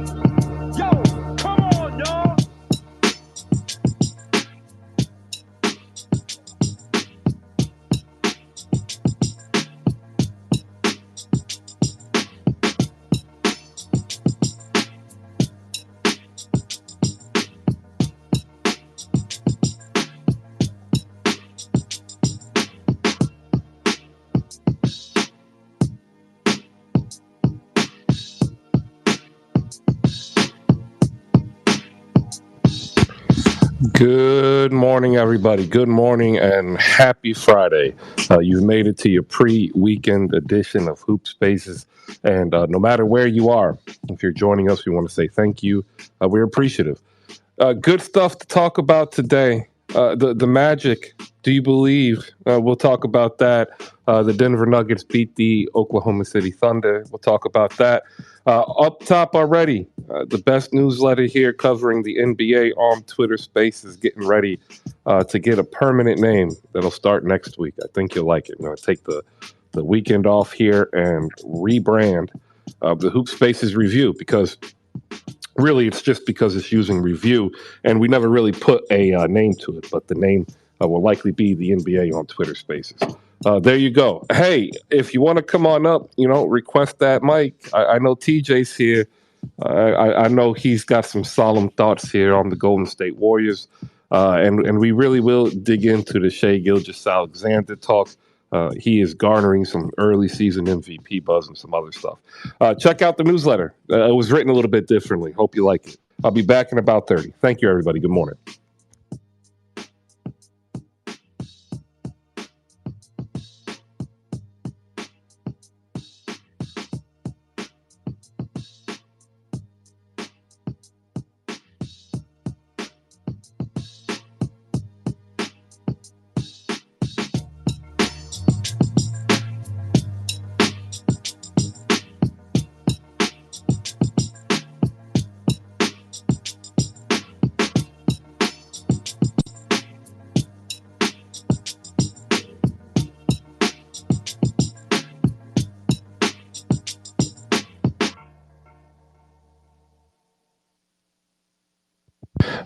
Yo, come on, y'all. Good morning, everybody. Good morning and happy Friday. You've made it to your pre weekend edition of Hoop Spaces. And no matter where you are, if you're joining us, we want to say thank you. We're appreciative. Good stuff to talk about today. The Magic. Do you believe? We'll talk about that. The Denver Nuggets beat the Oklahoma City Thunder. We'll talk about that. Up top already, the best newsletter here covering the NBA on Twitter Spaces, getting ready to get a permanent name that'll start next week. I think you'll like it. I'm going to take the weekend off here and rebrand the Hoop Spaces Review because really it's just because it's using review and we never really put a name to it, but the name will likely be the NBA on Twitter Spaces. There you go. Hey, if you want to come on up, request that mic. I know TJ's here. I know he's got some solemn thoughts here on the Golden State Warriors. And we really will dig into the Shea Gilgeous-Alexander talk. He is garnering some early season MVP buzz and some other stuff. Check out the newsletter. It was written a little bit differently. Hope you like it. I'll be back in about 30. Thank you, everybody. Good morning.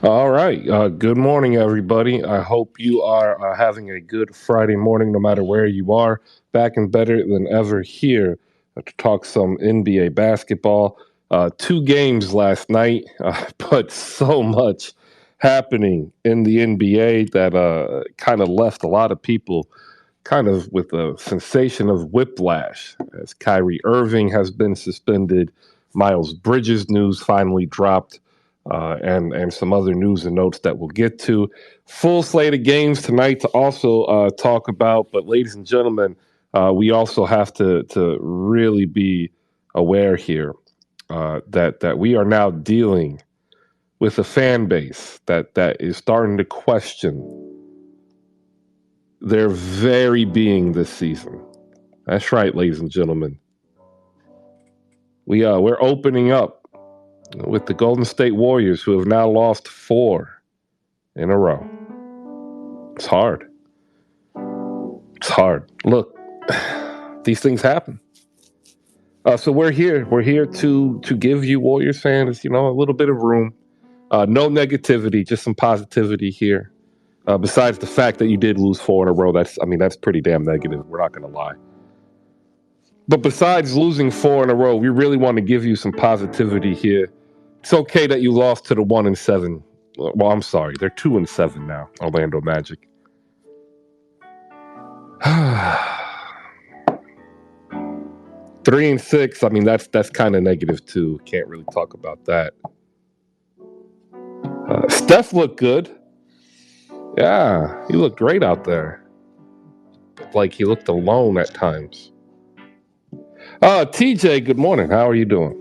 All right. Good morning, everybody. I hope you are having a good Friday morning, no matter where you are. Back and better than ever here to talk some NBA basketball. Two games last night, but so much happening in the NBA that kind of left a lot of people kind of with a sensation of whiplash as Kyrie Irving has been suspended. Miles Bridges news finally dropped, and some other news and notes that we'll get to. Full slate of games tonight to also talk about. But ladies and gentlemen, we also have to really be aware here that we are now dealing with a fan base that is starting to question their very being this season. That's right, ladies and gentlemen. We're opening up with the Golden State Warriors, who have now lost 4 in a row. It's hard. It's hard. Look, these things happen. So we're here. We're here to give you Warriors fans, a little bit of room. No negativity, just some positivity here. Besides the fact that you did lose 4 in a row, that's pretty damn negative. We're not going to lie. But besides losing 4 in a row, we really want to give you some positivity here. It's okay that you lost to the 1-7. Well, I'm sorry, they're 2-7 now. Orlando Magic. 3-6. That's kind of negative too. Can't really talk about that. Steph looked good. Yeah, he looked great out there. Like he looked alone at times. TJ, good morning. How are you doing?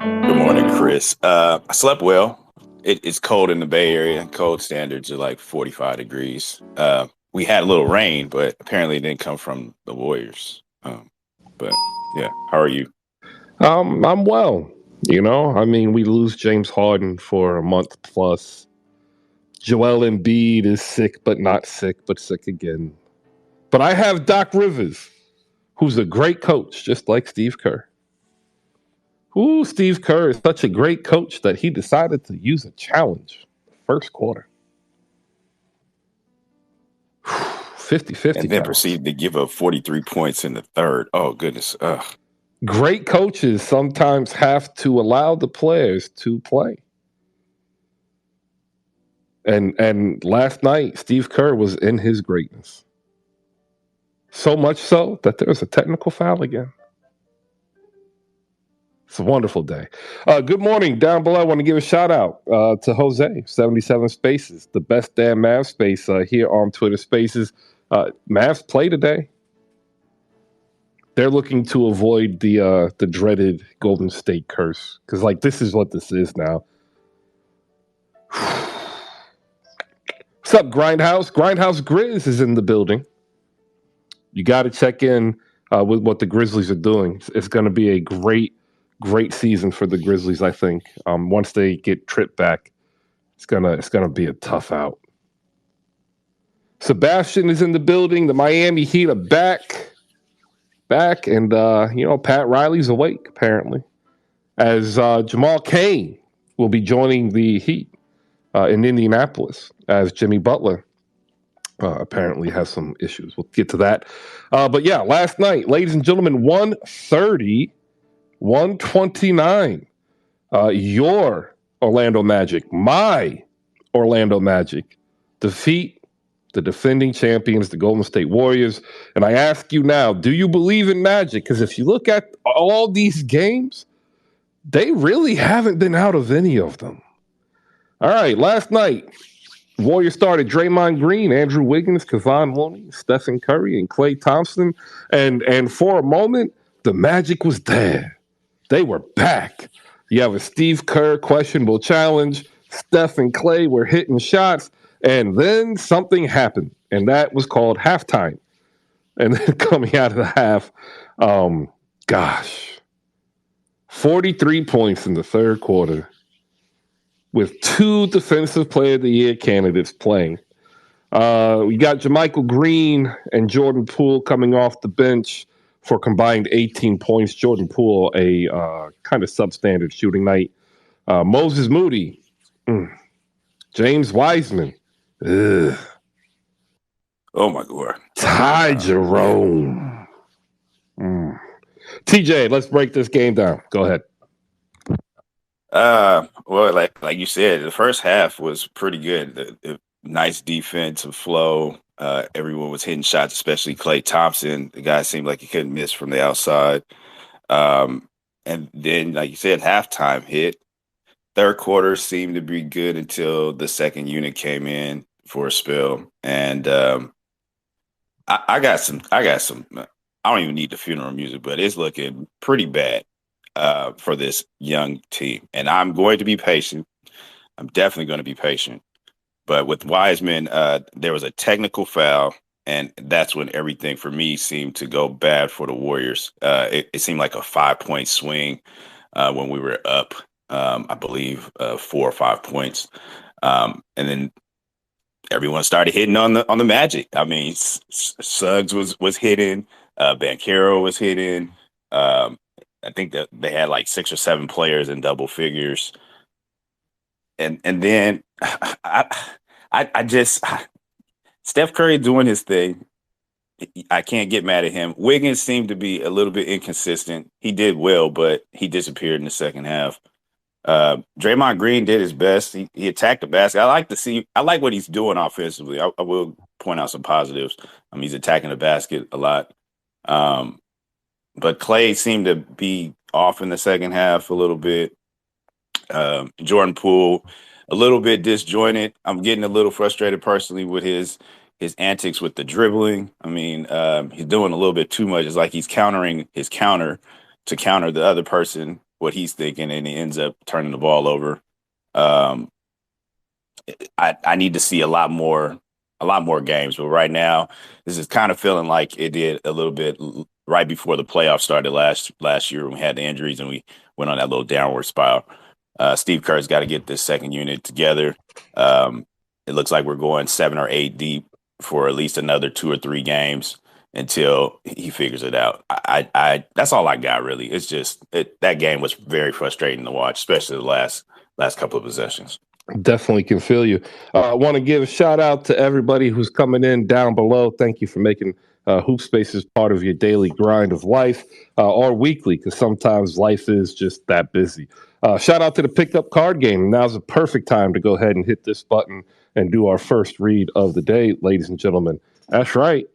Good morning, Chris. I slept well. It's cold in the Bay Area. Cold standards are like 45 degrees. We had a little rain, but apparently it didn't come from the Warriors. But yeah, how are you? I'm well. We lose James Harden for a month plus. Joel Embiid is sick, but not sick, but sick again. But I have Doc Rivers, who's a great coach, just like Steve Kerr. Ooh, Steve Kerr is such a great coach that he decided to use a challenge first quarter. 50-50 And then challenge. proceeded to give up 43 points in the third. Oh, goodness. Ugh. Great coaches sometimes have to allow the players to play. And last night, Steve Kerr was in his greatness. So much so that there was a technical foul again. It's a wonderful day. Good morning. Down below, I want to give a shout out to Jose, 77 Spaces, the best damn Mavs space here on Twitter Spaces. Mavs play today. They're looking to avoid the dreaded Golden State curse because, like, this is what this is now. What's up, Grindhouse? Grindhouse Grizz is in the building. You got to check in with what the Grizzlies are doing. It's going to be a great season for the Grizzlies, I think. Once they get Tripp back, it's gonna be a tough out. Sebastian is in the building. The Miami Heat are back, and Pat Riley's awake apparently, as Jamal Cain will be joining the Heat in Indianapolis as Jimmy Butler apparently has some issues. We'll get to that. But yeah, last night, ladies and gentlemen, 130-129. Your Orlando Magic, my Orlando Magic, defeat the defending champions, the Golden State Warriors. And I ask you now, do you believe in magic? Because if you look at all these games, they really haven't been out of any of them. All right, last night, Warriors started Draymond Green, Andrew Wiggins, Kevon Looney, Stephen Curry, and Klay Thompson. And for a moment, the magic was there. They were back. You have a Steve Kerr questionable challenge. Steph and Klay were hitting shots. And then something happened, and that was called halftime. And then coming out of the half, 43 points in the third quarter with two Defensive Player of the Year candidates playing. We got JaMychal Green and Jordan Poole coming off the bench for combined 18 points. Jordan Poole, a kind of substandard shooting night. Moses Moody, James Wiseman, oh my God. Ty Jerome. TJ, let's break this game down. Go ahead. Well, like you said, the first half was pretty good. The nice defensive flow. Everyone was hitting shots, especially Klay Thompson. The guy seemed like he couldn't miss from the outside. And then, like you said, halftime hit. Third quarter seemed to be good until the second unit came in for a spell. And I got some. I don't even need the funeral music, but it's looking pretty bad for this young team. And I'm going to be patient. I'm definitely going to be patient. But with Wiseman, there was a technical foul, and that's when everything for me seemed to go bad for the Warriors. It seemed like a 5-point swing when we were up, I believe, 4 or 5 points. And then everyone started hitting on the Magic. I mean, Suggs was hitting, Banchero was hitting. I think that they had like 6 or 7 players in double figures. And then I just Steph Curry doing his thing. I can't get mad at him. Wiggins seemed to be a little bit inconsistent. He did well, but he disappeared in the second half. Draymond Green did his best. He attacked the basket. I like what he's doing offensively. I will point out some positives. He's attacking the basket a lot. But Klay seemed to be off in the second half a little bit. Jordan Poole, a little bit disjointed. I'm getting a little frustrated personally with his antics with the dribbling. I mean, he's doing a little bit too much. It's like he's countering his counter to counter the other person, what he's thinking, and he ends up turning the ball over. I need to see a lot more games, but right now, this is kind of feeling like it did a little bit right before the playoffs started last year when we had the injuries and we went on that little downward spiral. Steve Kerr's got to get this second unit together. It looks like we're going 7 or 8 deep for at least another 2 or 3 games. until he figures it out. I that's all I got really. It's just that game was very frustrating to watch, especially the last couple of possessions. Definitely can feel you. I want to give a shout out to everybody who's coming in down below. Thank you for making Hoop Spaces part of your daily grind of life or weekly, because sometimes life is just that busy. Shout out to the pickup card game. Now's the perfect time to go ahead and hit this button and do our first read of the day, ladies and gentlemen. That's right.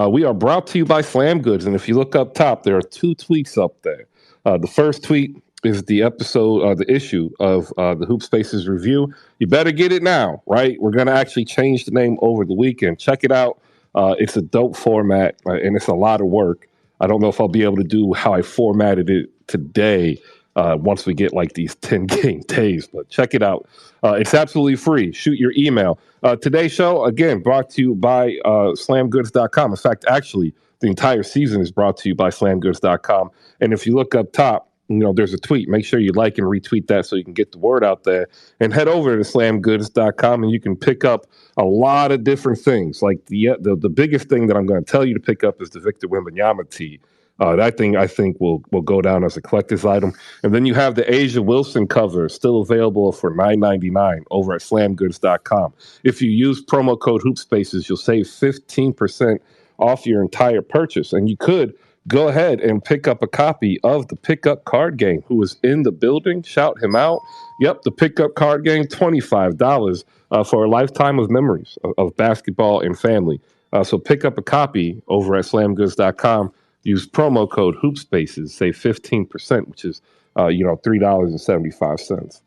We are brought to you by Slam Goods. And if you look up top, there are 2 tweets up there. The first tweet is the episode, the issue of the Hoop Spaces review. You better get it now, right? We're going to actually change the name over the weekend. Check it out. It's a dope format, and it's a lot of work. I don't know if I'll be able to do how I formatted it today once we get like these 10 game days, but check it out. It's absolutely free. Shoot your email. Today's show, again, brought to you by slamgoods.com. In fact, actually, the entire season is brought to you by slamgoods.com. And if you look up top, there's a tweet. Make sure you like and retweet that so you can get the word out there. And head over to slamgoods.com and you can pick up a lot of different things. Like the biggest thing that I'm going to tell you to pick up is the Victor Wembanyama tee. That thing I think will go down as a collector's item. And then you have the Asia Wilson cover still available for $9.99 over at slamgoods.com. If you use promo code HoopSpaces, you'll save 15% off your entire purchase. And you could go ahead and pick up a copy of the Pickup Card Game. Who is in the building? Shout him out. Yep, the Pickup Card Game, $25 for a lifetime of memories of basketball and family. So pick up a copy over at slamgoods.com. Use promo code HoopSpaces, save 15%, which is $3.75,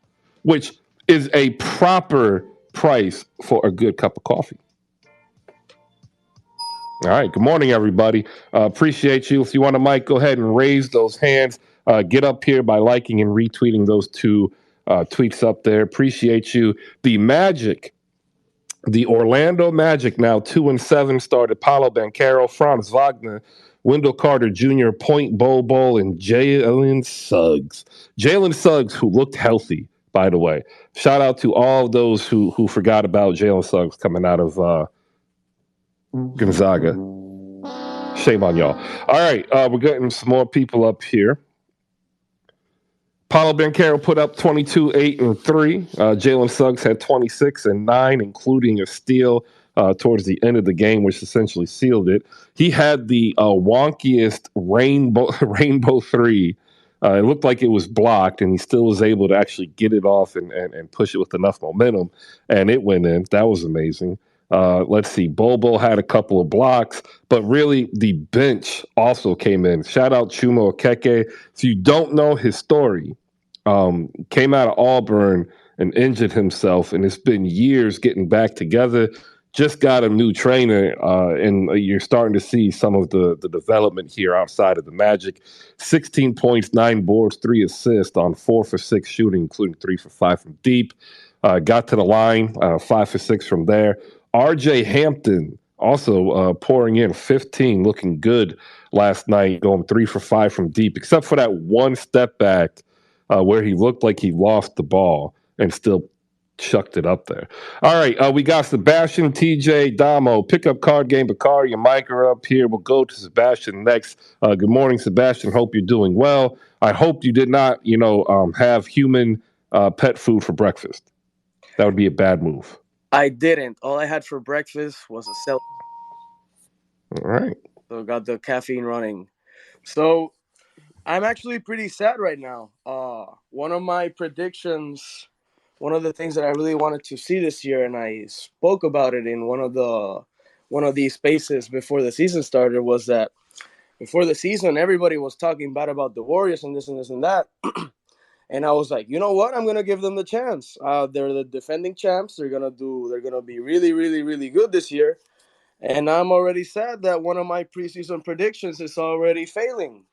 which is a proper price for a good cup of coffee. All right. Good morning, everybody. Appreciate you. If you want a mic, go ahead and raise those hands. Get up here by liking and retweeting those 2 tweets up there. Appreciate you. The Orlando Magic, now 2-7, started Paolo Banchero, Franz Wagner, Wendell Carter Jr., Point Bol, and Jalen Suggs. Jalen Suggs, who looked healthy, by the way. Shout out to all of those who forgot about Jalen Suggs coming out of Gonzaga. Shame on y'all. All right, we're getting some more people up here. Paolo Banchero put up 22, 8, and 3. Jalen Suggs had 26 and 9, including a steal towards the end of the game, which essentially sealed it. He had the wonkiest rainbow 3. It looked like it was blocked, and he still was able to actually get it off and push it with enough momentum, and it went in. That was amazing. Let's see. Bol had a couple of blocks, but really the bench also came in. Shout out Chuma Okeke. If you don't know his story, came out of Auburn and injured himself, and it's been years getting back together. Just got a new trainer, and you're starting to see some of the development here outside of the Magic. 16 points, 9 boards, 3 assists on 4 for 6 shooting, including 3 for 5 from deep. Got to the line, 5 for 6 from there. RJ Hampton also pouring in 15, looking good last night, going 3 for 5 from deep, except for that one step back where he looked like he lost the ball and still chucked it up there. All right, we got Sebastian, TJ, Damo, Pickup Card Game, Bakari, and Mike are up here. We'll go to Sebastian next. Good morning, Sebastian. Hope you're doing well. I hope you did not, have human pet food for breakfast. That would be a bad move. I didn't. All I had for breakfast was a cell. All right. So got the caffeine running. So I'm actually pretty sad right now. One of my predictions, one of the things that I really wanted to see this year, and I spoke about it in one of these spaces before the season started, was that before the season, everybody was talking bad about the Warriors and this and this and that. And I was like, you know what? I'm gonna give them the chance. They're the defending champs. They're gonna be really, really, really good this year. And I'm already sad that one of my preseason predictions is already failing.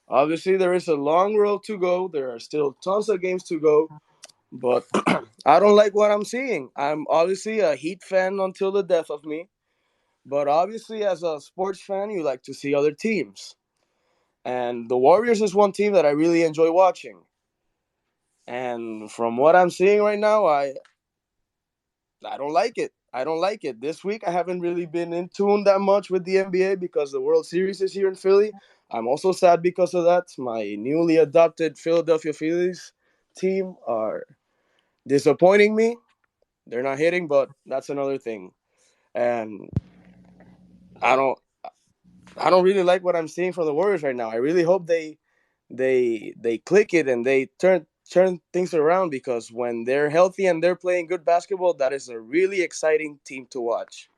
Obviously, there is a long road to go. There are still tons of games to go. But I don't like what I'm seeing. I'm obviously a Heat fan until the death of me. But obviously, as a sports fan, you like to see other teams. And the Warriors is one team that I really enjoy watching. And from what I'm seeing right now, I don't like it. I don't like it. This week, I haven't really been in tune that much with the NBA because the World Series is here in Philly. I'm also sad because of that. My newly adopted Philadelphia Phillies team are disappointing me. They're not hitting, but that's another thing. And I don't, I don't really like what I'm seeing from the Warriors right now. I really hope they click it and they turn things around because when they're healthy and they're playing good basketball, that is a really exciting team to watch.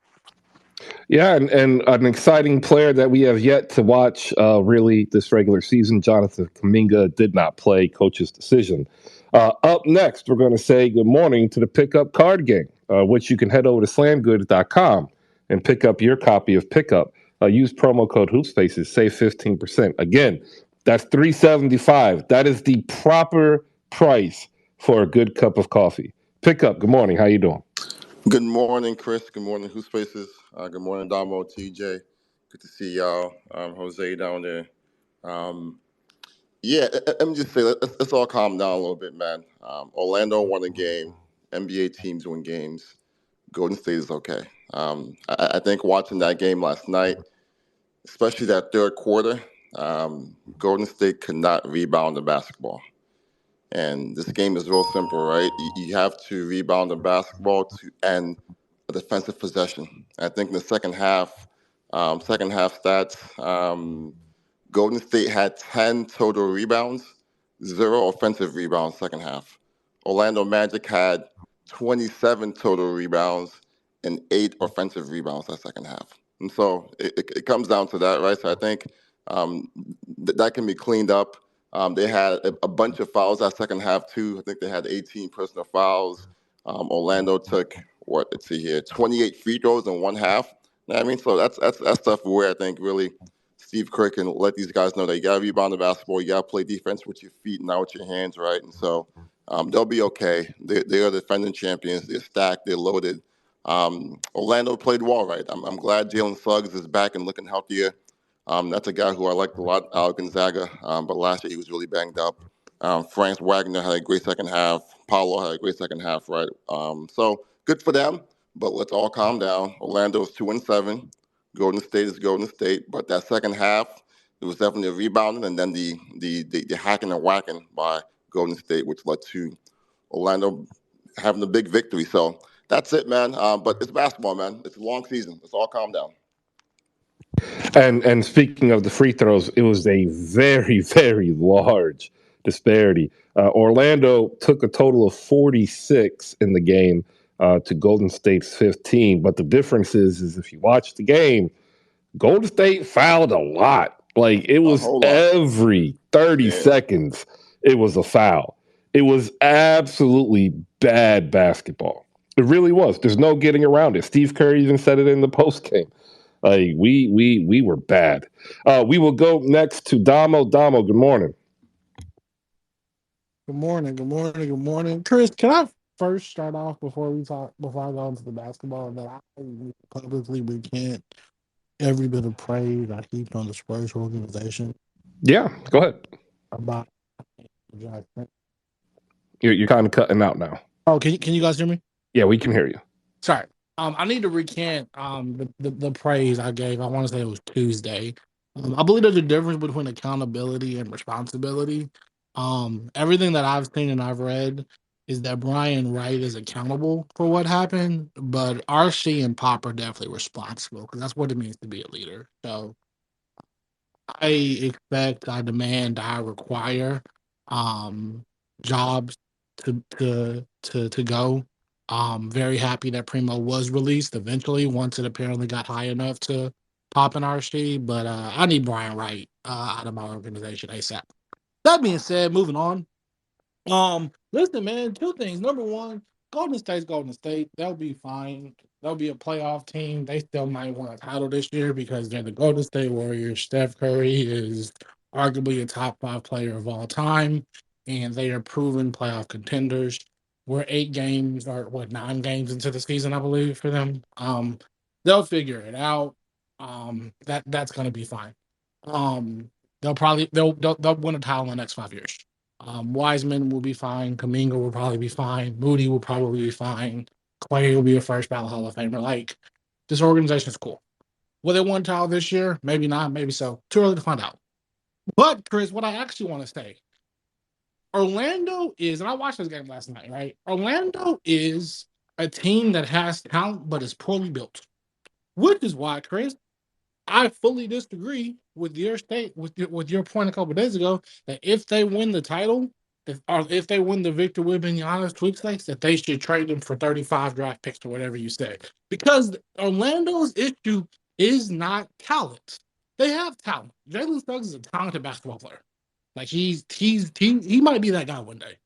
Yeah, and an exciting player that we have yet to watch really this regular season, Jonathan Kaminga, did not play, coach's decision. Up next, we're going to say good morning to the Pickup Card Game, which you can head over to slamgoods.com and pick up your copy of Pickup. Use promo code HoopSpaces, save 15%. Again, that's $3.75. That is the proper price for a good cup of coffee. Pickup, good morning. How you doing? Good morning, Chris. Good morning, Who Spaces. Good morning, Damo, TJ. Good to see y'all. Jose down there. Um, let me just say, let's all calm down a little bit, man. Orlando won a game. NBA teams win games. Golden State is okay. I think watching that game last night, especially that third quarter, Golden State could not rebound the basketball. And this game is real simple, right? You have to rebound the basketball to end a defensive possession. I think in the second half stats, Golden State had 10 total rebounds, zero offensive rebounds second half. Orlando Magic had 27 total rebounds and 8 offensive rebounds that second half. And so it comes down to that, right? So I think um, that can be cleaned up. They had a bunch of fouls that second half too. I think they had 18 personal fouls. Orlando took let's see here, 28 free throws in one half. You know what I mean, so that's stuff where I think really Steve Kerr can let these guys know that you got to rebound the basketball, you got to play defense with your feet, not with your hands, right? And so they'll be okay. They are defending champions. They're stacked. They're loaded. Orlando played well, right? I'm glad Jalen Suggs is back and looking healthier. That's a guy who I liked a lot, Al Gonzaga, but last year he was really banged up. Franz Wagner had a great second half. Paolo had a great second half, right? So good for them, but let's all calm down. Orlando is 2-7. Golden State is Golden State, but that second half, it was definitely a rebounding, and then the hacking and whacking by Golden State, which led to Orlando having a big victory. So that's it, man. But it's basketball, man. It's a long season. Let's all calm down. And speaking of the free throws, it was a very, very large disparity. Orlando took a total of 46 in the game to Golden State's 15. But the difference is if you watch the game, Golden State fouled a lot. Like it was every 30 seconds, it was a foul. It was absolutely bad basketball. It really was. There's no getting around it. Steve Kerr even said it in the post game. Like we were bad. We will go next to Damo. Damo, good morning. Good morning. Good morning. Good morning. Chris, can I first start off before I go into the basketball that I publicly recant every bit of praise I heaped on the Spurs organization Yeah, go ahead. about You're kind of cutting out now. Oh, can you guys hear me? Yeah, we can hear you. Sorry. I need to recant the praise I gave. I want to say it was Tuesday. I believe there's a difference between accountability and responsibility. Everything that I've seen and I've read is that Brian Wright is accountable for what happened, but RC and Pop are definitely responsible because that's what it means to be a leader. So I expect, I demand, I require jobs to go. Very happy that Primo was released eventually once it apparently got high enough to pop an RC, but I need Brian Wright out of my organization ASAP. That being said, moving on. Listen, man, two things. Number one, Golden State's Golden State. They'll be fine. They'll be a playoff team. They still might win a title this year because they're the Golden State Warriors. Steph Curry is arguably a top 5 player of all time, and they are proven playoff contenders. We're 9 games into the season, I believe, for them. They'll figure it out. That's gonna be fine. They'll win a title in the next 5 years. Wiseman will be fine. Kaminga will probably be fine. Moody will probably be fine. Clay will be a first ballot Hall of Famer. Like, this organization's cool. Will they win a title this year? Maybe not. Maybe so. Too early to find out. But, Chris, what I actually want to say, Orlando is, and I watched this game last night, right? Orlando is a team that has talent but is poorly built, which is why, Chris, I fully disagree with your with your point a couple days ago that if they win the title, or if they win the Victor Wembanyama sweepstakes, that they should trade them for 35 draft picks or whatever you say. Because Orlando's issue is not talent. They have talent. Jalen Suggs is a talented basketball player. Like he might be that guy one day.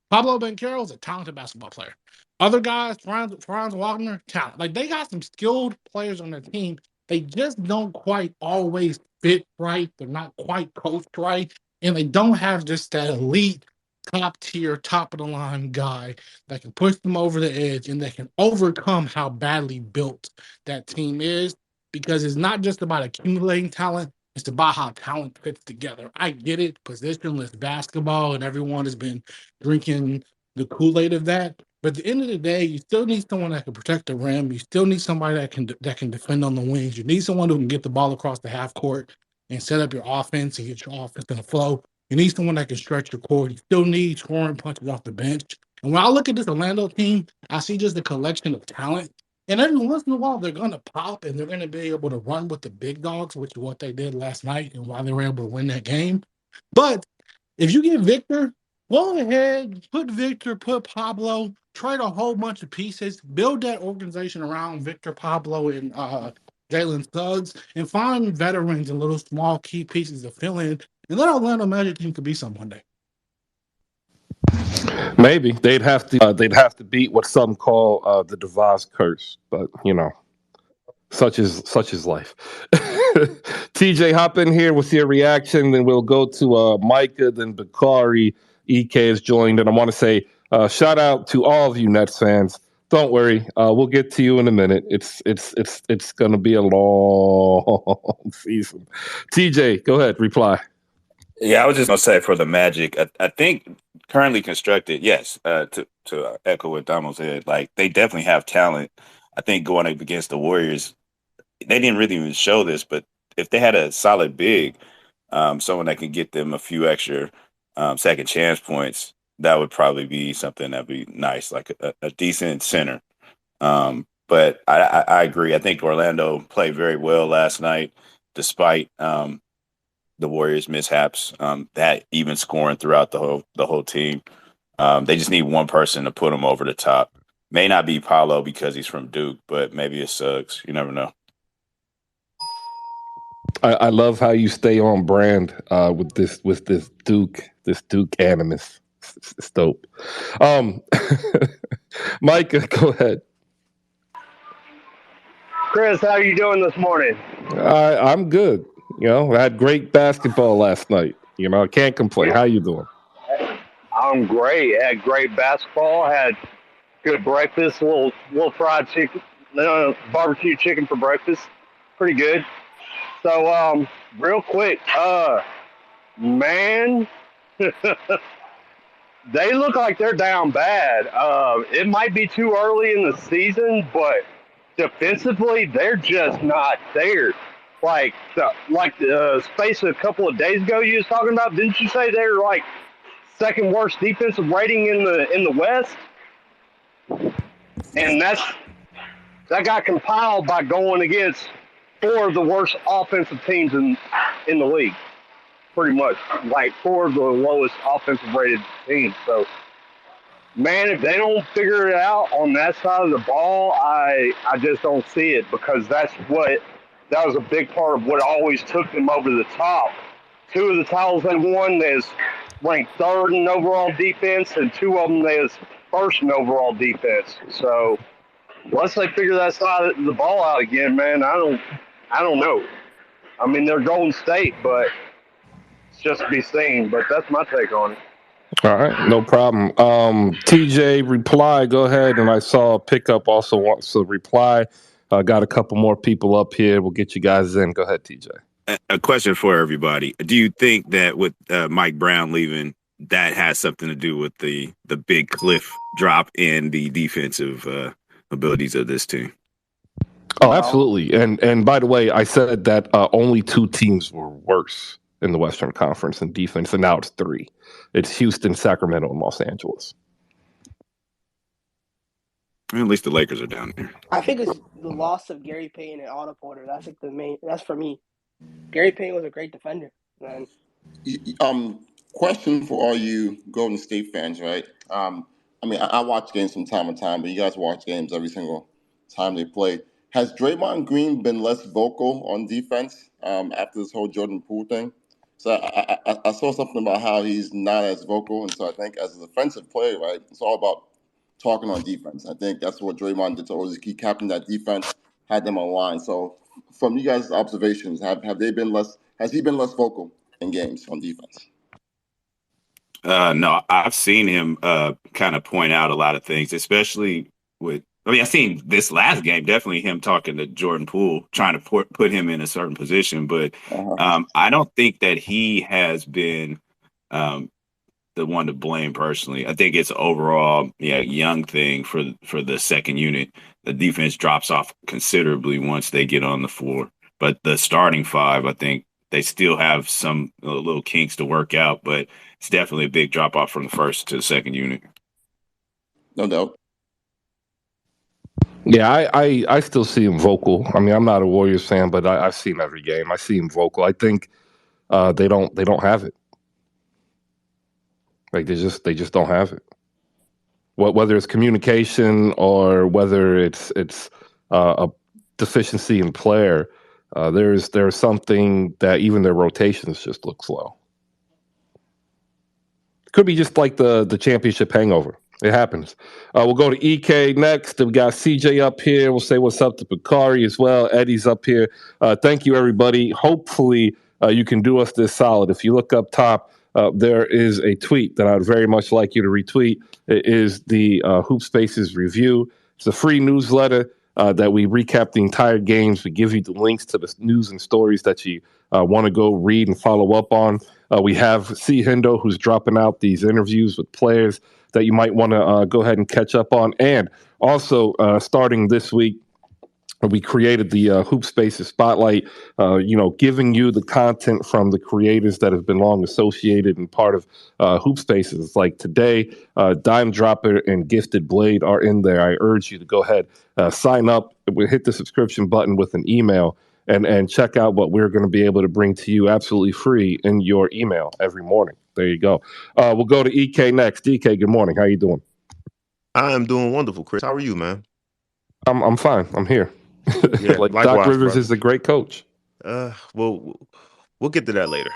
Pablo Banchero is a talented basketball player. Other guys, Franz Wagner, talent. Like they got some skilled players on their team. They just don't quite always fit right. They're not quite coached right. And they don't have just that elite, top tier, top of the line guy that can push them over the edge and that can overcome how badly built that team is. Because it's not just about accumulating talent, it's about how talent fits together. I get it, positionless basketball, and everyone has been drinking the Kool-Aid of that. But at the end of the day, you still need someone that can protect the rim. You still need somebody that can defend on the wings. You need someone who can get the ball across the half court and set up your offense and get your offense in the flow. You need someone that can stretch your court. You still need scoring punches off the bench. And when I look at this Orlando team, I see just a collection of talent. And every once in a while, they're going to pop and they're going to be able to run with the big dogs, which is what they did last night and why they were able to win that game. But if you get Victor, go ahead, put Victor, put Pablo, trade a whole bunch of pieces, build that organization around Victor, Pablo, and Jalen Suggs, and find veterans and little small key pieces to fill in, and let Orlando Magic team could be something one day. Maybe they'd have to beat what some call the DeVos curse, but such is life. TJ, hop in here with your reaction, then we'll go to Micah, then Bakari. EK is joined, and I want to say shout out to all of you Nets fans. Don't worry, we'll get to you in a minute. It's going to be a long season. TJ, go ahead, reply. Yeah, I was just gonna say for the Magic, I think currently constructed, yes. To echo what Damo said, like they definitely have talent. I think going up against the Warriors, they didn't really even show this, but if they had a solid big, someone that can get them a few extra second chance points, that would probably be something that'd be nice, like a decent center. But I agree. I think Orlando played very well last night, despite the Warriors' mishaps, that even scoring throughout the whole team. They just need one person to put them over the top. May not be Paolo because he's from Duke, but maybe it's Suggs. You never know. I love how you stay on brand with this Duke animus. It's dope. Micah, go ahead. Chris, how are you doing this morning? I'm good. I had great basketball last night. I can't complain. How you doing? I'm great. Had great basketball. Had good breakfast. Little fried chicken, barbecue chicken for breakfast. Pretty good. So, real quick, man, they look like they're down bad. It might be too early in the season, but defensively, they're just not there. Like the space a couple of days ago you was talking about, didn't you say they were like second worst defensive rating in the West? And that got compiled by going against four of the worst offensive teams in the league. Pretty much. Like four of the lowest offensive rated teams. So man, if they don't figure it out on that side of the ball, I just don't see it, because that was a big part of what always took them over the top. Two of the titles they won, they was ranked third in overall defense, and two of them they was first in overall defense. So once they figure that side of the ball out again, man, I don't know. I mean, they're Golden State, but it's just to be seen. But that's my take on it. All right, no problem. TJ, reply. Go ahead. And I saw Pickup also wants to reply. Got a couple more people up here. We'll get you guys in. Go ahead, TJ. A question for everybody. Do you think that with Mike Brown leaving, that has something to do with the big cliff drop in the defensive abilities of this team. Oh, absolutely. And by the way, I said that only 2 teams were worse in the Western Conference in defense, and now it's 3. It's Houston, Sacramento, and Los Angeles. At least the Lakers are down there. I think it's the loss of Gary Payton and Otto Porter. That's like the main. That's for me. Gary Payton was a great defender, man. Question for all you Golden State fans, right? I mean, I watch games from time to time, but you guys watch games every single time they play. Has Draymond Green been less vocal on defense after this whole Jordan Poole thing? So I saw something about how he's not as vocal, and so I think as a defensive player, right, it's all about talking on defense. I think that's what Draymond did to always keep captaining that defense, had them on line. So from you guys' observations, have they been less? Has he been less vocal in games on defense? No, I've seen him kind of point out a lot of things, especially with. I mean, I've seen this last game, definitely him talking to Jordan Poole, trying to put him in a certain position. But I don't think that he has been the one to blame personally. I think it's overall, young thing for the second unit. The defense drops off considerably once they get on the floor. But the starting 5, I think they still have some little kinks to work out, but it's definitely a big drop off from the first to the second unit. No doubt. Yeah, I still see him vocal. I mean, I'm not a Warriors fan, but I've seen every game. I see him vocal. I think they don't have it. Like they just don't have it. Whether it's communication or whether it's a deficiency in player, there's something that even their rotations just look slow. Could be just like the championship hangover. It happens. We'll go to EK next. We got CJ up here. We'll say what's up to Bakari as well. Eddie's up here. Thank you, everybody. Hopefully, you can do us this solid. If you look up top, there is a tweet that I would very much like you to retweet. It is the Hoop Spaces review. It's a free newsletter that we recap the entire games. We give you the links to the news and stories that you want to go read and follow up on. We have C. Hendo, who's dropping out these interviews with players that you might want to go ahead and catch up on. And also, starting this week, we created the Hoop Spaces Spotlight, giving you the content from the creators that have been long associated and part of Hoop Spaces. Like today, Dime Dropper and Gifted Blade are in there. I urge you to go ahead, sign up, hit the subscription button with an email, and check out what we're going to be able to bring to you absolutely free in your email every morning. There you go. We'll go to EK next. EK, good morning. How you doing? I am doing wonderful, Chris. How are you, man? I'm fine. I'm here. Yeah, like likewise, Doc Rivers brother. is a great coach. We'll get to that later.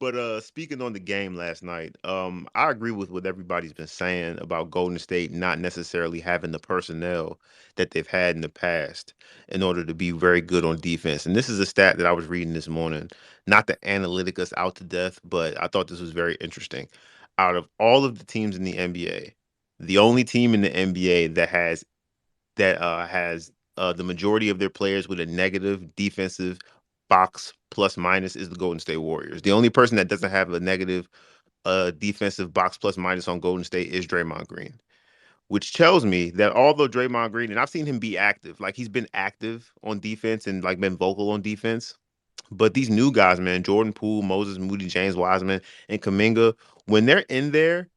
But speaking on the game last night, I agree with what everybody's been saying about Golden State not necessarily having the personnel that they've had in the past in order to be very good on defense. And this is a stat that I was reading this morning. Not to analytic us out to death, but I thought this was very interesting. Out of all of the teams in the NBA, the only team in the NBA that has the majority of their players with a negative defensive box plus minus is the Golden State Warriors. The only person that doesn't have a negative defensive box plus minus on Golden State is Draymond Green, which tells me that although Draymond Green, and I've seen him be active, like he's been active on defense and like been vocal on defense, but these new guys, man, Jordan Poole, Moses Moody, James Wiseman, and Kuminga, when they're in there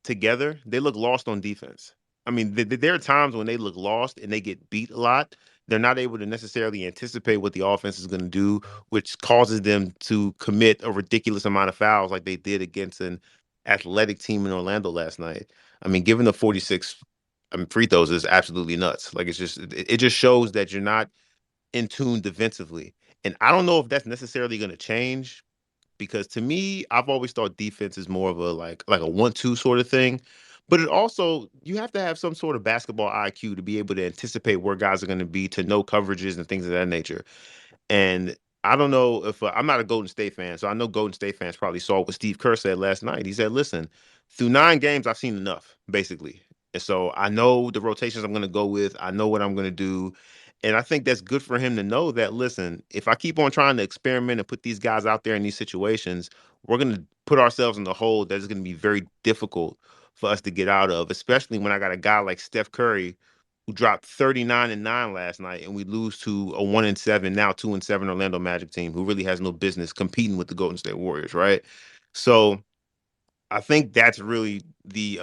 together, they look lost on defense. I mean, there are times when they look lost and they get beat a lot. They're not able to necessarily anticipate what the offense is going to do, which causes them to commit a ridiculous amount of fouls like they did against an athletic team in Orlando last night. I mean, given the 46 free throws is absolutely nuts. Like it just shows that you're not in tune defensively. And I don't know if that's necessarily going to change because to me, I've always thought defense is more of a like a 1-2 sort of thing. But it also, you have to have some sort of basketball IQ to be able to anticipate where guys are going to be, to know coverages and things of that nature. And I don't know if I'm not a Golden State fan, so I know Golden State fans probably saw what Steve Kerr said last night. He said, listen, through 9 games, I've seen enough, basically. And so I know the rotations I'm going to go with. I know what I'm going to do. And I think that's good for him to know that, listen, if I keep on trying to experiment and put these guys out there in these situations, we're going to put ourselves in the hole that is going to be very difficult for us to get out of, especially when I got a guy like Steph Curry who dropped 39-9 last night, and we lose to a 1-7, now 2-7 Orlando Magic team who really has no business competing with the Golden State Warriors, right? So I think that's really the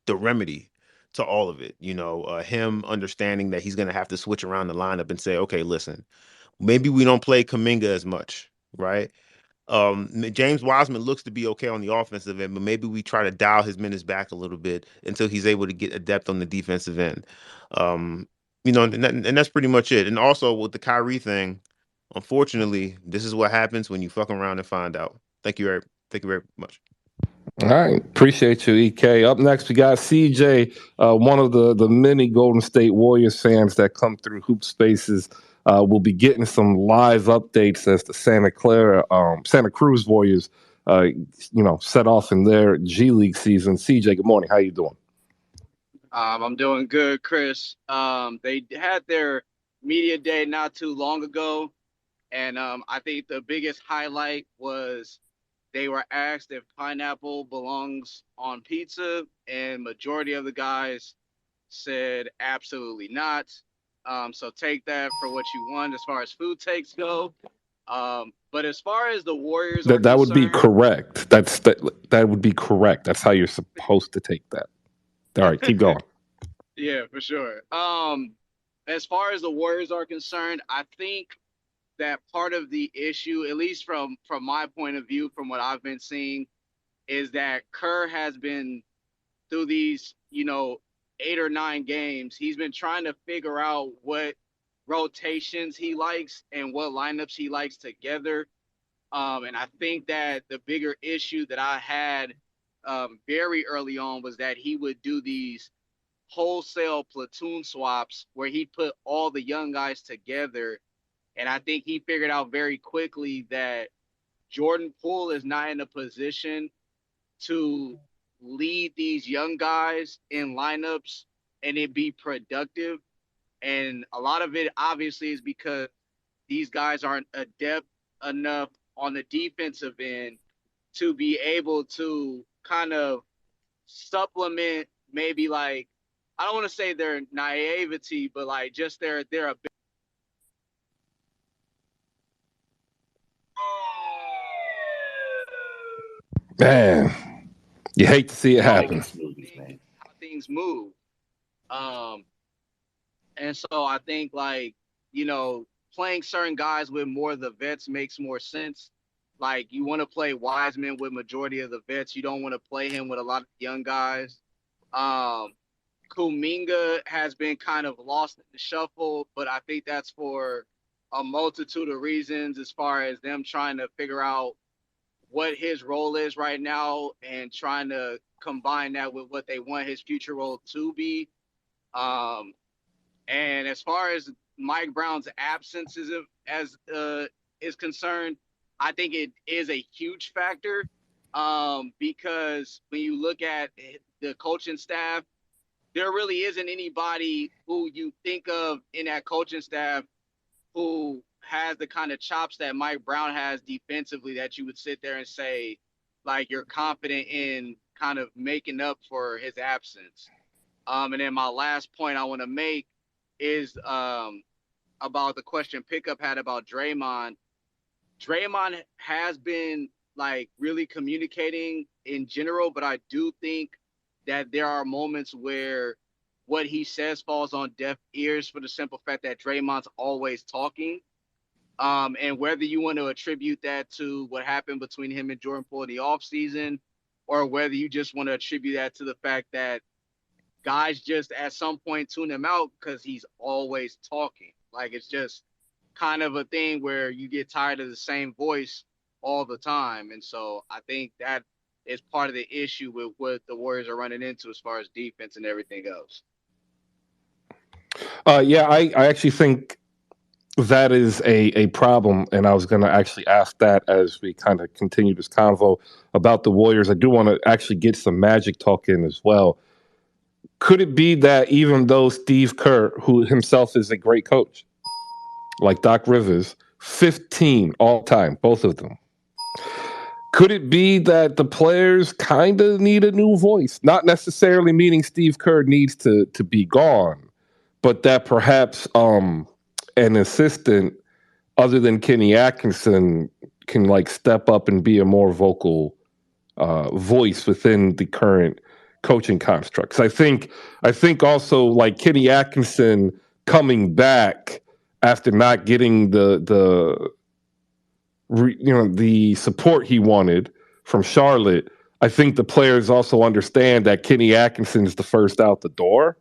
remedy to all of it. Him understanding that he's going to have to switch around the lineup and say, okay, listen, maybe we don't play Kuminga as much, right? James Wiseman looks to be okay on the offensive end, but maybe we try to dial his minutes back a little bit until he's able to get adept on the defensive end. And that's pretty much it. And also with the Kyrie thing, unfortunately, this is what happens when you fuck around and find out. Thank you very much. All right. Appreciate you, EK. Up next, we got CJ, one of the many Golden State Warriors fans that come through Hoop Spaces. We'll be getting some live updates as the Santa Cruz Warriors, set off in their G League season. CJ, good morning. How you doing? I'm doing good, Chris. They had their media day not too long ago, and I think the biggest highlight was they were asked if pineapple belongs on pizza, and majority of the guys said absolutely not. So take that for what you want as far as food takes go. But as far as the Warriors that would be correct. That would be correct. That's how you're supposed to take that. All right, keep going. Yeah, for sure. As far as the Warriors are concerned, I think that part of the issue, at least from my point of view, from what I've been seeing, is that Kerr has been through these, 8 or 9 games. He's been trying to figure out what rotations he likes and what lineups he likes together. And I think that the bigger issue that I had very early on was that he would do these wholesale platoon swaps where he put all the young guys together. And I think he figured out very quickly that Jordan Poole is not in a position to lead these young guys in lineups and it be productive. And a lot of it obviously is because these guys aren't adept enough on the defensive end to be able to kind of supplement maybe like, I don't want to say their naivety, but like just their ability. Man, you hate to see it happen. How things move. And so I think playing certain guys with more of the vets makes more sense. Like you want to play Wiseman with majority of the vets. You don't want to play him with a lot of young guys. Kuminga has been kind of lost in the shuffle, but I think that's for a multitude of reasons as far as them trying to figure out what his role is right now and trying to combine that with what they want his future role to be. And as far as Mike Brown's absence is concerned, I think it is a huge factor because when you look at the coaching staff, there really isn't anybody who you think of in that coaching staff who has the kind of chops that Mike Brown has defensively that you would sit there and say, like, you're confident in kind of making up for his absence. And then my last point I want to make is about the question Pickup had about Draymond. Draymond has been, like, really communicating in general, but I do think that there are moments where what he says falls on deaf ears for the simple fact that Draymond's always talking. And whether you want to attribute that to what happened between him and Jordan Poole in the offseason, or whether you just want to attribute that to the fact that guys just at some point tune him out because he's always talking. Like, it's just kind of a thing where you get tired of the same voice all the time. And so I think that is part of the issue with what the Warriors are running into as far as defense and everything else. I actually think that is a problem, and I was going to actually ask that as we kind of continue this convo about the Warriors. I do want to actually get some Magic talk in as well. Could it be that even though Steve Kerr, who himself is a great coach, like Doc Rivers, 15 all time, both of them, could it be that the players kind of need a new voice? Not necessarily meaning Steve Kerr needs to be gone, but that perhaps an assistant other than Kenny Atkinson can like step up and be a more vocal voice within the current coaching constructs. I think also like Kenny Atkinson coming back after not getting the support he wanted from Charlotte. I think the players also understand that Kenny Atkinson is the first out the door.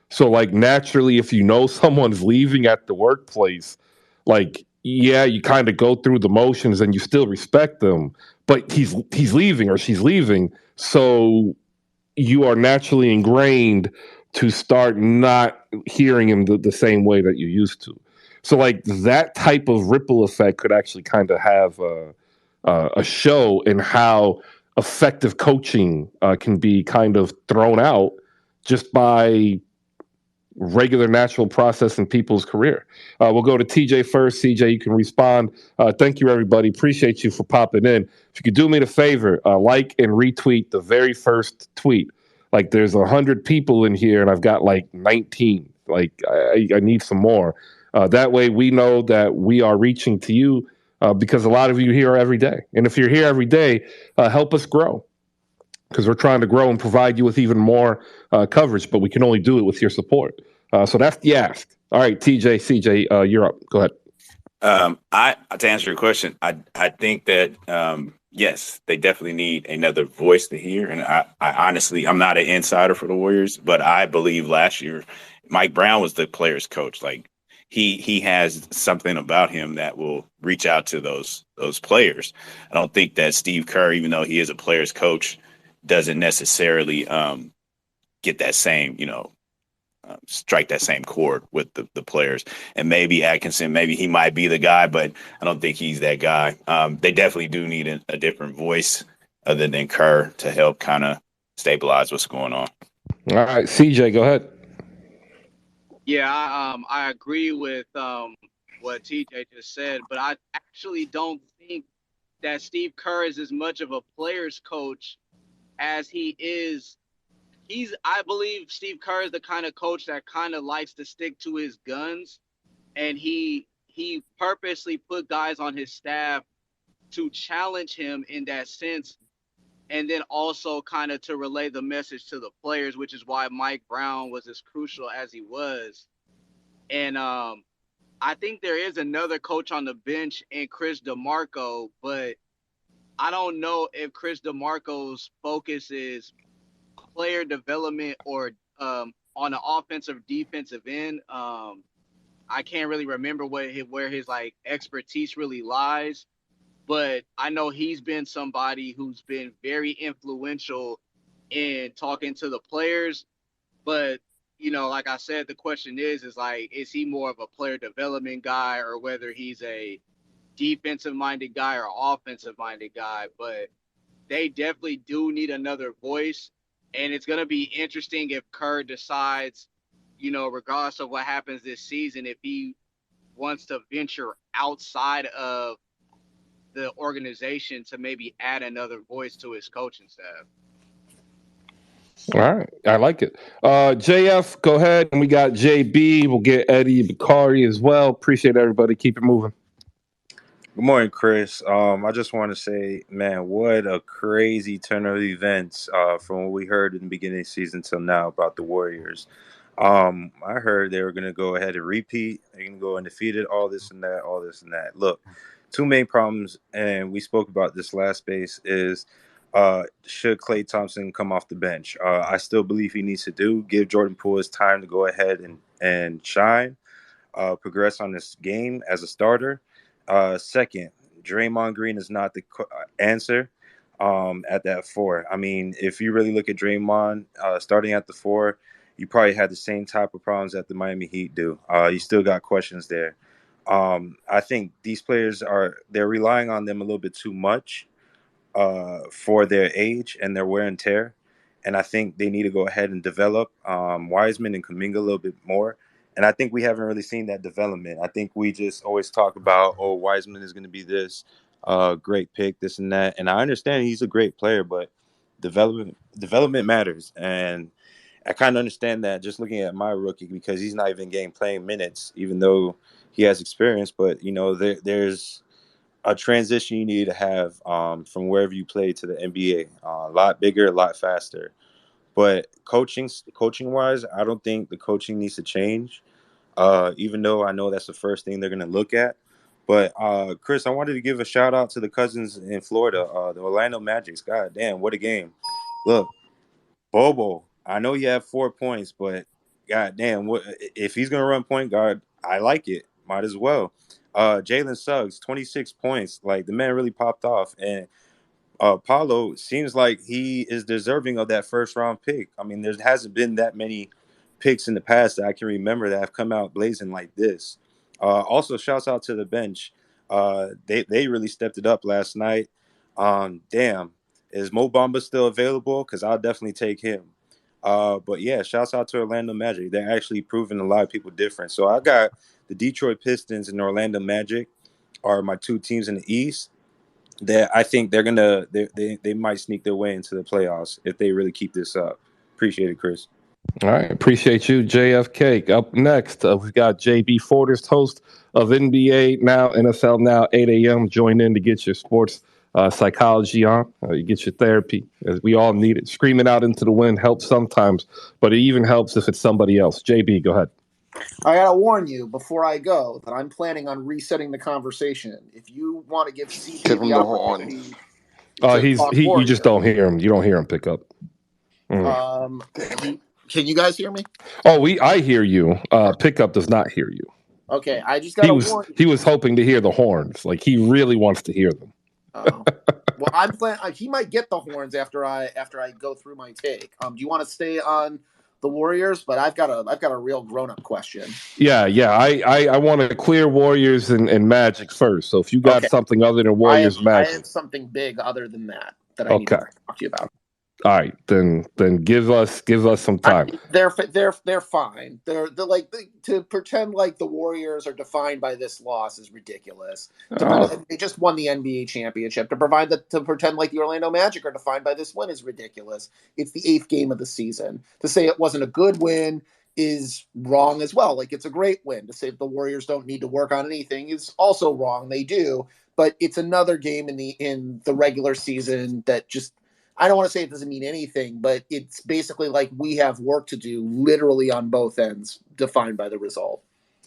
So like naturally, if you know someone's leaving at the workplace, like yeah, you kind of go through the motions and you still respect them, but he's leaving or she's leaving, so you are naturally ingrained to start not hearing him the same way that you used to. So like that type of ripple effect could actually kind of have a show in how effective coaching can be kind of thrown out just by regular natural process in people's career. We'll go to TJ first. CJ, you can respond. Thank you, everybody. Appreciate you for popping in. If you could do me a favor, like and retweet the very first tweet. Like there's 100 people in here and I've got like 19. Like I need some more. That way we know that we are reaching to you because a lot of you are here every day. And if you're here every day, help us grow, because we're trying to grow and provide you with even more coverage, but we can only do it with your support. So that's the ask. All right, TJ, CJ, you're up. Go ahead. To answer your question, I think that yes, they definitely need another voice to hear. And I honestly, I'm not an insider for the Warriors, but I believe last year Mike Brown was the players' coach. Like he has something about him that will reach out to those players. I don't think that Steve Kerr, even though he is a players' coach, doesn't necessarily get that same, strike that same chord with the players. And maybe Atkinson, maybe he might be the guy, but I don't think he's that guy. They definitely do need a different voice other than Kerr to help kind of stabilize what's going on. All right, CJ, go ahead. Yeah, I agree with what TJ just said, but I actually don't think that Steve Kerr is as much of a players coach as he is. I believe Steve Kerr is the kind of coach that kind of likes to stick to his guns, and he purposely put guys on his staff to challenge him in that sense, and then also kind of to relay the message to the players, which is why Mike Brown was as crucial as he was. And I think there is another coach on the bench in Chris DeMarco, but I don't know if Chris DeMarco's focus is player development or on the offensive defensive end. I can't really remember where his like expertise really lies, but I know he's been somebody who's been very influential in talking to the players. But like I said, the question is like, is he more of a player development guy, or whether he's a defensive minded guy or offensive minded guy? But they definitely do need another voice. And it's going to be interesting if Kerr decides, regardless of what happens this season, if he wants to venture outside of the organization to maybe add another voice to his coaching staff. All right. I like it. JF, go ahead. And we got JB. We'll get Eddie Bakari as well. Appreciate everybody. Keep it moving. Good morning, Chris. I just want to say, man, what a crazy turn of events from what we heard in the beginning of the season till now about the Warriors. I heard they were going to go ahead and repeat. They're going to go undefeated, all this and that, all this and that. Look, two main problems, and we spoke about this last space, is should Klay Thompson come off the bench? I still believe he needs to give Jordan Poole his time to go ahead and shine, progress on this game as a starter. Second, Draymond Green is not the answer at that 4. I mean, if you really look at Draymond starting at the 4, you probably had the same type of problems that the Miami Heat do. You still got questions there. I think these players they're relying on them a little bit too much for their age and their wear and tear. And I think they need to go ahead and develop Wiseman and Kuminga a little bit more. And I think we haven't really seen that development. I think we just always talk about, Wiseman is going to be this. great pick, this and that. And I understand he's a great player, but development matters. And I kind of understand that just looking at my rookie, because he's not even getting playing minutes, even though he has experience. But, there's a transition you need to have from wherever you play to the NBA. A lot bigger, a lot faster. But coaching wise, I don't think the coaching needs to change. Even though I know that's the first thing they're going to look at. But Chris, I wanted to give a shout out to the cousins in Florida, the Orlando Magics. God damn, what a game! Look, Bobo, I know you have 4 points, but god damn, what if he's going to run point guard? I like it. Might as well. Jalen Suggs, 26 points. Like, the man really popped off, and Paulo seems like he is deserving of that first round pick. I mean, there hasn't been that many picks in the past that I can remember that have come out blazing like this. Also, shouts out to the bench. They really stepped it up last night. Damn, is Mo Bamba still available? Because I'll definitely take him. But yeah, shouts out to Orlando Magic. They're actually proving a lot of people different. So I got the Detroit Pistons and Orlando Magic are my two teams in the East that I think they might sneak their way into the playoffs if they really keep this up. Appreciate it, Chris. All right. Appreciate you, JFK. Up next, we've got JB Fortis, host of NBA Now, NFL Now, 8 a.m. Join in to get your sports psychology on. You get your therapy, as we all need it. Screaming out into the wind helps sometimes, but it even helps if it's somebody else. JB, go ahead. I gotta warn you before I go that I'm planning on resetting the conversation. If you want to give CJ Give him the the horn. opportunity to talk You just don't hear him. You don't hear him pick up. Can you guys hear me? Oh, I hear you. Pickup does not hear you. Okay, I just gotta warn you. He was hoping to hear the horns. Like, he really wants to hear them. Well, I'm planning. He might get the horns after I go through my take. Do you want to stay on the Warriors? But I've got a real grown up question. Yeah. I want to clear Warriors and Magic first. So if you got something other than Warriors, Magic, I have something big other than that I need to talk to you about. All right, then give us some time. They're fine. They're like to pretend like the Warriors are defined by this loss is ridiculous. They just won the NBA championship. To pretend like the Orlando Magic are defined by this win is ridiculous. It's the 8th game of the season. To say it wasn't a good win is wrong as well. Like, it's a great win. To say the Warriors don't need to work on anything is also wrong. They do, but it's another game in the regular season that just. I don't want to say it doesn't mean anything, but it's basically like we have work to do literally on both ends, defined by the result.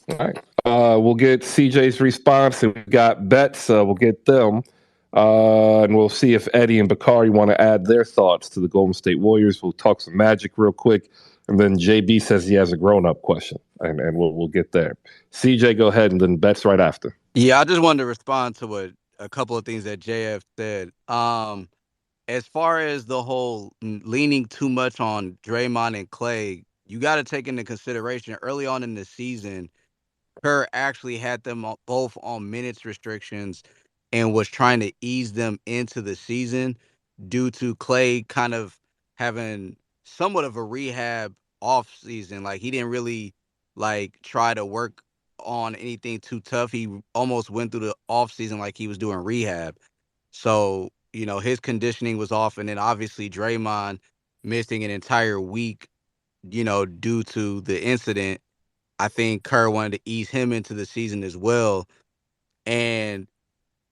All right. We'll get CJ's response, and we've got bets. We'll get them. And we'll see if Eddie and Bakari want to add their thoughts to the Golden State Warriors. We'll talk some Magic real quick. And then JB says he has a grown-up question, and we'll get there. CJ, go ahead, and then bets right after. Yeah, I just wanted to respond to a couple of things that JF said. As far as the whole leaning too much on Draymond and Clay, you got to take into consideration early on in the season, Kerr actually had them both on minutes restrictions and was trying to ease them into the season due to Clay kind of having somewhat of a rehab off season. Like, he didn't really try to work on anything too tough. He almost went through the off season like he was doing rehab. So, his conditioning was off, and then obviously Draymond missing an entire week, due to the incident. I think Kerr wanted to ease him into the season as well. And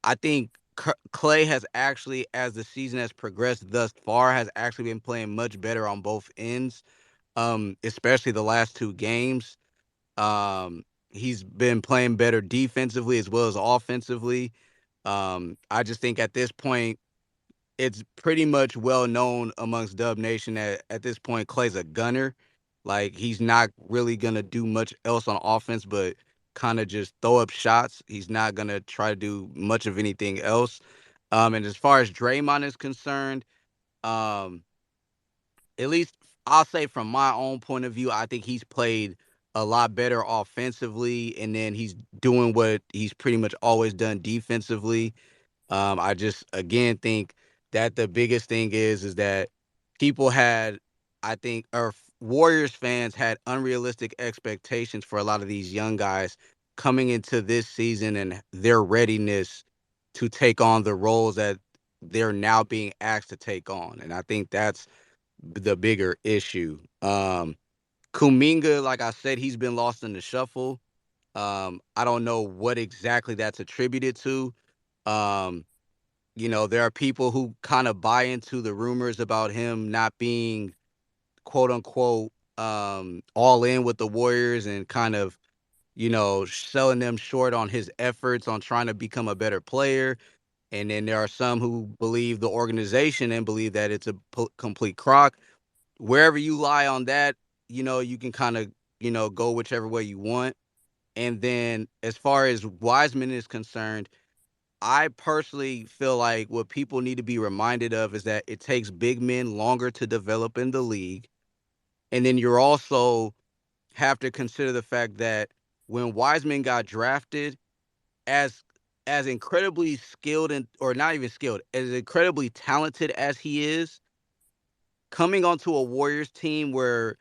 I think Clay has actually, as the season has progressed thus far, has actually been playing much better on both ends, especially the last 2 games. He's been playing better defensively as well as offensively. I just think at this point, it's pretty much well known amongst Dub Nation that at this point Clay's a gunner. Like, he's not really gonna do much else on offense, but kind of just throw up shots. He's not gonna try to do much of anything else. And as far as Draymond is concerned, at least I'll say from my own point of view, I think he's played a lot better offensively, and then he's doing what he's pretty much always done defensively. I just, again, think that the biggest thing is that people had, I think, or Warriors fans had unrealistic expectations for a lot of these young guys coming into this season and their readiness to take on the roles that they're now being asked to take on. And I think that's the bigger issue. Kuminga, like I said, he's been lost in the shuffle. I don't know what exactly that's attributed to. There are people who kind of buy into the rumors about him not being quote unquote all in with the Warriors and kind of, selling them short on his efforts on trying to become a better player. And then there are some who believe the organization and believe that it's a complete crock. Wherever you lie on that, you can kind of, go whichever way you want. And then as far as Wiseman is concerned, I personally feel like what people need to be reminded of is that it takes big men longer to develop in the league. And then you're also have to consider the fact that when Wiseman got drafted, as incredibly skilled or not even skilled, as incredibly talented as he is, coming onto a Warriors team where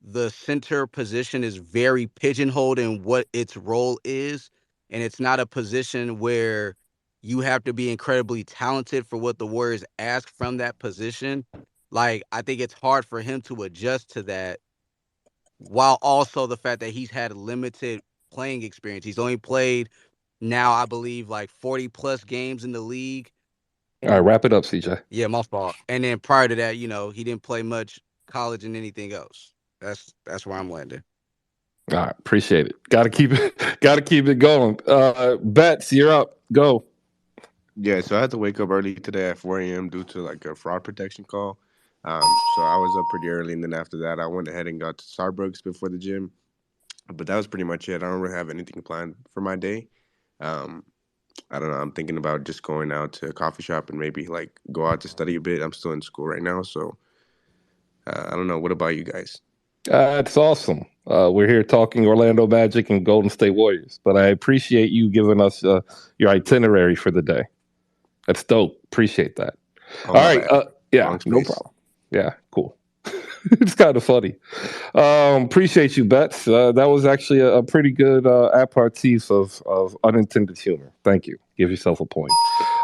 the center position is very pigeonholed in what its role is, and it's not a position where you have to be incredibly talented for what the Warriors ask from that position. Like, I think it's hard for him to adjust to that, while also the fact that he's had limited playing experience. He's only played now, I believe, like 40 plus games in the league. All right, wrap it up, CJ. Yeah, my fault. And then prior to that, he didn't play much college and anything else. That's where I'm landing. All right, appreciate it. Got to keep it going. Bets, you're up. Go. Yeah, so I had to wake up early today at 4 a.m. due to like a fraud protection call. So I was up pretty early, and then after that, I went ahead and got to Starbucks before the gym. But that was pretty much it. I don't really have anything planned for my day. I don't know. I'm thinking about just going out to a coffee shop and maybe like go out to study a bit. I'm still in school right now, so I don't know. What about you guys? It's awesome. We're here talking Orlando Magic and Golden State Warriors, but I appreciate you giving us your itinerary for the day. That's dope. Appreciate that. All right. Yeah, no problem. Yeah, cool. It's kind of funny. Appreciate you, Bets. That was actually a pretty good aperitif of unintended humor. Thank you. Give yourself a point.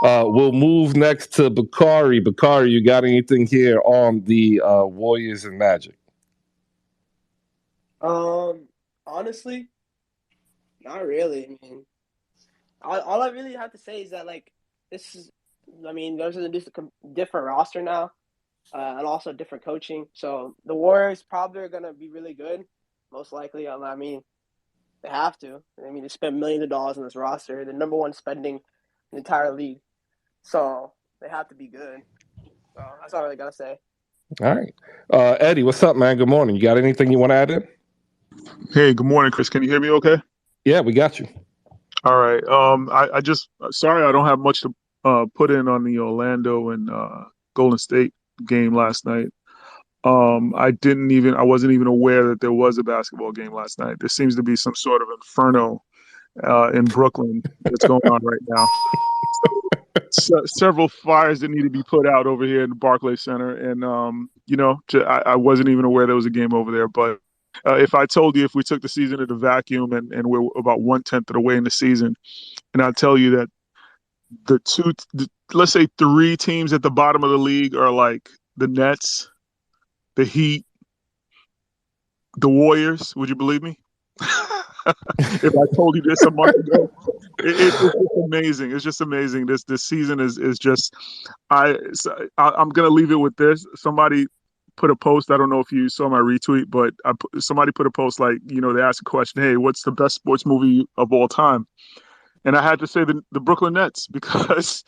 We'll move next to Bakari. Bakari, you got anything here on the Warriors and Magic? Honestly, not really. I mean, all I really have to say is that there's a different roster now, and also different coaching. So the Warriors probably are gonna be really good, most likely. I mean, they have to. I mean, they spent millions of dollars on this roster. They're number one spending in the entire league, so they have to be good. So that's all I really gotta say. All right, Eddie, what's up, man? Good morning. You got anything you want to add in? Hey, good morning, Chris. Can you hear me okay? Yeah, we got you. All right. I just sorry I don't have much to put in on the Orlando and Golden State game last night. I wasn't even aware that there was a basketball game last night. There seems to be some sort of inferno in Brooklyn that's going on right now. Several fires that need to be put out over here in the Barclays Center, and I wasn't even aware there was a game over there. But if I told you if we took the season at a vacuum and we're about 1/10 of the way in the season, and I tell you that let's say 3 teams at the bottom of the league are like the Nets, the Heat, the Warriors, would you believe me? If I told you this a month ago, it's just amazing. It's just amazing. This season is just. I'm gonna leave it with this. Somebody put a post. I don't know if you saw my retweet, but somebody put a post like, they asked a question, hey, what's the best sports movie of all time? And I had to say the Brooklyn Nets, because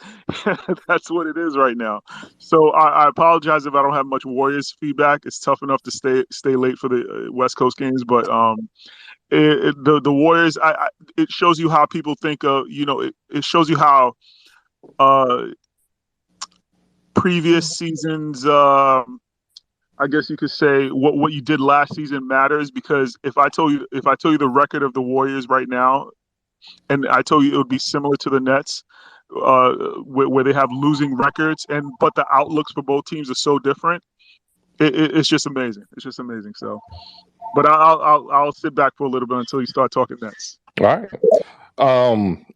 that's what it is right now. So I apologize if I don't have much Warriors feedback. It's tough enough to stay late for the West Coast games, but the Warriors, it shows you how people think of, it shows you how previous seasons, I guess you could say what you did last season matters, because if I told you the record of the Warriors right now, and I told you it would be similar to the Nets, where they have losing records, but the outlooks for both teams are so different, it's just amazing. It's just amazing. So, but I'll sit back for a little bit until you start talking Nets. All right.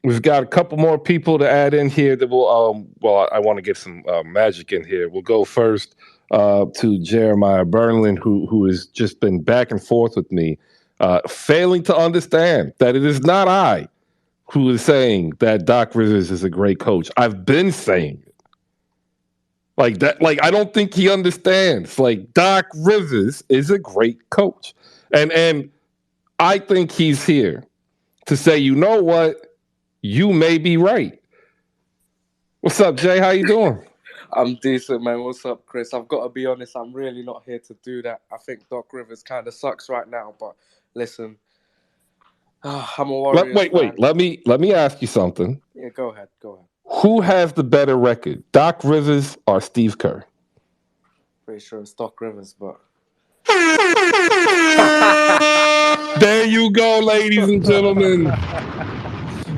We've got a couple more people to add in here that will. Well, I want to get some magic in here. We'll go first to Jeremiah Burnlin, who has just been back and forth with me, failing to understand that it is not I who is saying that Doc Rivers is a great coach. I've been saying it. Like that. Like I don't think he understands. Like Doc Rivers is a great coach, and I think he's here to say, you know what, you may be right. What's up, Jay? How you doing? I'm decent, man. What's up, Chris? I've got to be honest, I'm really not here to do that. I think Doc Rivers kind of sucks right now, but listen, I'm a Warriors Wait. fan. Let me ask you something. Yeah, go ahead. Who has the better record, Doc Rivers or Steve Kerr? Pretty sure it's Doc Rivers, but there you go, ladies and gentlemen.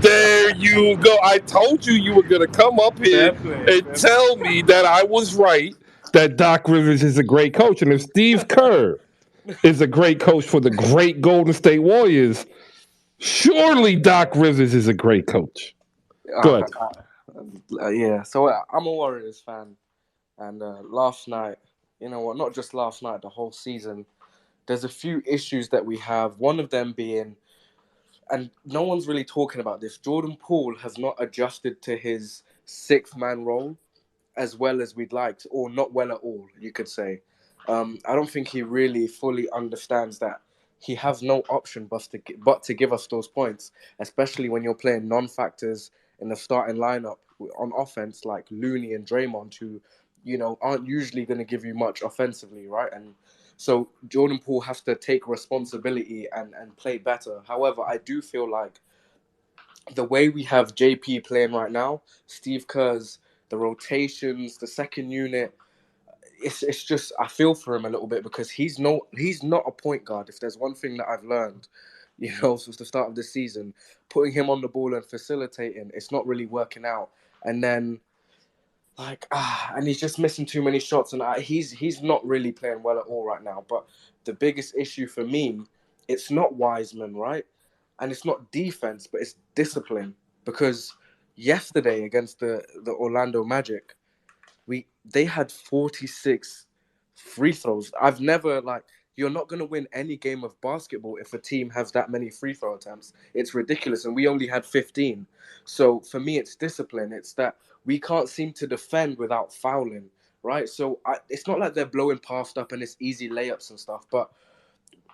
There you go. I told you were going to come up here and tell me that I was right, that Doc Rivers is a great coach. And if Steve Kerr is a great coach for the great Golden State Warriors, surely Doc Rivers is a great coach. Go ahead. Yeah, so I'm a Warriors fan. And last night, you know what, not just last night, the whole season, there's a few issues that we have. One of them being, and no one's really talking about this, Jordan Poole has not adjusted to his sixth man role as well as we'd like, or not well at all, you could say. I don't think he really fully understands that he has no option but to give us those points, especially when you're playing non-factors in the starting lineup on offense like Looney and Draymond, who, you know, aren't usually going to give you much offensively, right? And so Jordan Poole has to take responsibility and play better. However, I do feel like the way we have JP playing right now, Steve Kerr's, the rotations, the second unit, it's just, I feel for him a little bit because he's not a point guard. If there's one thing that I've learned, you know, since the start of the season, putting him on the ball and facilitating, it's not really working out. And then and he's just missing too many shots, and he's not really playing well at all right now. But the biggest issue for me, it's not Wiseman, right? And it's not defense, but it's discipline. Because yesterday against the Orlando Magic, they had 46 free throws. I've never, you're not going to win any game of basketball if a team has that many free throw attempts. It's ridiculous, and we only had 15. So for me, it's discipline. It's that we can't seem to defend without fouling, right? So it's not like they're blowing past up and it's easy layups and stuff, but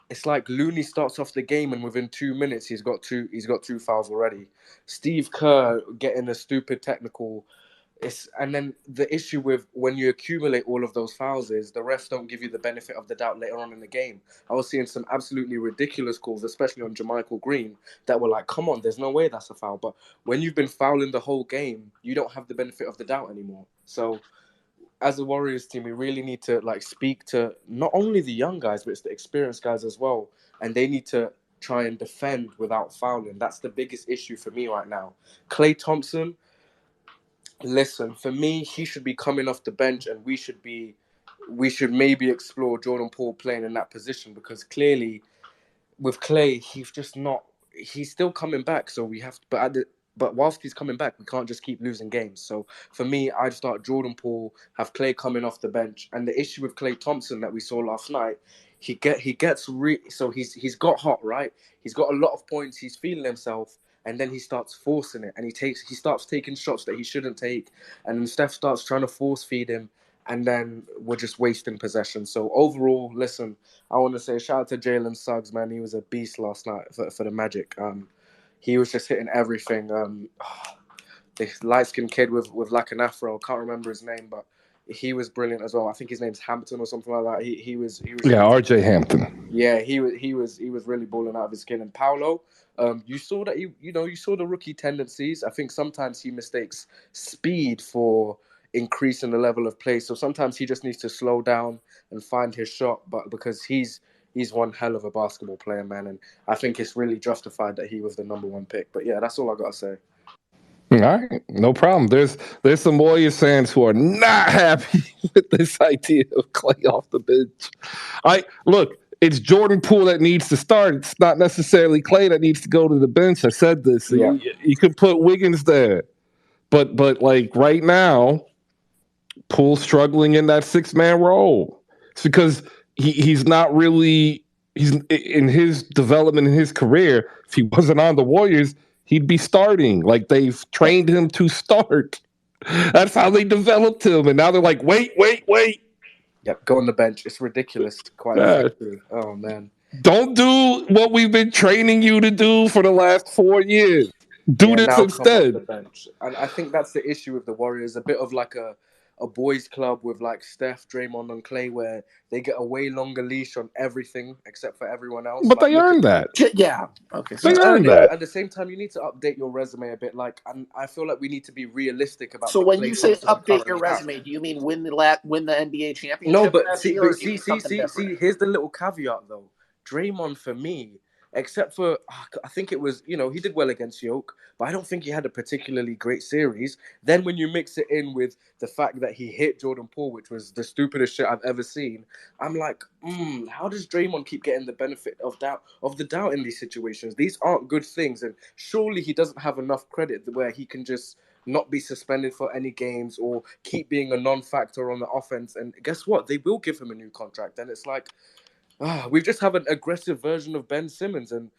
it's like Looney starts off the game and within 2 minutes he's got two fouls already. Steve Kerr getting a stupid technical. And then the issue with when you accumulate all of those fouls is the refs don't give you the benefit of the doubt later on in the game. I was seeing some absolutely ridiculous calls, especially on JaMychal Green, that were like, come on, there's no way that's a foul. But when you've been fouling the whole game, you don't have the benefit of the doubt anymore. So as a Warriors team, we really need to speak to not only the young guys, but it's the experienced guys as well. And they need to try and defend without fouling. That's the biggest issue for me right now. Klay Thompson, listen, for me, he should be coming off the bench, and we should maybe explore Jordan Poole playing in that position, because clearly with Klay, he's still coming back. So we have to, but whilst he's coming back, we can't just keep losing games. So for me, I'd start Jordan Poole, have Klay coming off the bench. And the issue with Klay Thompson that we saw last night, he's got hot, right? He's got a lot of points. He's feeling himself. And then he starts forcing it, and he starts taking shots that he shouldn't take. And then Steph starts trying to force feed him, and then we're just wasting possession. So overall, listen, I want to say shout out to Jalen Suggs, man. He was a beast last night for the Magic. He was just hitting everything. The light-skinned kid with like an afro, can't remember his name, but he was brilliant as well. I think his name's Hampton or something like that. He was RJ Hampton. Yeah, he was really balling out of his skin. And Paolo, you saw that you saw the rookie tendencies. I think sometimes he mistakes speed for increasing the level of play. So sometimes he just needs to slow down and find his shot. But because he's one hell of a basketball player, man, and I think it's really justified that he was the number one pick. But yeah, that's all I gotta say. All right, no problem. There's some Warriors fans who are not happy with this idea of Klay off the bench. Look, it's Jordan Poole that needs to start. It's not necessarily Clay that needs to go to the bench. I said this. Yeah. You could put Wiggins there, but like right now, Poole's struggling in that 6-man role. It's because he's not really he's in his development in his career. If he wasn't on the Warriors, he'd be starting. Like they've trained him to start. That's how they developed him, and now they're like, wait. Yep, go on the bench. It's ridiculous, quite frankly. Oh man. Don't do what we've been training you to do for the last 4 years. Do this now come instead. off the bench. And I think that's the issue with the Warriors. A bit of like a boys' club with like Steph, Draymond, and Clay, where they get a way longer leash on everything except for everyone else. But like, they earned that. Yeah. Okay. They earned that. At the same time, you need to update your resume a bit. Like, I feel like we need to be realistic about. So when Klay you say Thompson we update your currently have. resume, do you mean win the NBA championship? No, but last see, year, or do you mean something different? see. Here's the little caveat, though. Draymond, for me, except for I think it was, he did well against Yoke, but I don't think he had a particularly great series. Then when you mix it in with the fact that he hit Jordan Poole, which was the stupidest shit I've ever seen, I'm like, how does Draymond keep getting the benefit of the doubt in these situations? These aren't good things, and surely he doesn't have enough credit where he can just not be suspended for any games or keep being a non-factor on the offense. And guess what? They will give him a new contract, and it's like, we just have an aggressive version of Ben Simmons, and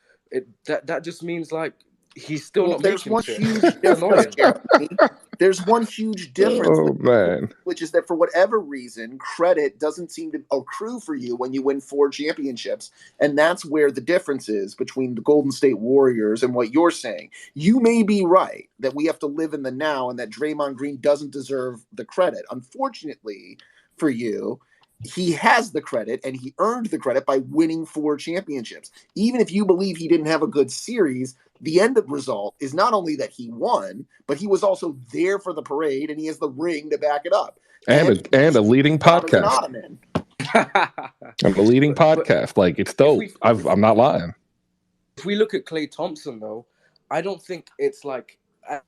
that just means like he's still not there's making one shit. huge It's annoying. difference. There's one huge difference, Oh man. which is that for whatever reason, credit doesn't seem to accrue for you when you win 4 championships. And that's where the difference is between the Golden State Warriors and what you're saying. You may be right that we have to live in the now and that Draymond Green doesn't deserve the credit. Unfortunately for you, he has the credit, and he earned the credit by winning 4 championships. Even if you believe he didn't have a good series, the end result is not only that he won, but he was also there for the parade, and he has the ring to back it up. And a leading podcast. Ottoman. I'm a leading podcast. Like, it's dope. I'm not lying. If we look at Klay Thompson, though, I don't think it's like,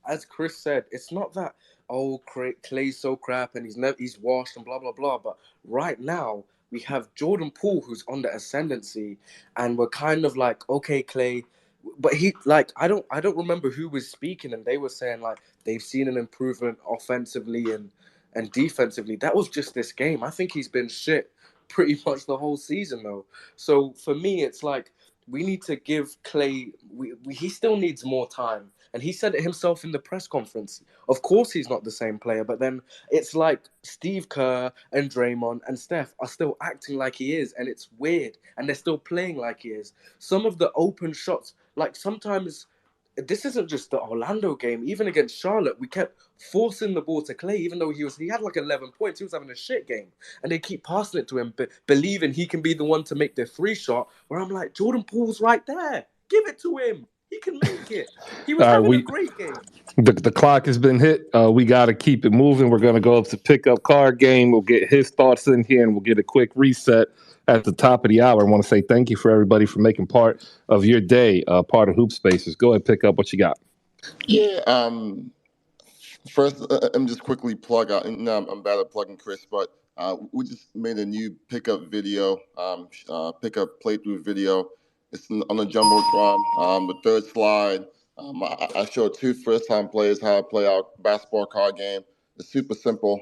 as Chris said, it's not that, Klay's so crap and he's washed and blah, blah, blah. But right now, we have Jordan Poole who's on the ascendancy, and we're kind of like, okay, Klay. But I don't remember who was speaking, and they were saying like they've seen an improvement offensively and defensively. That was just this game. I think he's been shit pretty much the whole season, though. So for me, it's like we need to give Klay. He still needs more time, and he said it himself in the press conference. Of course, he's not the same player, but then it's like Steve Kerr and Draymond and Steph are still acting like he is, and it's weird, and they're still playing like he is. Some of the open shots, like sometimes. This isn't just the Orlando game. Even against Charlotte, we kept forcing the ball to Klay, even though he had like 11 points. He was having a shit game. And they keep passing it to him, believing he can be the one to make the 3 shot, where I'm like, Jordan Poole's right there. Give it to him. He can make it. He was having a great game. The clock has been hit. We got to keep it moving. We're going to go up to pickup card game. We'll get his thoughts in here, and we'll get a quick reset at the top of the hour. I want to say thank you for everybody for making part of your day, part of Hoop Spaces. Go ahead, pick up what you got. Yeah. First, let me just quickly plug out. And I'm bad at plugging Chris, but we just made a new pickup video, pickup playthrough video. It's on the Jumbotron. The third slide. I showed 2 first-time players how to play our basketball card game. It's super simple.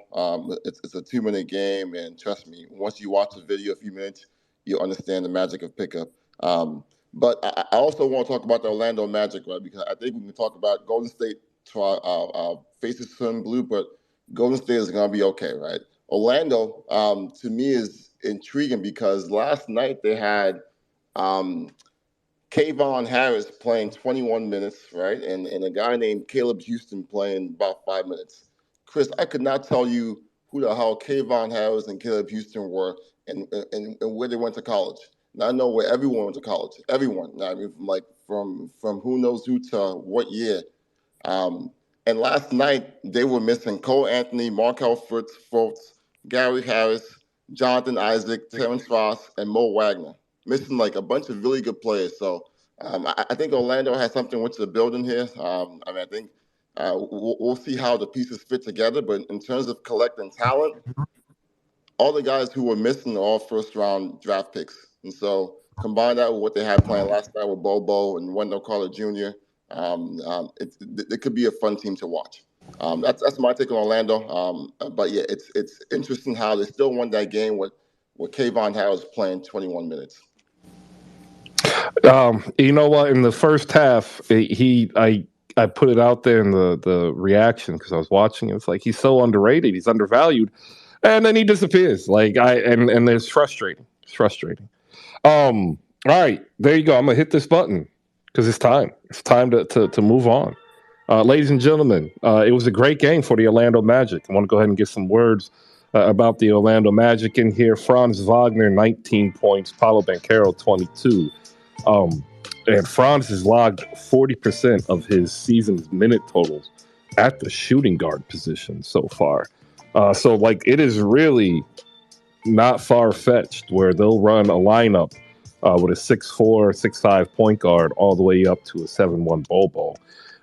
It's a 2-minute game, and trust me, once you watch the video a few minutes, you'll understand the magic of pickup. But I also want to talk about the Orlando Magic, right? Because I think we can talk about Golden State to our faces turn blue, but Golden State is going to be okay, right? Orlando, to me, is intriguing because last night they had Kayvon Harris playing 21 minutes, right? And a guy named Caleb Houston playing about 5 minutes. Chris, I could not tell you who the hell Kayvon Harris and Caleb Houston were and where they went to college. Now I know where everyone went to college. Everyone. I mean, from who knows who to what year. And last night they were missing Cole Anthony, Markelle Fultz, Gary Harris, Jonathan Isaac, Terrence Ross, and Mo Wagner. Missing like a bunch of really good players. So I think Orlando has something which they're building here. I think we'll see how the pieces fit together. But in terms of collecting talent, all the guys who were missing are all first-round draft picks. And so combine that with what they had playing last night with Bobo and Wendell Carter Jr., it could be a fun team to watch. That's my take on Orlando. But yeah, it's interesting how they still won that game with Kayvon Harris playing 21 minutes. You know what? In the first half, I put it out there in the reaction because I was watching it. It's like he's so underrated, he's undervalued, and then he disappears. And it's frustrating. It's frustrating. All right, there you go. I'm gonna hit this button because it's time. It's time to move on. Ladies and gentlemen, it was a great game for the Orlando Magic. I want to go ahead and get some words about the Orlando Magic in here. Franz Wagner, 19 points. Paolo Banchero, 22. And Franz has logged 40% of his season's minute totals at the shooting guard position so far. So it is really not far-fetched where they'll run a lineup with a 6'4", 6'5" point guard all the way up to a 7'1" Bobo.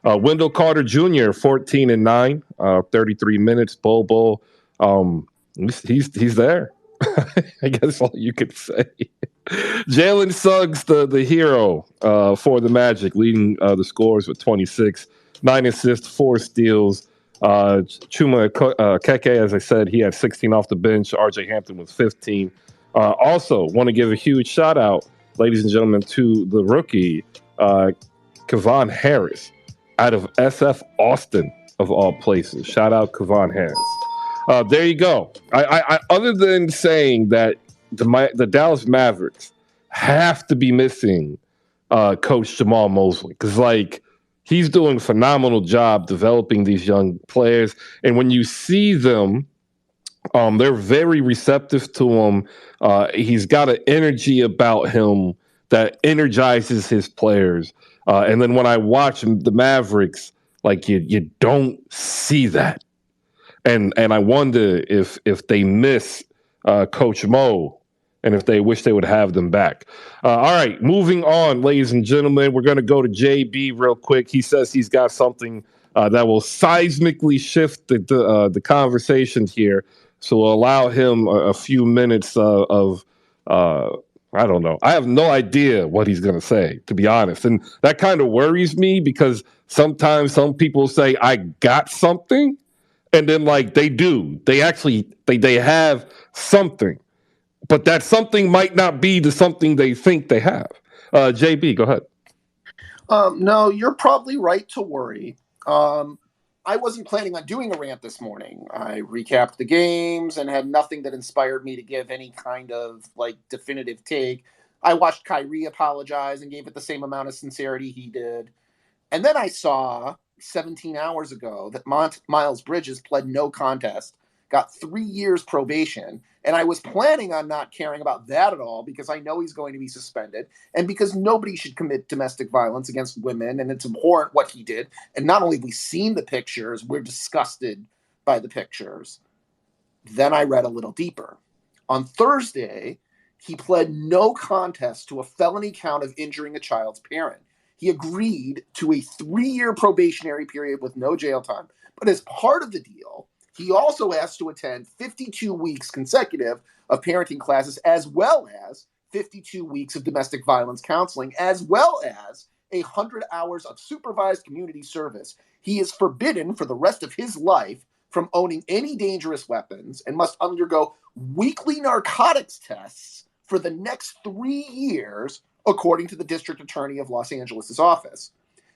Wendell Carter Jr., 14 and 9, 33 minutes. Bobo, he's there. I guess all you could say. Jalen Suggs, the hero for the Magic, leading the scores with 26, 9 assists, 4 steals. Chuma Keke, as I said, he had 16 off the bench. RJ Hampton was 15. Also, want to give a huge shout out, ladies and gentlemen, to the rookie, Kayvon Harris, out of SF Austin, of all places. Shout out Kayvon Harris. There you go. I other than saying that the Dallas Mavericks have to be missing Coach Jamal Mosley because he's doing a phenomenal job developing these young players, and when you see them, they're very receptive to him. He's got an energy about him that energizes his players. And then when I watch the Mavericks, you don't see that. And I wonder if they miss Coach Mo and if they wish they would have them back. All right, moving on, ladies and gentlemen. We're going to go to JB real quick. He says he's got something that will seismically shift the conversation here. So we'll allow him a few minutes of I don't know. I have no idea what he's going to say, to be honest. And that kind of worries me because sometimes some people say, I got something. And then they do. They actually, they have something. But that something might not be the something they think they have. JB, go ahead. No, you're probably right to worry. I wasn't planning on doing a rant this morning. I recapped the games and had nothing that inspired me to give any kind of definitive take. I watched Kyrie apologize and gave it the same amount of sincerity he did. And then I saw 17 hours ago that Miles Bridges pled no contest, got 3 years probation, and I was planning on not caring about that at all because I know he's going to be suspended and because nobody should commit domestic violence against women, and it's abhorrent what he did. And not only have we seen the pictures, we're disgusted by the pictures. Then I read a little deeper. On Thursday, he pled no contest to a felony count of injuring a child's parent. He agreed to a 3-year probationary period with no jail time. But as part of the deal, he also asked to attend 52 weeks consecutive of parenting classes, as well as 52 weeks of domestic violence counseling, as well as 100 hours of supervised community service. He is forbidden for the rest of his life from owning any dangerous weapons and must undergo weekly narcotics tests for the next 3 years, according to the district attorney of Los Angeles' office.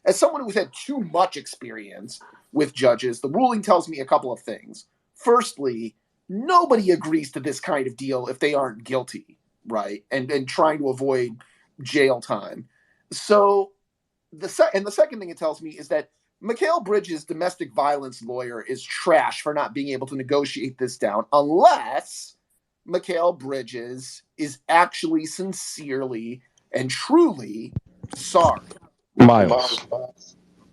As someone who's had too much experience with judges, the ruling tells me a couple of things. Firstly, nobody agrees to this kind of deal if they aren't guilty, right? And trying to avoid jail time. So the second thing it tells me is that Mikal Bridges' domestic violence lawyer is trash for not being able to negotiate this down unless Mikal Bridges is actually sincerely and truly sorry. Miles.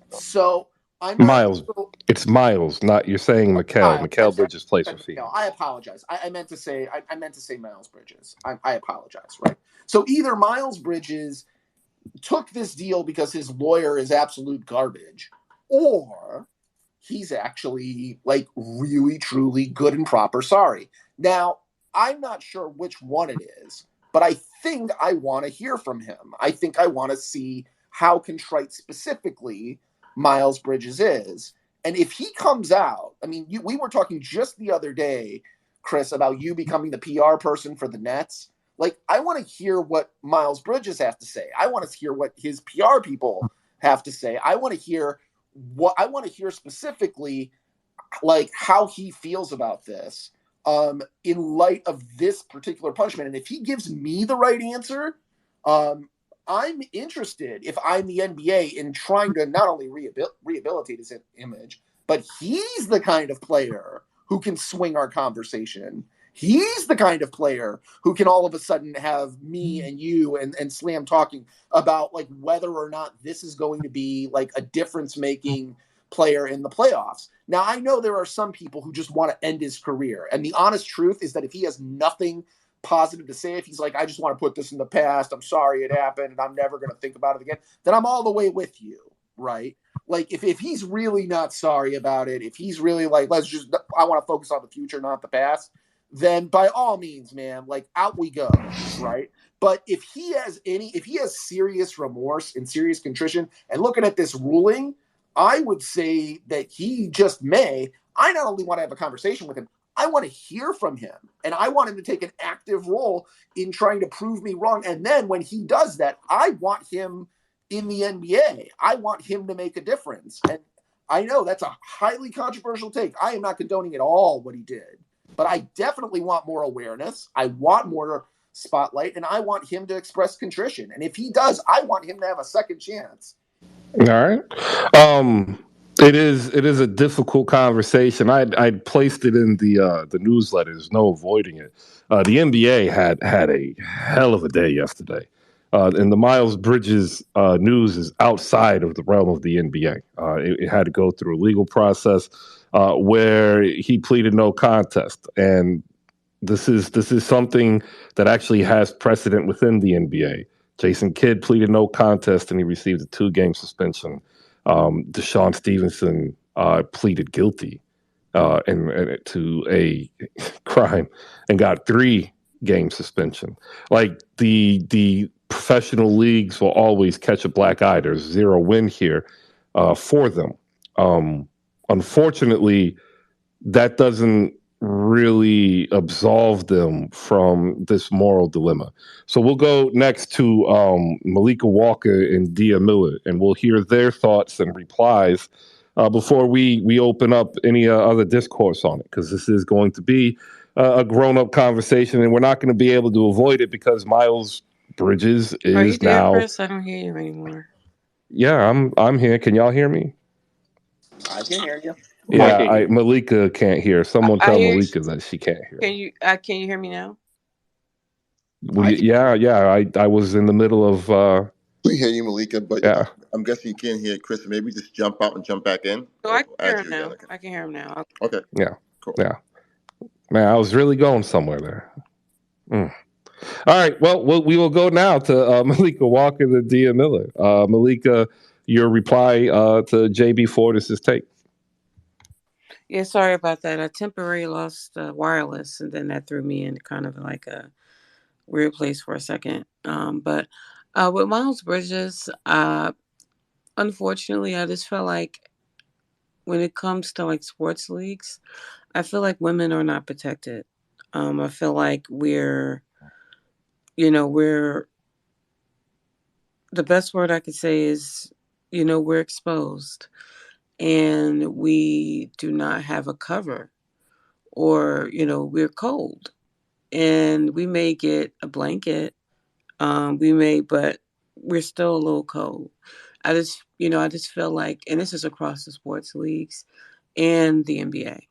So I'm Miles. It's Miles, not you're saying Mikal. Mikal Bridges plays for Phoenix. No, I apologize. I meant to say Miles Bridges. I apologize, right? So either Miles Bridges took this deal because his lawyer is absolute garbage, or he's actually really truly good and proper sorry. Now, I'm not sure which one it is, but I think I want to hear from him. I think I want to see how contrite specifically Miles Bridges is. And if he comes out, I mean, we were talking just the other day, Chris, about you becoming the PR person for the Nets. Like, I want to hear what Miles Bridges have to say. I want to hear what his PR people have to say. I want to hear specifically, like, how he feels about this in light of this particular punishment. And if he gives me the right answer, I'm interested, if I'm the NBA, in trying to not only rehabilitate his image, but he's the kind of player who can swing our conversation. He's the kind of player who can all of a sudden have me and you and Slam talking about, like, whether or not this is going to be like a difference-making player in the playoffs. Now, I know there are some people who just want to end his career. And the honest truth is that if he has nothing positive to say, if he's like, I just want to put this in the past, I'm sorry it happened, and I'm never going to think about it again, then I'm all the way with you, right? Like, if he's really not sorry about it, if he's really like, I want to focus on the future, not the past, then by all means, man, like, out we go, right? But if he has serious remorse and serious contrition, and looking at this ruling, I would say that he just may. I not only want to have a conversation with him, I want to hear from him, and I want him to take an active role in trying to prove me wrong. And then when he does that, I want him in the NBA. I want him to make a difference. And I know that's a highly controversial take. I am not condoning at all what he did, but I definitely want more awareness. I want more spotlight, and I want him to express contrition. And if he does, I want him to have a second chance. All right. It is a difficult conversation. I'd placed it in the newsletter. There's no avoiding it. The NBA had a hell of a day yesterday, and the Miles Bridges news is outside of the realm of the NBA. It had to go through a legal process where he pleaded no contest, and this is something that actually has precedent within the NBA. Jason Kidd pleaded no contest, and he received a 2-game suspension. Deshaun Stevenson pleaded guilty and to a crime and got 3-game suspension. Like, the professional leagues will always catch a black eye. There's 0 win here for them. Unfortunately, that doesn't really absolve them from this moral dilemma. So we'll go next to Malika Walker and Dia Miller, and we'll hear their thoughts and replies before we open up any other discourse on it, because this is going to be a grown-up conversation, and we're not going to be able to avoid it because Miles Bridges is Are you there, now. Chris? I don't hear you anymore. Yeah, I'm here. Can y'all hear me? I can hear you. Yeah, Malika can't hear. Someone I tell hear you. Malika that she can't hear. Can you hear me now? Yeah. I was in the middle of. We hear you, Malika, but Yeah. I'm guessing you can't hear Chris. Maybe just jump out and jump back in. So I can hear him Add you now. again. Okay. I can hear him now. Okay. Yeah. Cool. Yeah. Man, I was really going somewhere there. All right. Well, we will go now to Malika Walker and Dia Miller. Malika, your reply to JB Fortis' take. Yeah, sorry about that. I temporarily lost wireless, and then that threw me in kind of like a weird place for a second. But with Miles Bridges, unfortunately, I just felt like when it comes to like sports leagues, I feel like women are not protected. I feel like we're the best word I could say is, we're exposed. And we do not have a cover, or, we're cold, and we may get a blanket. But we're still a little cold. I just feel like, and this is across the sports leagues and the NBA.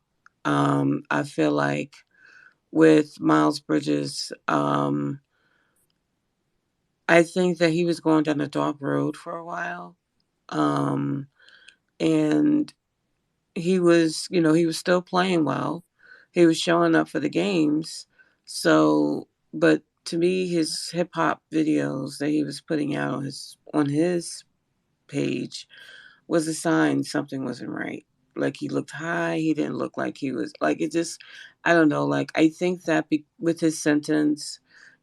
I feel like with Miles Bridges, I think that he was going down a dark road for a while. And he was still playing well. He was showing up for the games. So, but to me, his hip hop videos that he was putting out on his page was a sign something wasn't right. Like, he looked high. He didn't look like he was, like, it just, I don't know. Like, I think that with his sentence,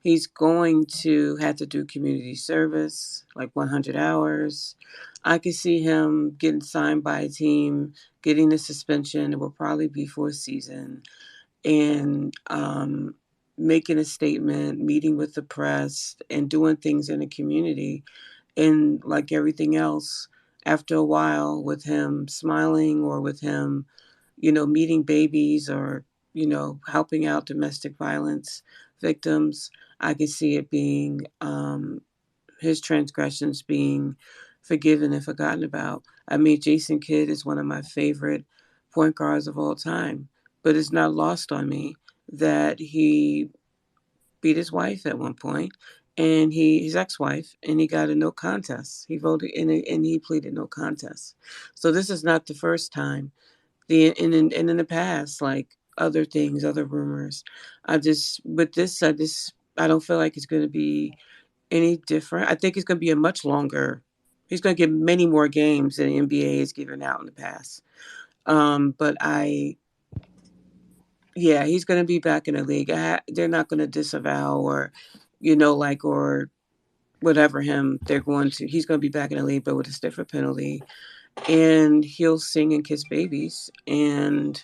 He's going to have to do community service, like 100 hours. I could see him getting signed by a team, getting the suspension. It will probably be for a season, and making a statement, meeting with the press, and doing things in the community. And like everything else, after a while, with him smiling or with him, meeting babies or, helping out domestic violence victims, I could see it being his transgressions being forgiven and forgotten about. I mean, Jason Kidd is one of my favorite point guards of all time, but it's not lost on me that he beat his wife at one point, and his ex-wife, and he got a no contest. He voted and he pleaded no contest. So this is not the first time. And in the past, like other things, other rumors, I don't feel like it's going to be any different. I think it's going to be a much longer. He's going to get many more games than the NBA has given out in the past. But he's going to be back in the league. They're not going to disavow or, or whatever him. He's going to be back in the league, but with a stiffer penalty. And he'll sing and kiss babies. And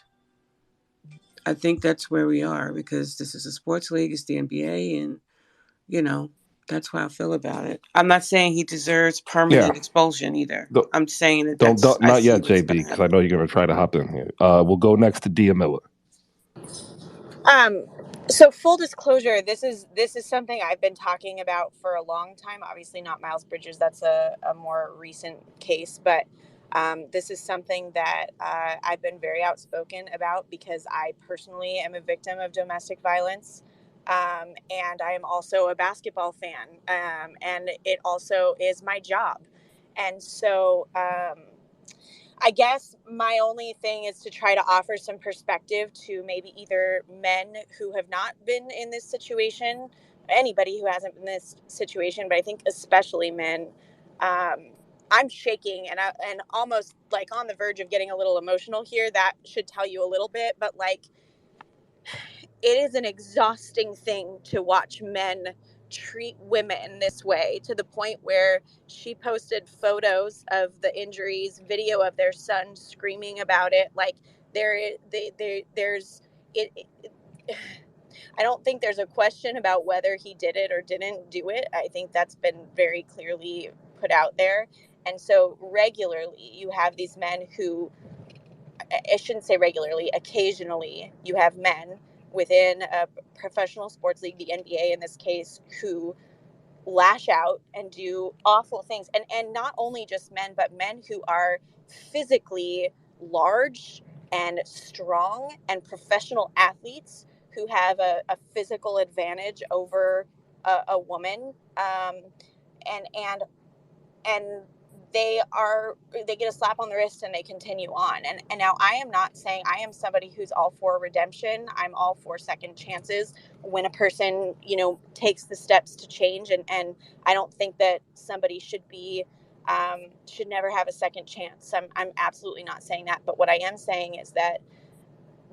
I think that's where we are, because this is a sports league. It's the NBA. And, that's how I feel about it. I'm not saying he deserves permanent expulsion either. I'm saying that Don't not yet, what's JB, gonna because I know you're going to try to hop in here. We'll go next to Dia Miller. So full disclosure, this is something I've been talking about for a long time. Obviously not Miles Bridges. That's a more recent case, but this is something that I've been very outspoken about because I personally am a victim of domestic violence. And I am also a basketball fan. And it also is my job. And so, I guess my only thing is to try to offer some perspective to maybe either men who have not been in this situation, anybody who hasn't been in this situation, but I think especially men. I'm shaking and almost like on the verge of getting a little emotional here. That should tell you a little bit, but like it is an exhausting thing to watch men treat women this way, to the point where she posted photos of the injuries, video of their son screaming about it. Like there's it I don't think there's a question about whether he did it or didn't do it. I think that's been very clearly put out there. And so regularly you have these men who, I shouldn't say regularly, occasionally you have men within a professional sports league, the NBA in this case, who lash out and do awful things. And not only just men, but men who are physically large and strong and professional athletes who have a physical advantage over a woman. And they get a slap on the wrist and they continue on. And now I am not saying, I am somebody who's all for redemption. I'm all for second chances when a person, takes the steps to change. And I don't think that somebody should never have a second chance. I'm absolutely not saying that. But what I am saying is that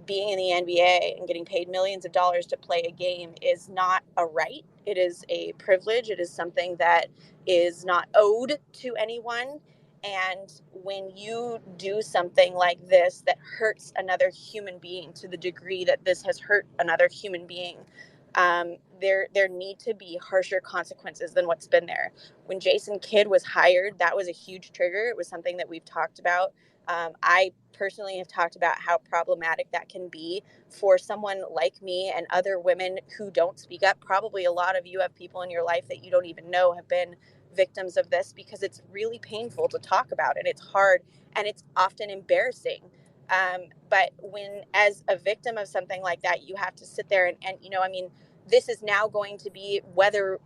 being in the NBA and getting paid millions of dollars to play a game is not a right. It is a privilege. It is something that is not owed to anyone. And when you do something like this that hurts another human being to the degree that this has hurt another human being, there need to be harsher consequences than what's been there. When Jason Kidd was hired, that was a huge trigger. It was something that we've talked about. I personally have talked about how problematic that can be for someone like me and other women who don't speak up. Probably a lot of you have people in your life that you don't even know have been victims of this, because it's really painful to talk about and it's hard and it's often embarrassing. But when, as a victim of something like that, you have to sit there and this is now going to be, whether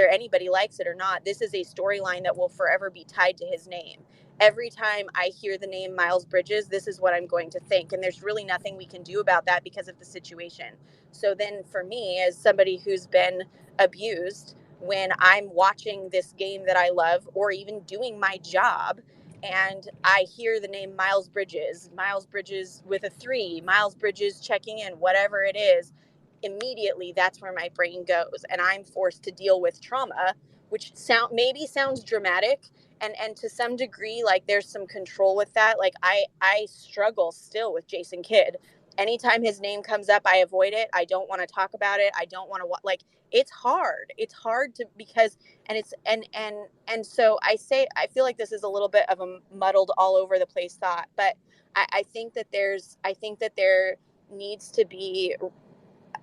anybody likes it or not, this is a storyline that will forever be tied to his name. Every time I hear the name Miles Bridges, this is what I'm going to think. And there's really nothing we can do about that because of the situation. So then for me, as somebody who's been abused, when I'm watching this game that I love or even doing my job, and I hear the name Miles Bridges with a 3, Miles Bridges checking in, whatever it is, immediately that's where my brain goes, and I'm forced to deal with trauma, which sounds dramatic, and to some degree, like, there's some control with that. Like, I struggle still with Jason Kidd. Anytime his name comes up, I avoid it. I don't want to talk about it. I don't want to, like, it's hard to, because, and it's, and so I feel like this is a little bit of a muddled all over the place thought, but I think that there needs to be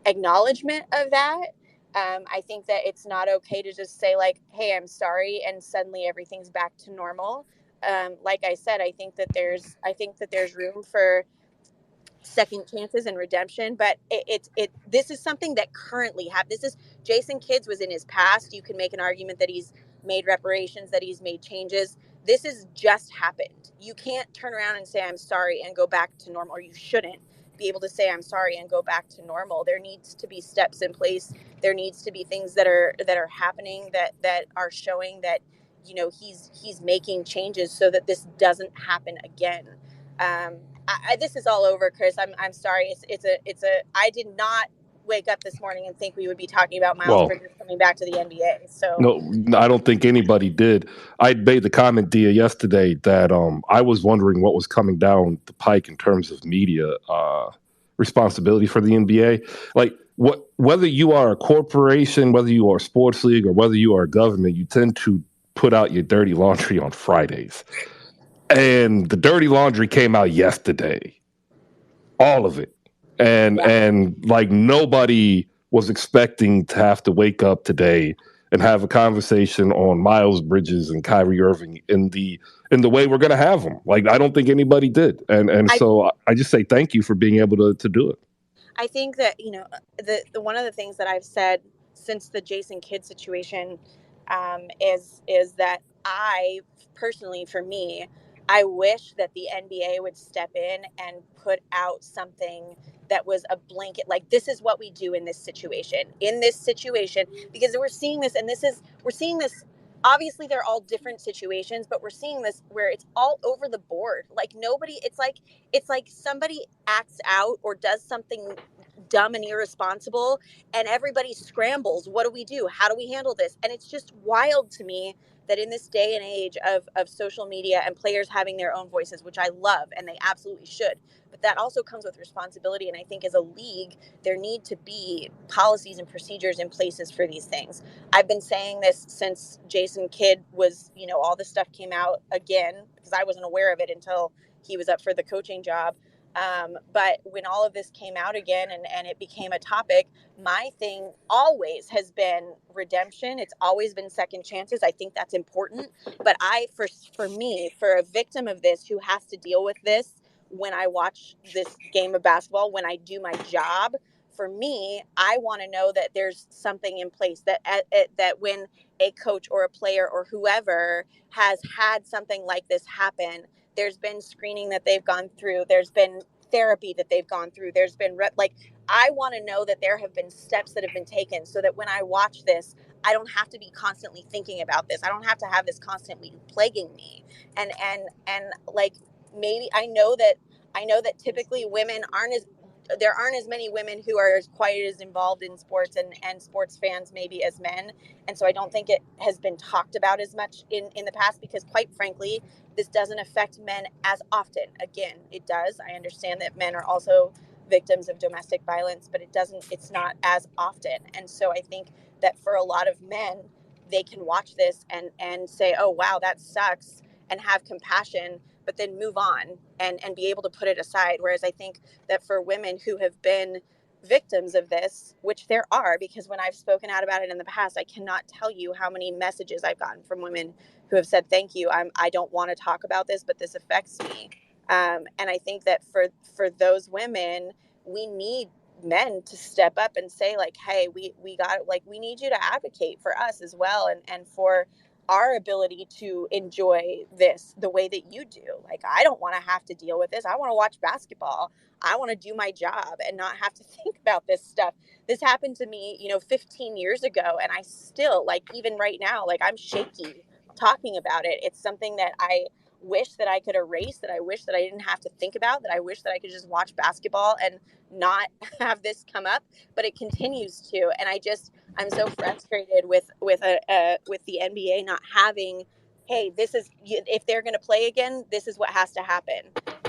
acknowledgement of that. I think that it's not okay to just say, like, hey, I'm sorry, and suddenly everything's back to normal. Like I said, I think that there's room for second chances and redemption, but this is something that currently Jason Kidd was in his past. You can make an argument that he's made reparations, that he's made changes. This has just happened. You can't turn around and say I'm sorry and go back to normal, or you shouldn't be able to say I'm sorry and go back to normal. There needs to be steps in place. There needs to be things that are happening that are showing that, he's making changes so that this doesn't happen again. This is all over, Chris. I'm sorry. I did not wake up this morning and think we would be talking about Miles Well, Bridges coming back to the NBA. So no, I don't think anybody did. I made the comment, Dia, yesterday that I was wondering what was coming down the pike in terms of media responsibility for the NBA. Like, whether you are a corporation, whether you are a sports league, or whether you are a government, you tend to put out your dirty laundry on Fridays. And the dirty laundry came out yesterday, all of it, and like, nobody was expecting to have to wake up today and have a conversation on Miles Bridges and Kyrie Irving in the way we're going to have them. Like, I don't think anybody did, and so I just say thank you for being able to do it. I think that, the one of the things that I've said since the Jason Kidd situation is that I personally, for me, I wish that the NBA would step in and put out something that was a blanket, like, this is what we do in this situation, because we're seeing this, obviously they're all different situations, but we're seeing this where it's all over the board. Like, nobody, it's like somebody acts out or does something dumb and irresponsible, and everybody scrambles. What do we do? How do we handle this? And it's just wild to me that in this day and age of social media and players having their own voices, which I love, and they absolutely should, but that also comes with responsibility. And I think as a league, there need to be policies and procedures in places for these things. I've been saying this since Jason Kidd was, all this stuff came out again, because I wasn't aware of it until he was up for the coaching job. But when all of this came out again and it became a topic, my thing always has been redemption. It's always been second chances. I think that's important. But for me, for a victim of this who has to deal with this when I watch this game of basketball, when I do my job, for me, I want to know that there's something in place, that when a coach or a player or whoever has had something like this happen, there's been screening that they've gone through. There's been therapy that they've gone through. There's been I want to know that there have been steps that have been taken so that when I watch this, I don't have to be constantly thinking about this. I don't have to have this constantly plaguing me. And like, maybe I know that typically there aren't as many women who are as quite as involved in sports and sports fans maybe as men. And so I don't think it has been talked about as much in the past, because quite frankly, this doesn't affect men as often. Again, it does. I understand that men are also victims of domestic violence, but it's not as often. And so I think that for a lot of men, they can watch this and say, oh, wow, that sucks, and have compassion, but then move on and be able to put it aside. Whereas I think that for women who have been victims of this, which there are, because when I've spoken out about it in the past, I cannot tell you how many messages I've gotten from women who have said, thank you, I don't want to talk about this, but this affects me. And I think that for those women, we need men to step up and say, like, hey, we need you to advocate for us as well, and for our ability to enjoy this the way that you do. Like, I don't want to have to deal with this. I want to watch basketball. I want to do my job and not have to think about this stuff. This happened to me, 15 years ago, and I still, like, even right now, like, I'm shaky talking about it. It's something that I wish that I could erase, that I wish that I didn't have to think about, that I wish that I could just watch basketball and not have this come up, but it continues to. And I'm so frustrated with the NBA not having, hey, this is, if they're going to play again, this is what has to happen.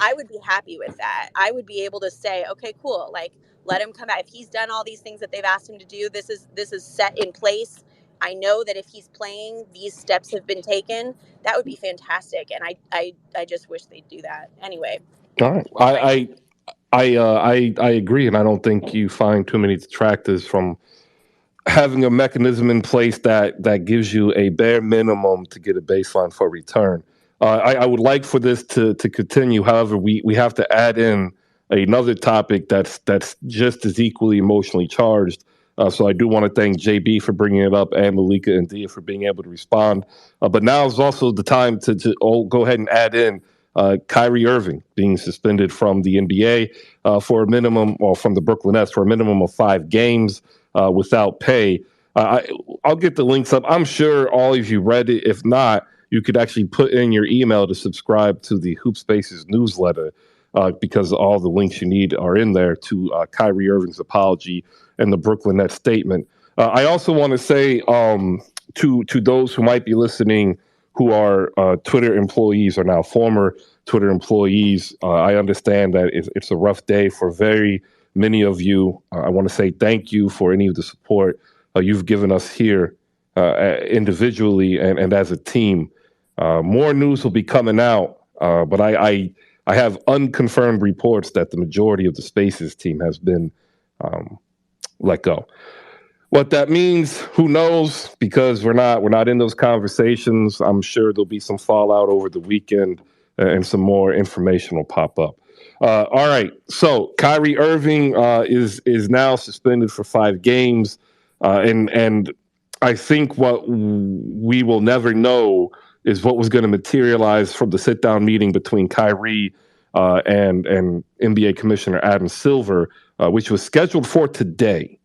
I would be happy with that. I would be able to say, okay, cool. Like, let him come out. If he's done all these things that they've asked him to do, this is set in place. I know that if he's playing, these steps have been taken. That would be fantastic. And I just wish they'd do that. Anyway. All right. I agree, and I don't think you find too many detractors from having a mechanism in place that gives you a bare minimum to get a baseline for return. I would like for this to continue. However, we have to add in another topic that's just as equally emotionally charged. So I do want to thank JB for bringing it up and Malika and Dia for being able to respond. But now is also the time to go ahead and add in Kyrie Irving being suspended from the NBA for a minimum, or from the Brooklyn Nets for a minimum of 5 games without pay. I'll get the links up. I'm sure all of you read it. If not, you could actually put in your email to subscribe to the Hoop Spaces newsletter because all the links you need are in there to Kyrie Irving's apology and the Brooklyn Nets statement. I also want to say to those who might be listening who are Twitter employees or now former Twitter employees, I understand that it's a rough day for very many of you. I want to say thank you for any of the support you've given us here individually and as a team. More news will be coming out, but I have unconfirmed reports that the majority of the Spaces team has been let go. What that means, who knows? Because we're not in those conversations. I'm sure there'll be some fallout over the weekend and some more information will pop up. All right, so Kyrie Irving is now suspended for 5 games, and I think what we will never know is what was going to materialize from the sit-down meeting between Kyrie and NBA Commissioner Adam Silver, which was scheduled for today.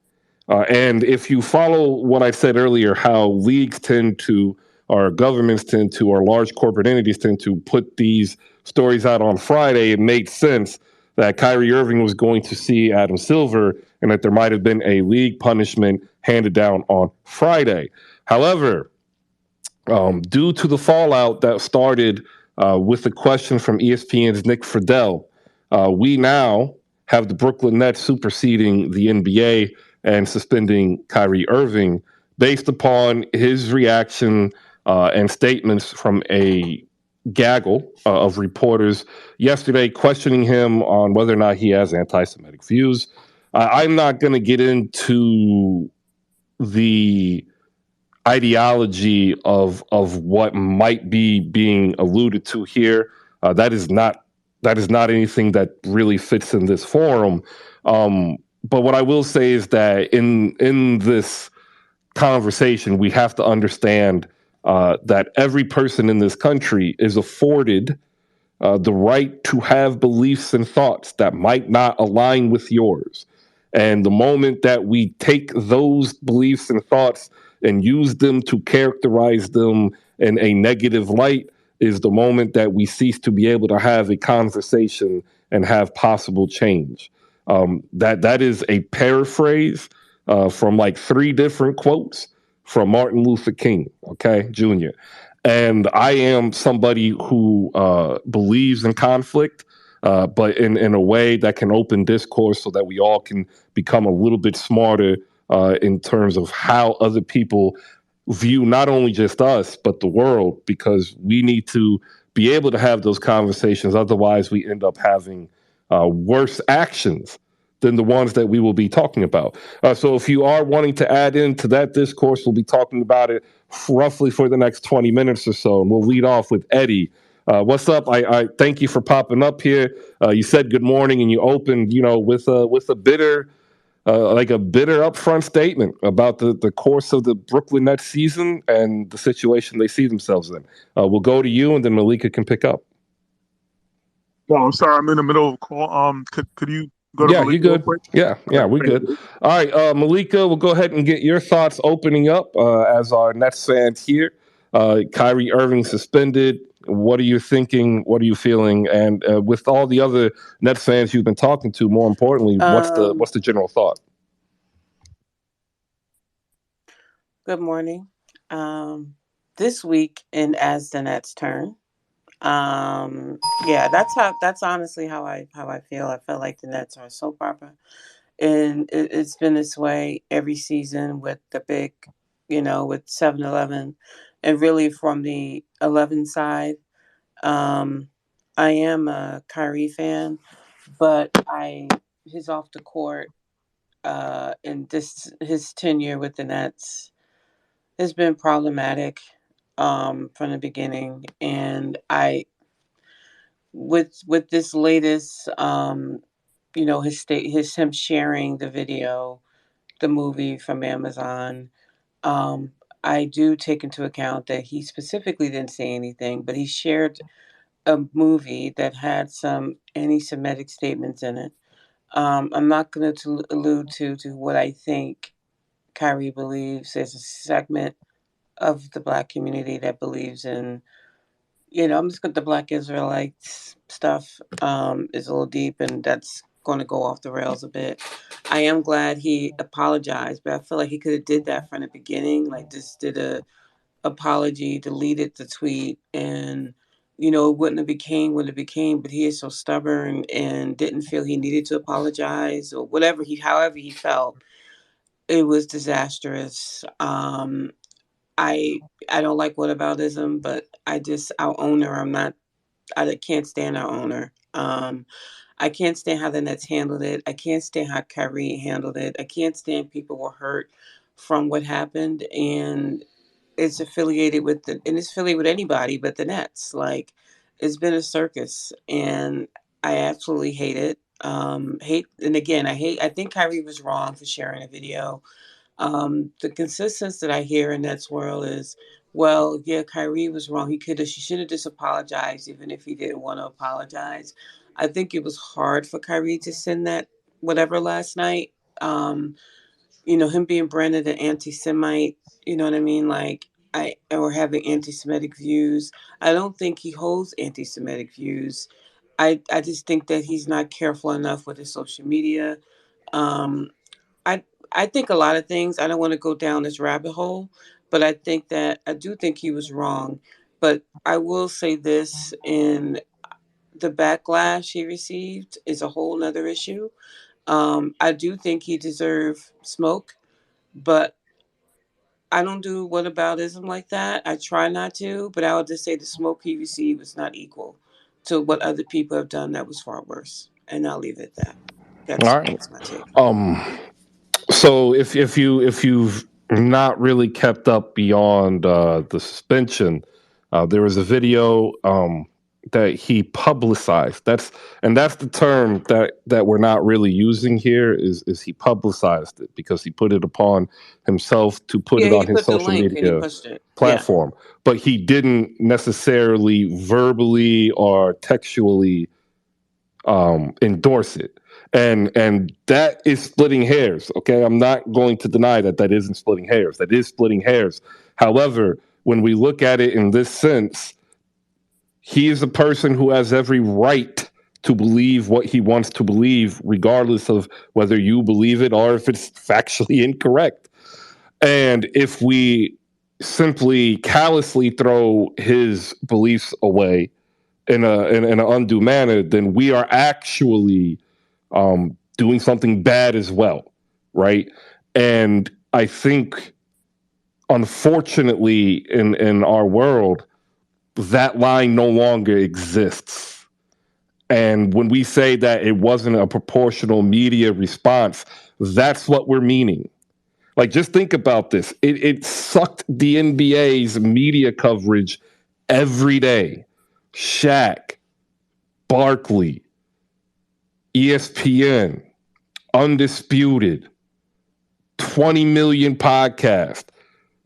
And if you follow what I said earlier, how leagues tend to, or governments tend to, or large corporate entities tend to put these stories out on Friday, it made sense that Kyrie Irving was going to see Adam Silver and that there might have been a league punishment handed down on Friday. However, due to the fallout that started with the question from ESPN's Nick Friedel, we now have the Brooklyn Nets superseding the NBA and suspending Kyrie Irving based upon his reaction and statements from a gaggle of reporters yesterday questioning him on whether or not he has anti-Semitic views. I'm not going to get into the ideology of what might be being alluded to here. That is not anything that really fits in this forum. But what I will say is that in this conversation, we have to understand that every person in this country is afforded the right to have beliefs and thoughts that might not align with yours. And the moment that we take those beliefs and thoughts and use them to characterize them in a negative light is the moment that we cease to be able to have a conversation and have possible change. That is a paraphrase from like 3 different quotes from Martin Luther King, Jr. And I am somebody who believes in conflict, but in a way that can open discourse so that we all can become a little bit smarter in terms of how other people view not only just us, but the world, because we need to be able to have those conversations. Otherwise, we end up having worse actions than the ones that we will be talking about. So if you are wanting to add into that discourse, we'll be talking about it roughly for the next 20 minutes or so. And we'll lead off with Eddie. What's up? I thank you for popping up here. You said good morning and you opened, with a bitter upfront statement about the course of the Brooklyn Nets season and the situation they see themselves in. We'll go to you and then Malika can pick up. Oh, I'm sorry. I'm in the middle of a call. Could you go to Malika you good. real quick? Yeah, we good. All right, Malika, we'll go ahead and get your thoughts opening up as our Nets fans here. Kyrie Irving suspended. What are you thinking? What are you feeling? And with all the other Nets fans you've been talking to, more importantly, what's the general thought? Good morning. This week in As the Nets Turn. Yeah, that's honestly how I feel. I feel like the Nets are a soap opera, and it's been this way every season with the big, with 7-Eleven, and really from the 11 side. I am a Kyrie fan, but his off the court and his tenure with the Nets has been problematic from the beginning, and with this latest his him sharing the video, the movie from Amazon. I do take into account that he specifically didn't say anything, but he shared a movie that had some anti-Semitic statements in it. I'm not going to allude to what I think Kyrie believes. There's a segment of the Black community that believes in, I'm just going to the Black Israelites stuff is a little deep, and that's going to go off the rails a bit. I am glad he apologized, but I feel like he could have did that from the beginning, like just did a apology, deleted the tweet, and it wouldn't have became what it became. But he is so stubborn and didn't feel he needed to apologize or whatever however he felt. It was disastrous. I don't like whataboutism, but our owner. I can't stand our owner. I can't stand how the Nets handled it. I can't stand how Kyrie handled it. I can't stand people were hurt from what happened, and it's affiliated with it's affiliated with anybody but the Nets. Like, it's been a circus, and I absolutely hate it. And again, I think Kyrie was wrong for sharing a video. The consensus that I hear in Nets world is, well, yeah, Kyrie was wrong. She should have just apologized, even if he didn't want to apologize. I think it was hard for Kyrie to send that whatever last night. Him being branded an anti-Semite, you know what I mean? Like, or having anti-Semitic views. I don't think he holds anti-Semitic views. I just think that he's not careful enough with his social media. Um, I think a lot of things. I don't want to go down this rabbit hole, but I do think he was wrong. But I will say this: in the backlash he received is a whole nother issue. I do think he deserved smoke, but I don't do whataboutism like that. I try not to, but I would just say the smoke he received was not equal to what other people have done that was far worse. And I'll leave it at that. All right. That's my take. So if you've not really kept up beyond the suspension, there was a video that he publicized. That's the term that we're not really using here. Is he publicized it because he put it upon himself to put it on his social media platform, but he didn't necessarily verbally or textually endorse it. And that is splitting hairs. Okay, I'm not going to deny that isn't splitting hairs. That is splitting hairs. However, when we look at it in this sense, he is a person who has every right to believe what he wants to believe, regardless of whether you believe it or if it's factually incorrect. And if we simply callously throw his beliefs away in an undue manner, then we are actually doing something bad as well, right? And I think, unfortunately, in our world, that line no longer exists. And when we say that it wasn't a proportional media response, that's what we're meaning. Like, just think about this. It sucked the NBA's media coverage every day. Shaq, Barkley, ESPN, Undisputed, 20 million podcasts,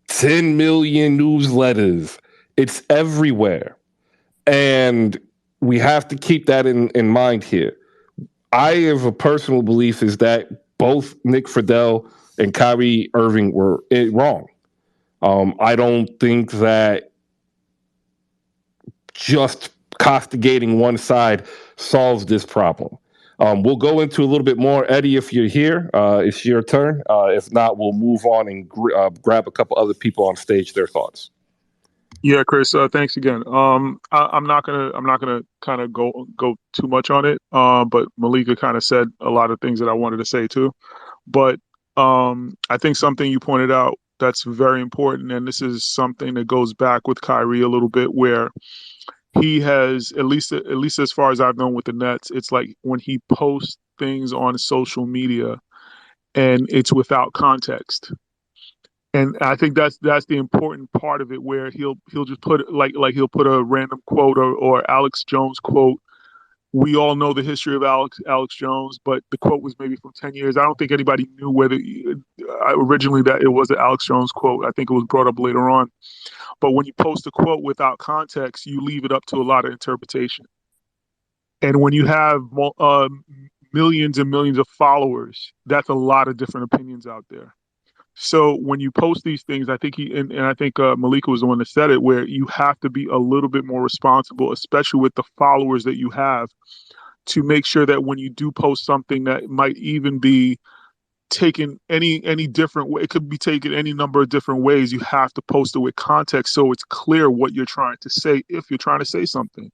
10 million newsletters. It's everywhere. And we have to keep that in mind here. I have a personal belief is that both Nick Friedell and Kyrie Irving were wrong. I don't think that just castigating one side solves this problem. We'll go into a little bit more. Eddie, if you're here, it's your turn. If not, we'll move on and grab a couple other people on stage, their thoughts. Yeah, Chris. Thanks again. I'm not gonna kind of go too much on it. But Malika kind of said a lot of things that I wanted to say too. But I think something you pointed out that's very important, and this is something that goes back with Kyrie a little bit, where he has, at least as far as I've known with the Nets, it's like when he posts things on social media and it's without context. And I think that's the important part of it, where he'll just put he'll put a random quote or Alex Jones quote. We all know the history of Alex Jones, but the quote was maybe from 10 years. I don't think anybody knew whether originally that it was an Alex Jones quote. I think it was brought up later on. But when you post a quote without context, you leave it up to a lot of interpretation. And when you have millions and millions of followers, that's a lot of different opinions out there. So when you post these things, I think I think Malika was the one that said it, where you have to be a little bit more responsible, especially with the followers that you have, to make sure that when you do post something that might even be taken any different way, it could be taken any number of different ways, you have to post it with context so it's clear what you're trying to say, if you're trying to say something.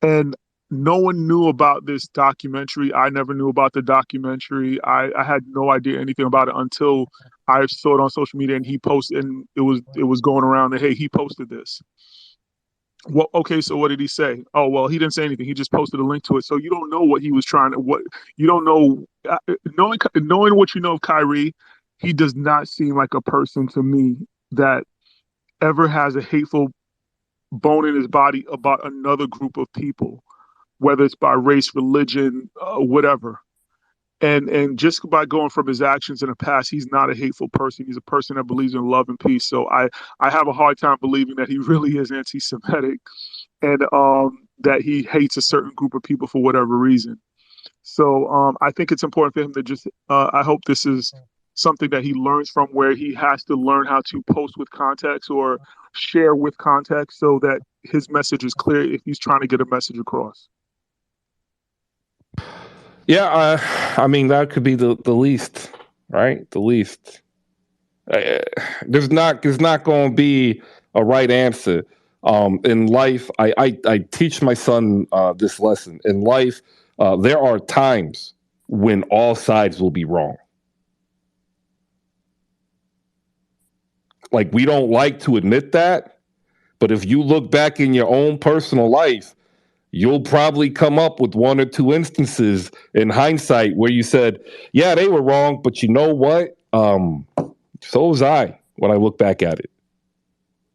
And no one knew about this documentary. I never knew about the documentary. I had no idea anything about it until I saw it on social media, and he posted, and it was going around that, hey, he posted this. Well, okay, so what did he say? Oh, well, he didn't say anything. He just posted a link to it. So you don't know what he was trying to, what you don't know. Knowing what you know of Kyrie, he does not seem like a person to me that ever has a hateful bone in his body about another group of people, whether it's by race, religion, whatever. And just by going from his actions in the past, he's not a hateful person. He's a person that believes in love and peace. So I have a hard time believing that he really is anti-Semitic and that he hates a certain group of people for whatever reason. So I think it's important for him to just, I hope this is something that he learns from, where he has to learn how to post with context or share with context so that his message is clear if he's trying to get a message across. Yeah, I mean, that could be the least, right? The least. There's not going to be a right answer. In life, I teach my son this lesson. In life, there are times when all sides will be wrong. Like, we don't like to admit that, but if you look back in your own personal life, you'll probably come up with one or two instances in hindsight where you said, yeah, they were wrong, but you know what? So was I when I look back at it.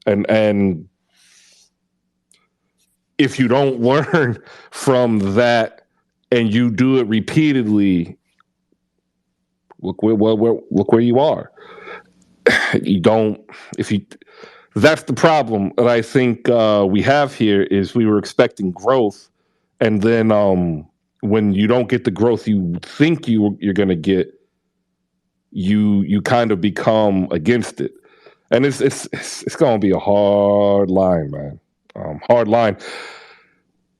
And if you don't learn from that and you do it repeatedly, look where you are. You don't, that's the problem that I think we have here, is we were expecting growth, and then when you don't get the growth you think you're going to get, you kind of become against it, and it's going to be a hard line, man. Hard line.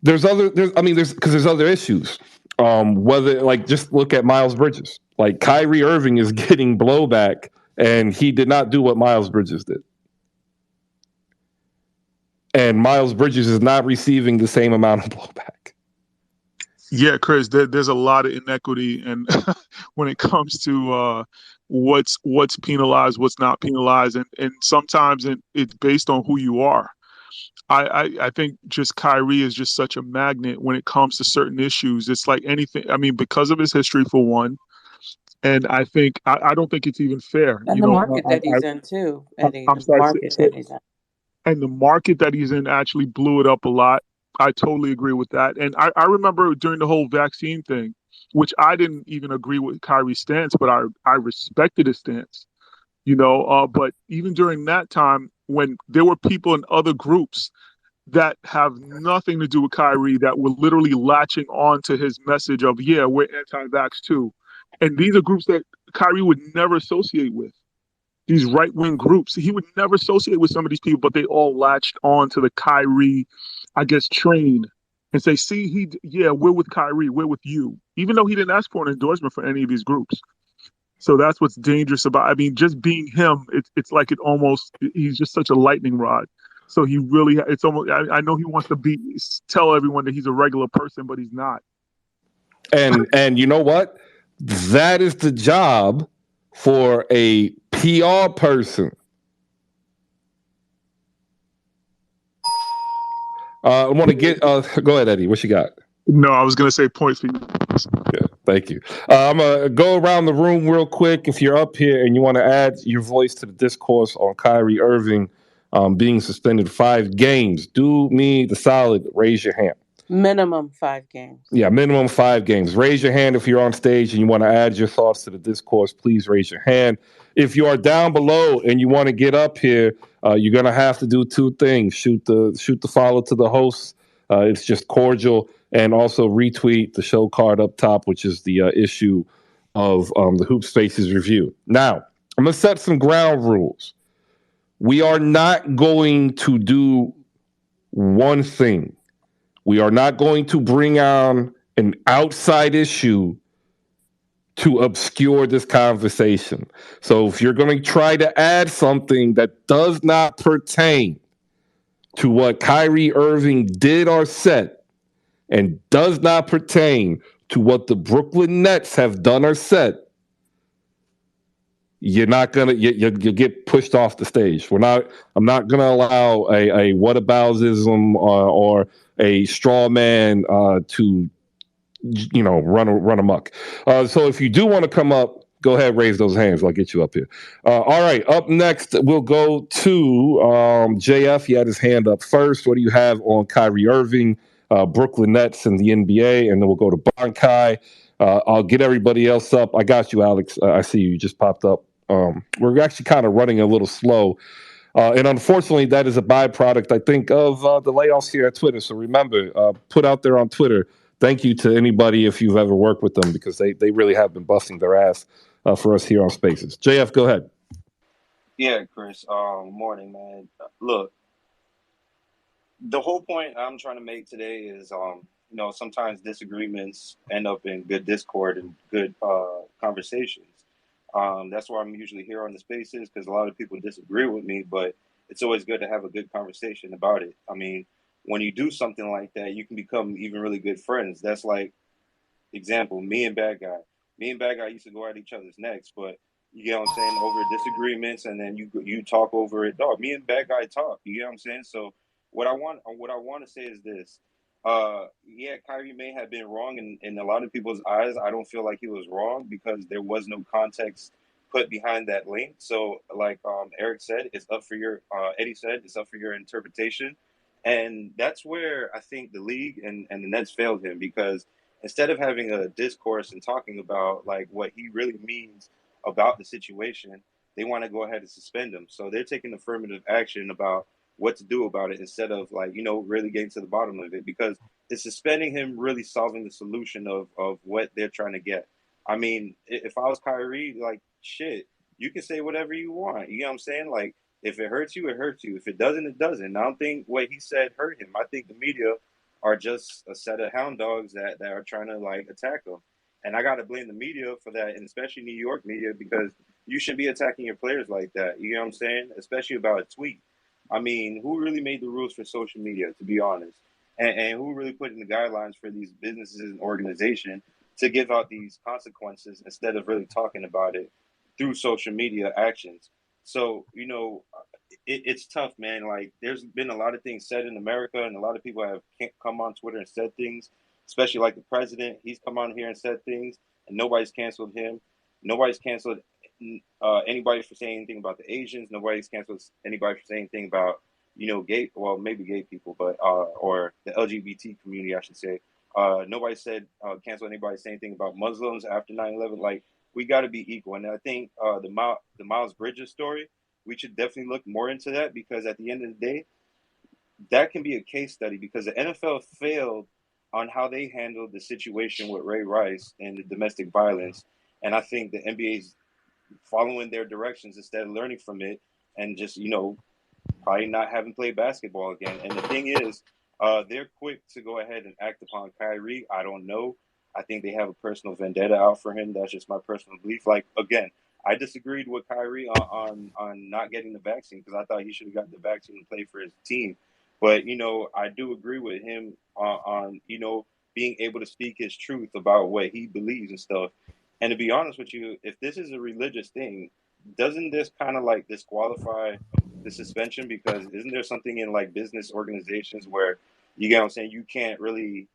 There's other issues. Whether, like, just look at Miles Bridges. Like, Kyrie Irving is getting blowback, and he did not do what Miles Bridges did. And Miles Bridges is not receiving the same amount of blowback. Yeah, Chris, there's a lot of inequity, and when it comes to what's penalized, what's not penalized, and sometimes it's based on who you are. I think just Kyrie is just such a magnet when it comes to certain issues. It's like anything. I mean, because of his history, for one, and I think I don't think it's even fair. And the market that he's in too, Eddie. I'm sorry. The market that he's in. And the market that he's in actually blew it up a lot. I totally agree with that. And I remember during the whole vaccine thing, which I didn't even agree with Kyrie's stance, but I respected his stance, but even during that time, when there were people in other groups that have nothing to do with Kyrie that were literally latching on to his message of, yeah, we're anti-vax too. And these are groups that Kyrie would never associate with. these right-wing groups. He would never associate with some of these people, but they all latched on to the Kyrie, I guess, train and say, see, we're with Kyrie, we're with you, even though he didn't ask for an endorsement for any of these groups. So that's what's dangerous about, I mean, just being him, it's like he's just such a lightning rod. So he really, it's almost, I know he wants to tell everyone that he's a regular person, but he's not. And you know what? That is the job for a PR person. I want to get, go ahead, Eddie. What you got? No, I was going to say point for you. Yeah, thank you. I'm going to go around the room real quick. If you're up here and you want to add your voice to the discourse on Kyrie Irving being suspended 5 games, do me the solid, raise your hand. Minimum 5 games. Yeah, minimum 5 games. Raise your hand if you're on stage and you want to add your thoughts to the discourse. Please raise your hand. If you are down below and you want to get up here, you're gonna have to do 2 things: shoot the follow to the host. It's just cordial, and also retweet the show card up top, which is the issue of the Hoop Spaces review. Now, I'm gonna set some ground rules. We are not going to do one thing. We are not going to bring on an outside issue to obscure this conversation. So if you're going to try to add something that does not pertain to what Kyrie Irving did or said, and does not pertain to what the Brooklyn Nets have done or said, you're not gonna you get pushed off the stage. I'm not gonna allow a whataboutism or a straw man to run amok. So if you do want to come up, go ahead, raise those hands. I'll get you up here. All right, up next we'll go to JF. He had his hand up first. What do you have on Kyrie Irving, Brooklyn Nets, and the NBA? And then we'll go to Bonkai. I'll get everybody else up. I got you, Alex. I see you just popped up. We're actually kind of running a little slow. And unfortunately, that is a byproduct, I think, of the layoffs here at Twitter. So remember, put out there on Twitter, thank you to anybody if you've ever worked with them, because they really have been busting their ass for us here on Spaces. JF, go ahead. Yeah, Chris. Morning, man. Look, the whole point I'm trying to make today is, sometimes disagreements end up in good discord and good conversations. That's why I'm usually here on the Spaces, because a lot of people disagree with me, but it's always good to have a good conversation about it. I mean, when you do something like that, you can become even really good friends. That's like, example, me and Bad Guy. Me and Bad Guy used to go at each other's necks, but you know what I'm saying, over disagreements, and then you talk over it. Dog, me and Bad Guy talk. You know what I'm saying? So what I want to say is this. Kyrie may have been wrong in a lot of people's eyes. I don't feel like he was wrong because there was no context put behind that link. So like Eric said, it's up for your Eddie said, it's up for your interpretation. And that's where I think the league and the Nets failed him, because instead of having a discourse and talking about like what he really means about the situation, they want to go ahead and suspend him. So they're taking affirmative action about what to do about it instead of really getting to the bottom of it, because it's suspending him really solving the solution of what they're trying to get. I mean, if I was Kyrie, like, shit, you can say whatever you want. You know what I'm saying? Like, if it hurts you, it hurts you. If it doesn't, it doesn't. I don't think what he said hurt him. I think the media are just a set of hound dogs that are trying to like attack him. And I got to blame the media for that, and especially New York media, because you shouldn't be attacking your players like that. You know what I'm saying? Especially about a tweet. I mean, who really made the rules for social media, to be honest? And who really put in the guidelines for these businesses and organizations to give out these consequences instead of really talking about it through social media actions? So, it's tough, man. Like, there's been a lot of things said in America, and a lot of people have come on Twitter and said things, especially like the president. He's come on here and said things, and nobody's canceled him. Nobody's canceled anybody for saying anything about the Asians. Nobody's canceled anybody for saying anything about, gay, well, maybe gay people, but, or the LGBT community, I should say. Nobody said, cancel anybody saying anything about Muslims after 9/11. Like, we got to be equal. And I think the Miles Bridges story, we should definitely look more into that, because at the end of the day, that can be a case study, because the NFL failed on how they handled the situation with Ray Rice and the domestic violence. And I think the NBA's following their directions instead of learning from it and just, probably not having played basketball again. And the thing is, they're quick to go ahead and act upon Kyrie. I don't know. I think they have a personal vendetta out for him. That's just my personal belief. Like, again, I disagreed with Kyrie on not getting the vaccine because I thought he should have gotten the vaccine and played for his team. But, I do agree with him on being able to speak his truth about what he believes and stuff. And to be honest with you, if this is a religious thing, doesn't this kind of like disqualify the suspension? Because isn't there something in like business organizations where, you get what I'm saying, you can't really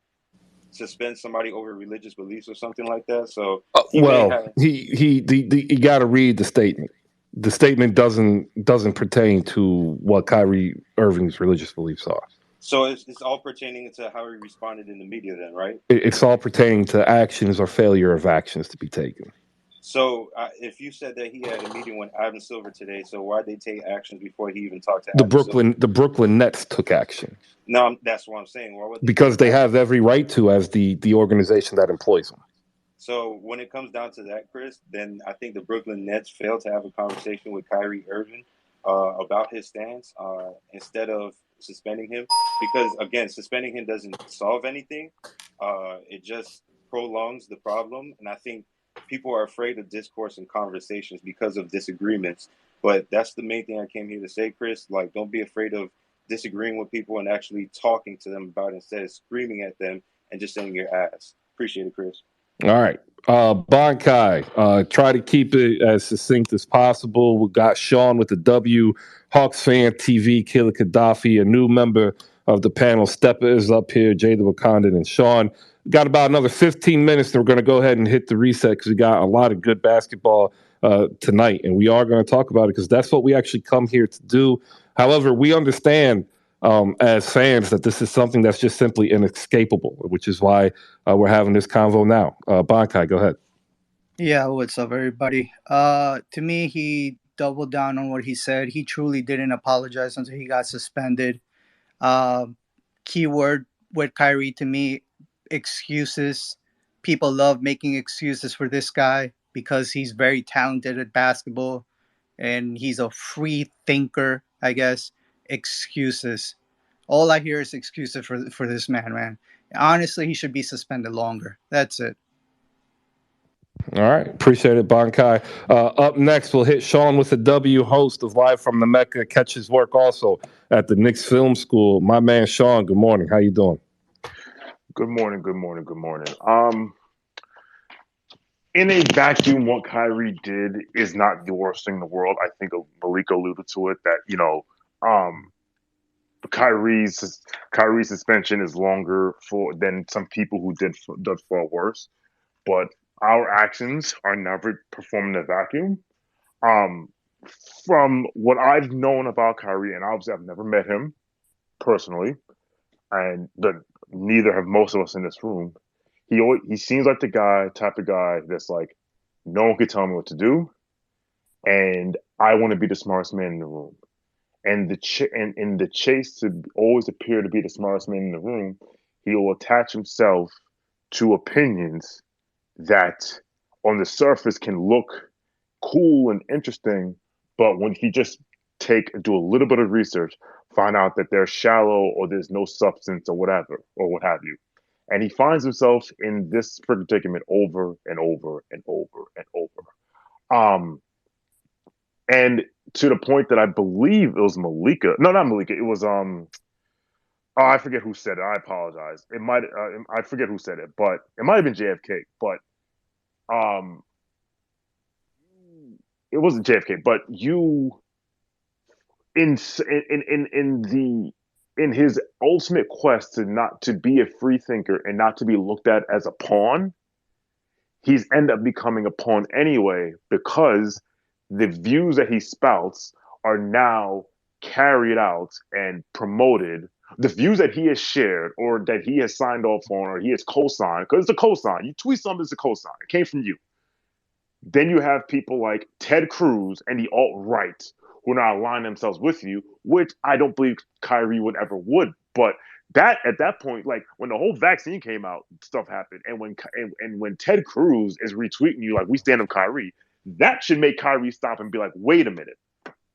suspend somebody over religious beliefs or something like that? So he got to read the statement. The statement doesn't pertain to what Kyrie Irving's religious beliefs are. So it's all pertaining to how he responded in the media then, right? It's all pertaining to actions or failure of actions to be taken. So if you said that he had a meeting with Adam Silver today, so why'd they take actions before he even talked to The Adam Silver? Brooklyn Nets took action. No, that's what I'm saying. Why would Because they have every right to as the organization that employs them. So when it comes down to that, Chris, then I think the Brooklyn Nets failed to have a conversation with Kyrie Irving about his stance instead of suspending him. Because, again, suspending him doesn't solve anything. It just prolongs the problem. And I think people are afraid of discourse and conversations because of disagreements. But that's the main thing I came here to say, Chris. Like, don't be afraid of disagreeing with people and actually talking to them about it instead of screaming at them and just saying your ass. Appreciate it, Chris. All right. Bankai, try to keep it as succinct as possible. We got Sean with the W, Hawks Fan TV, Killer Gaddafi, a new member of the panel. Steppa is up here, Jada Wakandan, and Sean. We got about another 15 minutes, and we're going to go ahead and hit the reset because we got a lot of good basketball tonight, and we are going to talk about it because that's what we actually come here to do. However, we understand as fans that this is something that's just simply inescapable, which is why we're having this convo now. Bankai, go ahead. Yeah, what's up, everybody? To me, he doubled down on what he said. He truly didn't apologize until he got suspended. Keyword with Kyrie to me, excuses. People love making excuses for this guy because he's very talented at basketball and he's a free thinker, I guess. Excuses. All I hear is excuses for this man. Honestly, he should be suspended longer. That's it. All right. Appreciate it, Bankai. Up next, we'll hit Sean with a W, host of Live from the Mecca. Catch his work also at the Knicks Film School. My man, Sean, good morning. How you doing? Good morning. In a vacuum, what Kyrie did is not the worst thing in the world. I think Malik alluded to it that, Kyrie's suspension is longer than some people who did far worse. But our actions are never performed in a vacuum. From what I've known about Kyrie, and obviously I've never met him personally, and neither have most of us in this room. He seems like the type of guy that's like, no one can tell me what to do, and I want to be the smartest man in the room. And in the chase to always appear to be the smartest man in the room, he will attach himself to opinions that on the surface can look cool and interesting, but when you just do a little bit of research, find out that they're shallow or there's no substance or whatever, or what have you. And he finds himself in this predicament over and over and over and over. And to the point that I believe it was Malika. No, not Malika. It was I forget who said it. I apologize. I forget who said it, but it might have been JFK. But it wasn't JFK. But in his ultimate quest to be a free thinker and not to be looked at as a pawn, he's end up becoming a pawn anyway, because the views that he spouts are now carried out and promoted. The views that he has shared or that he has signed off on or he has co-signed, because it's a co-sign. You tweet something, it's a co-sign. It came from you. Then you have people like Ted Cruz and the alt-right who now align themselves with you, which I don't believe Kyrie would. But at that point, like when the whole vaccine came out, stuff happened. And when Ted Cruz is retweeting you like, we stand up Kyrie, That should make Kyrie stop and be like, wait a minute,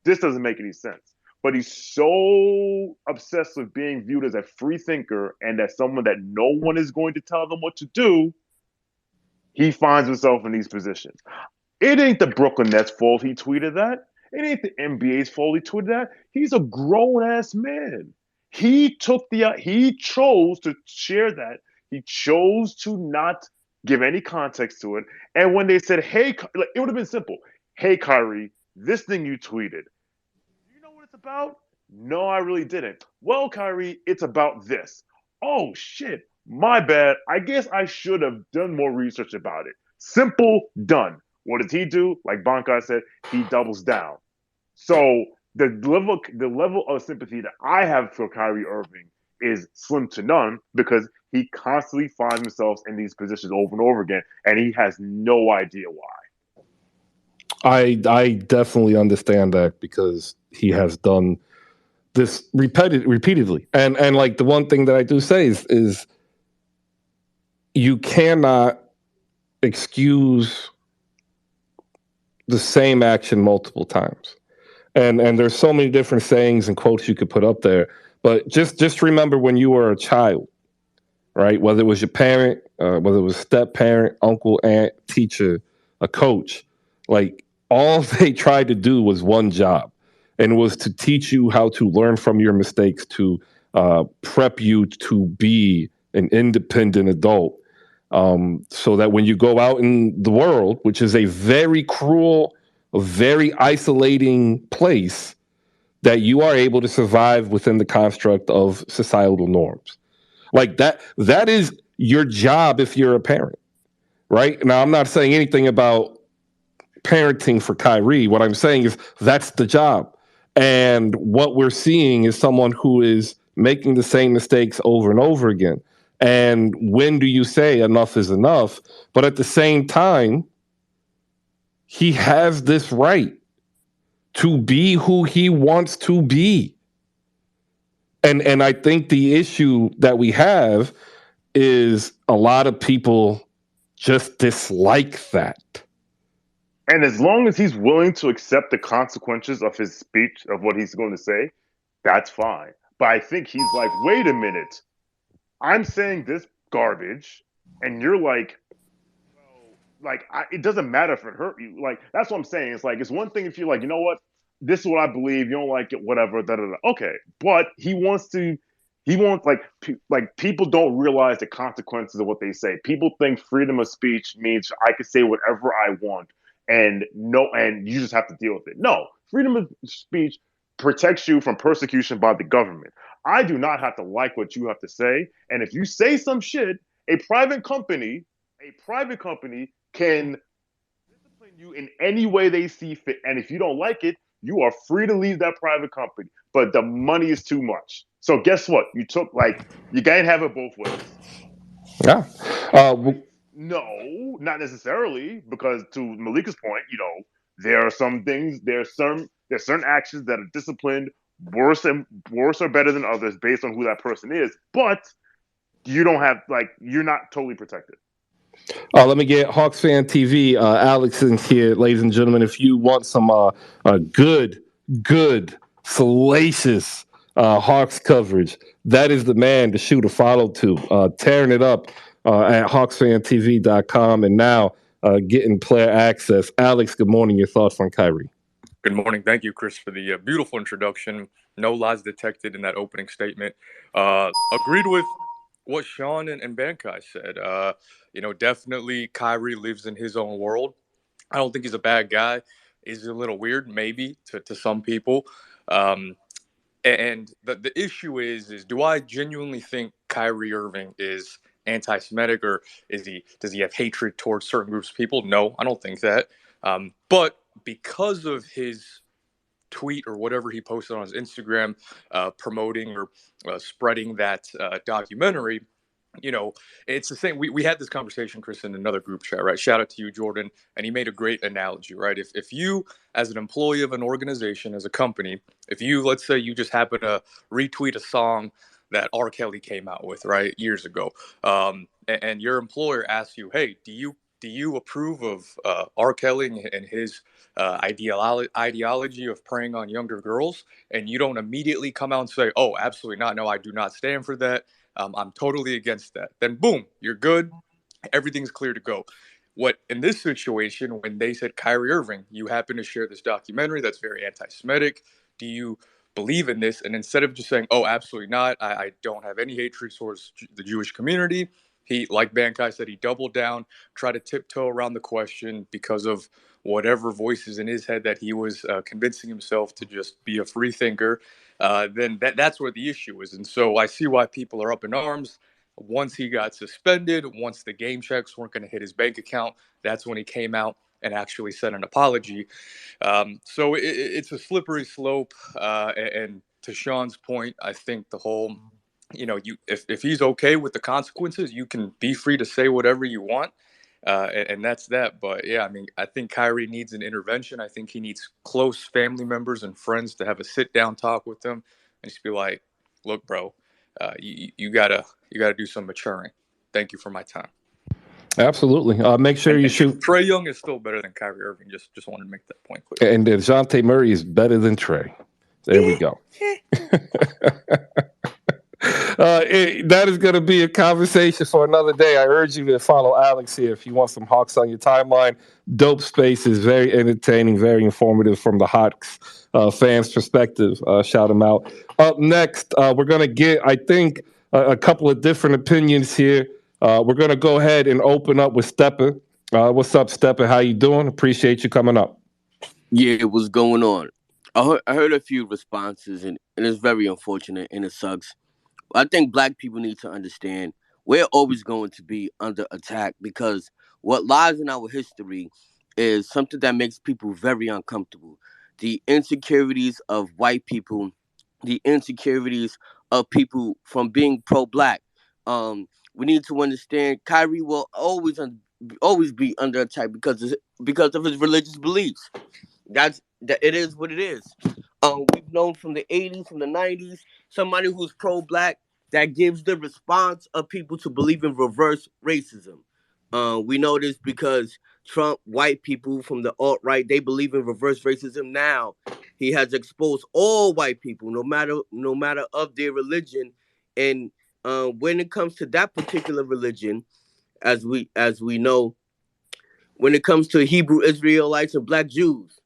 this doesn't make any sense. But he's so obsessed with being viewed as a free thinker and as someone that no one is going to tell them what to do, he finds himself in these positions. It ain't the Brooklyn Nets' fault he tweeted that. It ain't the NBA's fault he tweeted that. He's a grown-ass man. He chose to share that. He chose to not give any context to it. And when they said, hey, it would have been simple. Hey, Kyrie, this thing you tweeted, about? No, I really didn't. Well, Kyrie, it's about this. Oh, shit. My bad. I guess I should have done more research about it. Simple, done. What does he do? Like Bankai said, he doubles down. So the level of sympathy that I have for Kyrie Irving is slim to none because he constantly finds himself in these positions over and over again, and he has no idea why. I definitely understand that because he has done this repeatedly. And like the one thing that I do say is you cannot excuse the same action multiple times. And there's so many different sayings and quotes you could put up there. But just remember when you were a child, right? Whether it was your parent, whether it was step parent, uncle, aunt, teacher, a coach, like all they tried to do was one job, and it was to teach you how to learn from your mistakes, to prep you to be an independent adult, so that when you go out in the world, which is a very cruel, a very isolating place, that you are able to survive within the construct of societal norms. Like that is your job if you're a parent, right? Now, I'm not saying anything about parenting for Kyrie. What I'm saying is that's the job. And what we're seeing is someone who is making the same mistakes over and over again. And when do you say enough is enough? But at the same time, he has this right to be who he wants to be. And I think the issue that we have is a lot of people just dislike that. And as long as he's willing to accept the consequences of his speech, of what he's going to say, that's fine. But I think he's like, wait a minute. I'm saying this garbage, and you're like, it doesn't matter if it hurt you. Like, that's what I'm saying. It's like, it's one thing if you're like, you know what? This is what I believe. You don't like it, whatever, da-da-da. Okay. But he wants, people don't realize the consequences of what they say. People think freedom of speech means I can say whatever I want. And you just have to deal with it. No, freedom of speech protects you from persecution by the government. I do not have to like what you have to say. And if you say some shit, a private company can discipline you in any way they see fit. And if you don't like it, you are free to leave that private company. But the money is too much. So guess what? You can't have it both ways. Yeah. No, not necessarily, because to Malika's point, there are some things, there's certain actions that are disciplined worse or better than others based on who that person is. But you don't have you're not totally protected. Let me get Hawks Fan TV. Alex in here, ladies and gentlemen. If you want some good, salacious Hawks coverage, that is the man to shoot a follow to. Tearing it up at HawksFanTV.com, and now getting player access. Alex, good morning. Your thoughts on Kyrie? Good morning. Thank you, Chris, for the beautiful introduction. No lies detected in that opening statement. Agreed with what Sean and Bankai said. Definitely Kyrie lives in his own world. I don't think he's a bad guy. He's a little weird, maybe, to some people. And the issue is do I genuinely think Kyrie Irving is anti-Semitic, or does he have hatred towards certain groups of people? No, I don't think that. But because of his tweet or whatever he posted on his Instagram promoting or spreading that documentary, it's the same. We had this conversation, Chris, in another group chat, right? Shout out to you, Jordan. And he made a great analogy, right? If you, as an employee of an organization, as a company, if you, let's say you just happen to retweet a song that R. Kelly came out with, right, years ago, and your employer asks you, hey, do you do you approve of R. Kelly and his ideology of preying on younger girls? And you don't immediately come out and say, oh, absolutely not. No, I do not stand for that. I'm totally against that. Then boom, you're good. Everything's clear to go. What in this situation, when they said Kyrie Irving, you happen to share this documentary that's very anti-Semitic. Do you believe in this? And instead of just saying, oh, absolutely not, I don't have any hatred towards the Jewish community, he, like Bankai said, he doubled down, tried to tiptoe around the question because of whatever voices in his head that he was convincing himself to just be a free thinker. Then that's where the issue is. And so I see why people are up in arms. Once he got suspended, once the game checks weren't going to hit his bank account, that's when he came out and actually said an apology. So it's a slippery slope. And to Sean's point, I think the whole, if he's okay with the consequences, you can be free to say whatever you want. And that's that. But yeah, I mean, I think Kyrie needs an intervention. I think he needs close family members and friends to have a sit down talk with him and just be like, look, bro, you gotta do some maturing. Thank you for my time. Absolutely. Make sure you shoot. Trae Young is still better than Kyrie Irving. Just wanted to make that point clear. And DeJounte Murray is better than Trae. There we go. That is going to be a conversation for another day. I urge you to follow Alex here if you want some Hawks on your timeline. Dope Space is very entertaining, very informative from the Hawks fans' perspective. Shout them out. Up next, we're going to get, I think, a couple of different opinions here. We're going to go ahead and open up with Stepper. What's up, Stepper? How you doing? Appreciate you coming up. Yeah, what's going on? I heard a few responses, and it's very unfortunate, and it sucks. I think black people need to understand we're always going to be under attack because what lies in our history is something that makes people very uncomfortable. The insecurities of white people, the insecurities of people from being pro-black. We need to understand Kyrie will always be under attack because of his religious beliefs. It is what it is. We've known from the 80s, from the 90s, somebody who's pro-black that gives the response of people to believe in reverse racism. We know this because Trump, white people from the alt-right, they believe in reverse racism now. He has exposed all white people, no matter of their religion. And when it comes to that particular religion, as we know, when it comes to Hebrew Israelites and black Jews,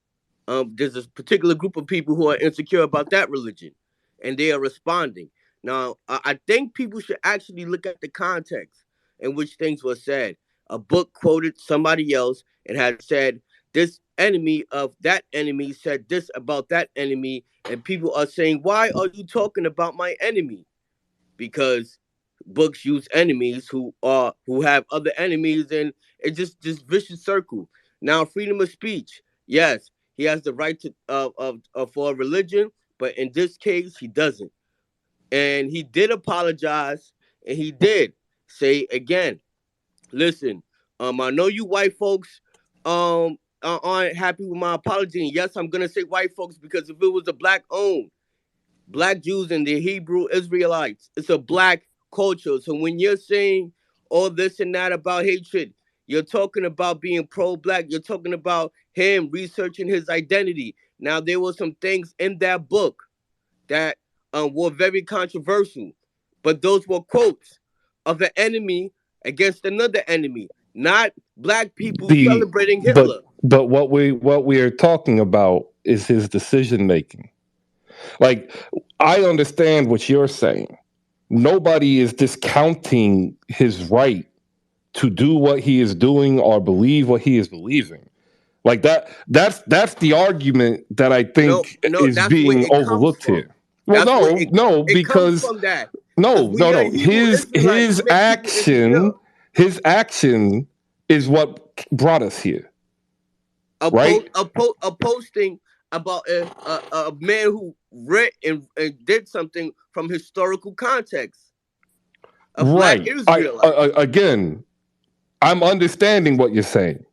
there's a particular group of people who are insecure about that religion, and they are responding. Now, I think people should actually look at the context in which things were said. A book quoted somebody else and had said, this enemy of that enemy said this about that enemy, and people are saying, why are you talking about my enemy? Because books use enemies who have other enemies, and it's just this vicious circle. Now, freedom of speech, yes, he has the right to for a religion, but in this case, he doesn't. And he did apologize, and he did say again, listen, I know you white folks aren't happy with my apology. And yes, I'm gonna say white folks because if it was a black-owned, black Jews and the Hebrew Israelites, it's a black culture. So when you're saying all this and that about hatred, you're talking about being pro-black. You're talking about him researching his identity. Now, there were some things in that book that were very controversial, but those were quotes of an enemy against another enemy, not black people celebrating Hitler. But what we are talking about is his decision making. Like, I understand what you're saying. Nobody is discounting his right to do what he is doing or believe what he is believing. Like that's the argument that I think is being overlooked here. Well, because his action is what brought us here. A posting about a man who read and did something from historical context. Right. Again, I'm understanding what you're saying.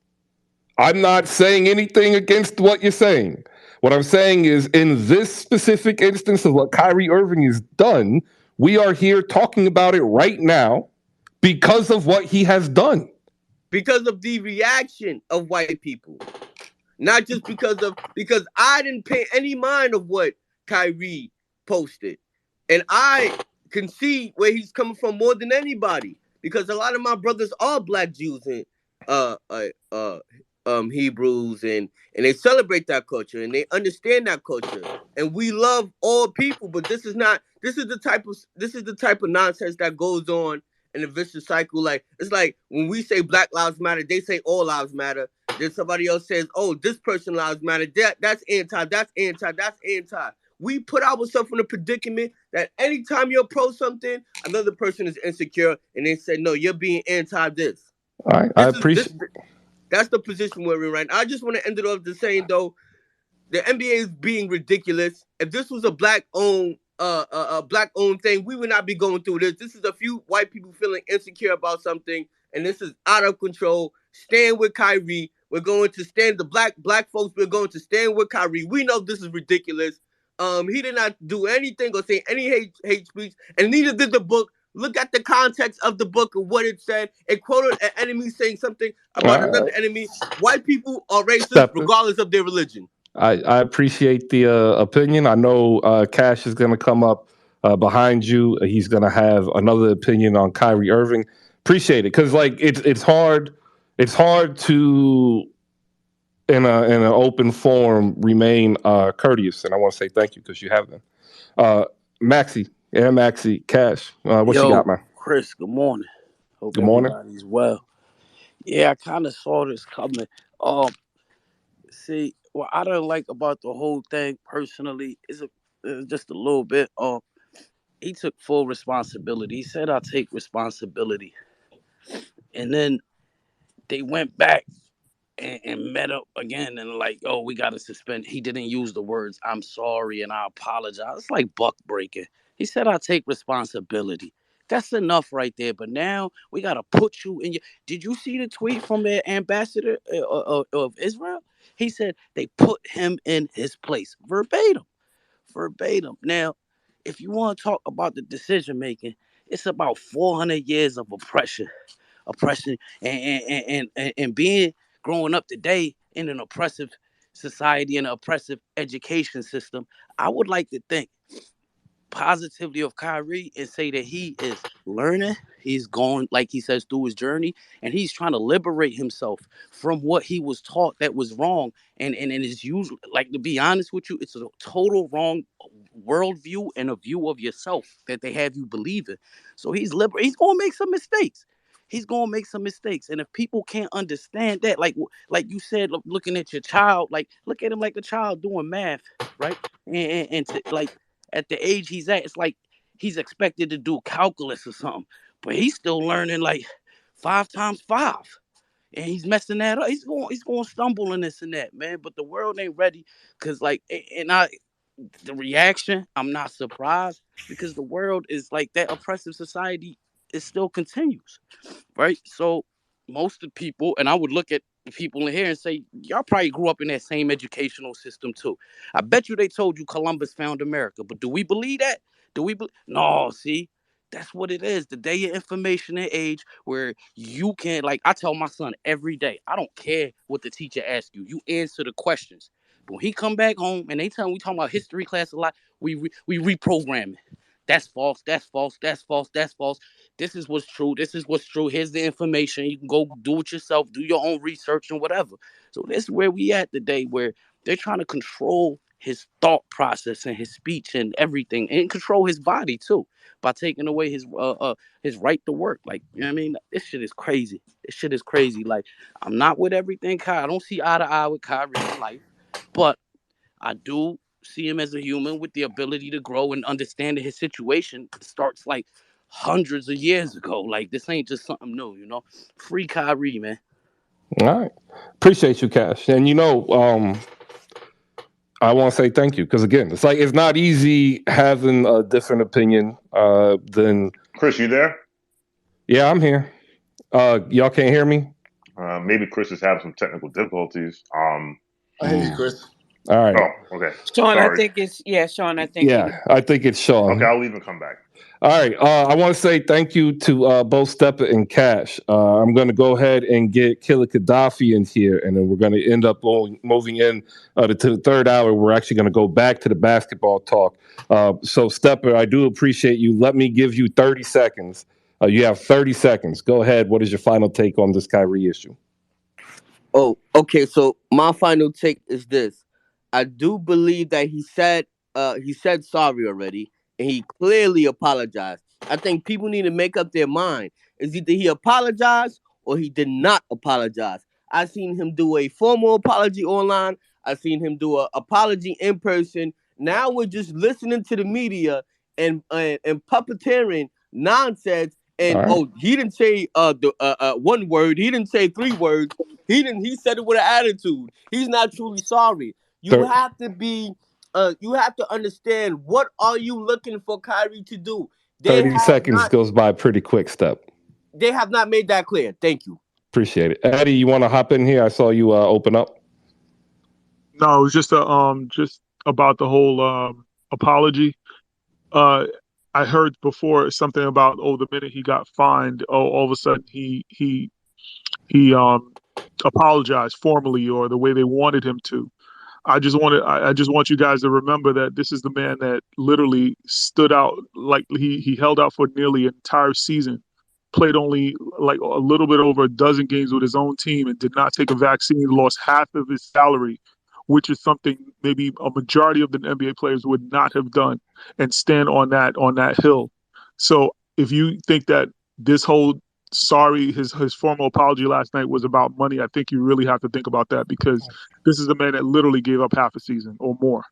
I'm not saying anything against what you're saying. What I'm saying is, in this specific instance of what Kyrie Irving has done, we are here talking about it right now because of what he has done. because of the reaction of white people. Not just because I didn't pay any mind of what Kyrie posted. And I can see where he's coming from more than anybody. Because a lot of my brothers are Black Jews and Hebrews, and they celebrate that culture and they understand that culture. And we love all people, but this is the type of nonsense that goes on in a vicious cycle. Like, it's like when we say Black Lives Matter, they say all lives matter. Then somebody else says, "Oh, this person lives matter. That's anti. That's anti. That's anti." We put ourselves in a predicament that anytime you're pro something, another person is insecure, and they say, "No, you're being anti this." All right, I appreciate. That's the position we're in right now. I just want to end it off the saying, though, the NBA is being ridiculous. If this was a black-owned thing, we would not be going through this. This is a few white people feeling insecure about something, and this is out of control. Stand with Kyrie. We're going to stand, the black folks, we're going to stand with Kyrie. We know this is ridiculous. He did not do anything or say any hate speech, and neither did the book. Look at the context of the book and what it said. It quoted an enemy saying something about another enemy. White people are racist regardless of their religion. I appreciate the opinion. I know Cash is going to come up behind you. He's going to have another opinion on Kyrie Irving. Appreciate it, because like it's hard to in an open forum remain courteous, and I want to say thank you because you have been. Maxie, Cash, what you got, man? Chris, good morning. Hope good morning. Everybody's well. Yeah, I kind of saw this coming. See, what I don't like about the whole thing personally is just a little bit. He took full responsibility. He said, "I'll take responsibility," and then they went back and met up again and like, "Oh, we got to suspend." He didn't use the words "I'm sorry" and "I apologize." It's like buck breaking. He said, "I'll take responsibility." That's enough right there. But now we got to put you in your... Did you see the tweet from the ambassador of Israel? He said they put him in his place. Verbatim. Now, if you want to talk about the decision making, it's about 400 years of oppression, and being growing up today in an oppressive society and an oppressive education system. I would like to think positively of Kyrie and say that he is learning. He's going, like he says, through his journey, and he's trying to liberate himself from what he was taught that was wrong. And it's usually, like, to be honest with you, it's a total wrong worldview and a view of yourself that they have you believe in. So he's going to make some mistakes. And if people can't understand that, like you said, looking at your child, like look at him like a child doing math, right? And like at the age he's at, it's like he's expected to do calculus or something, but he's still learning like 5 times 5, and he's messing that up. He's going to stumble in this and that, man. But the world ain't ready, because like, the reaction, I'm not surprised, because the world is like that. Oppressive society, it still continues, right? So most of the people, and I would look at the people in here and say, y'all probably grew up in that same educational system too. I bet you they told you Columbus found America, but do we believe that? No, see, that's what it is. The day of information and age where you can, like, I tell my son every day, I don't care what the teacher asks you. You answer the questions. But when he come back home and we talking about history class a lot, we reprogram it. That's false. That's false. That's false. That's false. This is what's true. This is what's true. Here's the information. You can go do it yourself. Do your own research and whatever. So this is where we at today, where they're trying to control his thought process and his speech and everything, and control his body too, by taking away his right to work. Like, you know what I mean? This shit is crazy. Like, I'm not with everything Kyrie. I don't see eye to eye with Kyrie in life, but I do see him as a human with the ability to grow, and understanding his situation starts like hundreds of years ago. Like, this ain't just something new, you know? Free Kyrie, man. All right. Appreciate you, Cash. And I want to say thank you, because again, it's like, it's not easy having a different opinion than Chris. You there? Yeah, I'm here. Y'all can't hear me? Maybe Chris is having some technical difficulties. I hear you, Chris. All right. Oh, okay. Sean, I Sorry. think it's Sean. I think Yeah, I think it's Sean. Okay, I'll leave and come back. All right. I want to say thank you to both Steppa and Cash. I'm going to go ahead and get Killer Gaddafi in here, and then we're going to end up moving in to the third hour. We're actually going to go back to the basketball talk. So, Steppa, I do appreciate you. Let me give you 30 seconds. You have 30 seconds. Go ahead. What is your final take on this Kyrie issue? Oh, okay. So my final take is this: I do believe that he said sorry already, and he clearly apologized. I think people need to make up their mind. Is either he apologized or he did not apologize. I seen him do a formal apology online. I seen him do an apology in person. Now we're just listening to the media and puppeteering nonsense. And All right. he didn't say the one word. He didn't say 3 words. He said it with an attitude. He's not truly sorry. You have to be you have to understand, what are you looking for Kyrie to do? 30 seconds goes by pretty quick, Step. They have not made that clear. Thank you. Appreciate it. Eddie, you want to hop in here? I saw you open up. No, it was just about the whole apology. I heard before something about the minute he got fined, all of a sudden he apologized formally, or the way they wanted him to. I just want you guys to remember that this is the man that literally stood out, like he held out for nearly an entire season, played only like a little bit over a dozen games with his own team, and did not take a vaccine, lost half of his salary, which is something maybe a majority of the NBA players would not have done, and stand on that hill. So if you think that this whole his formal apology last night was about money, I think you really have to think about that, because this is a man that literally gave up half a season or more.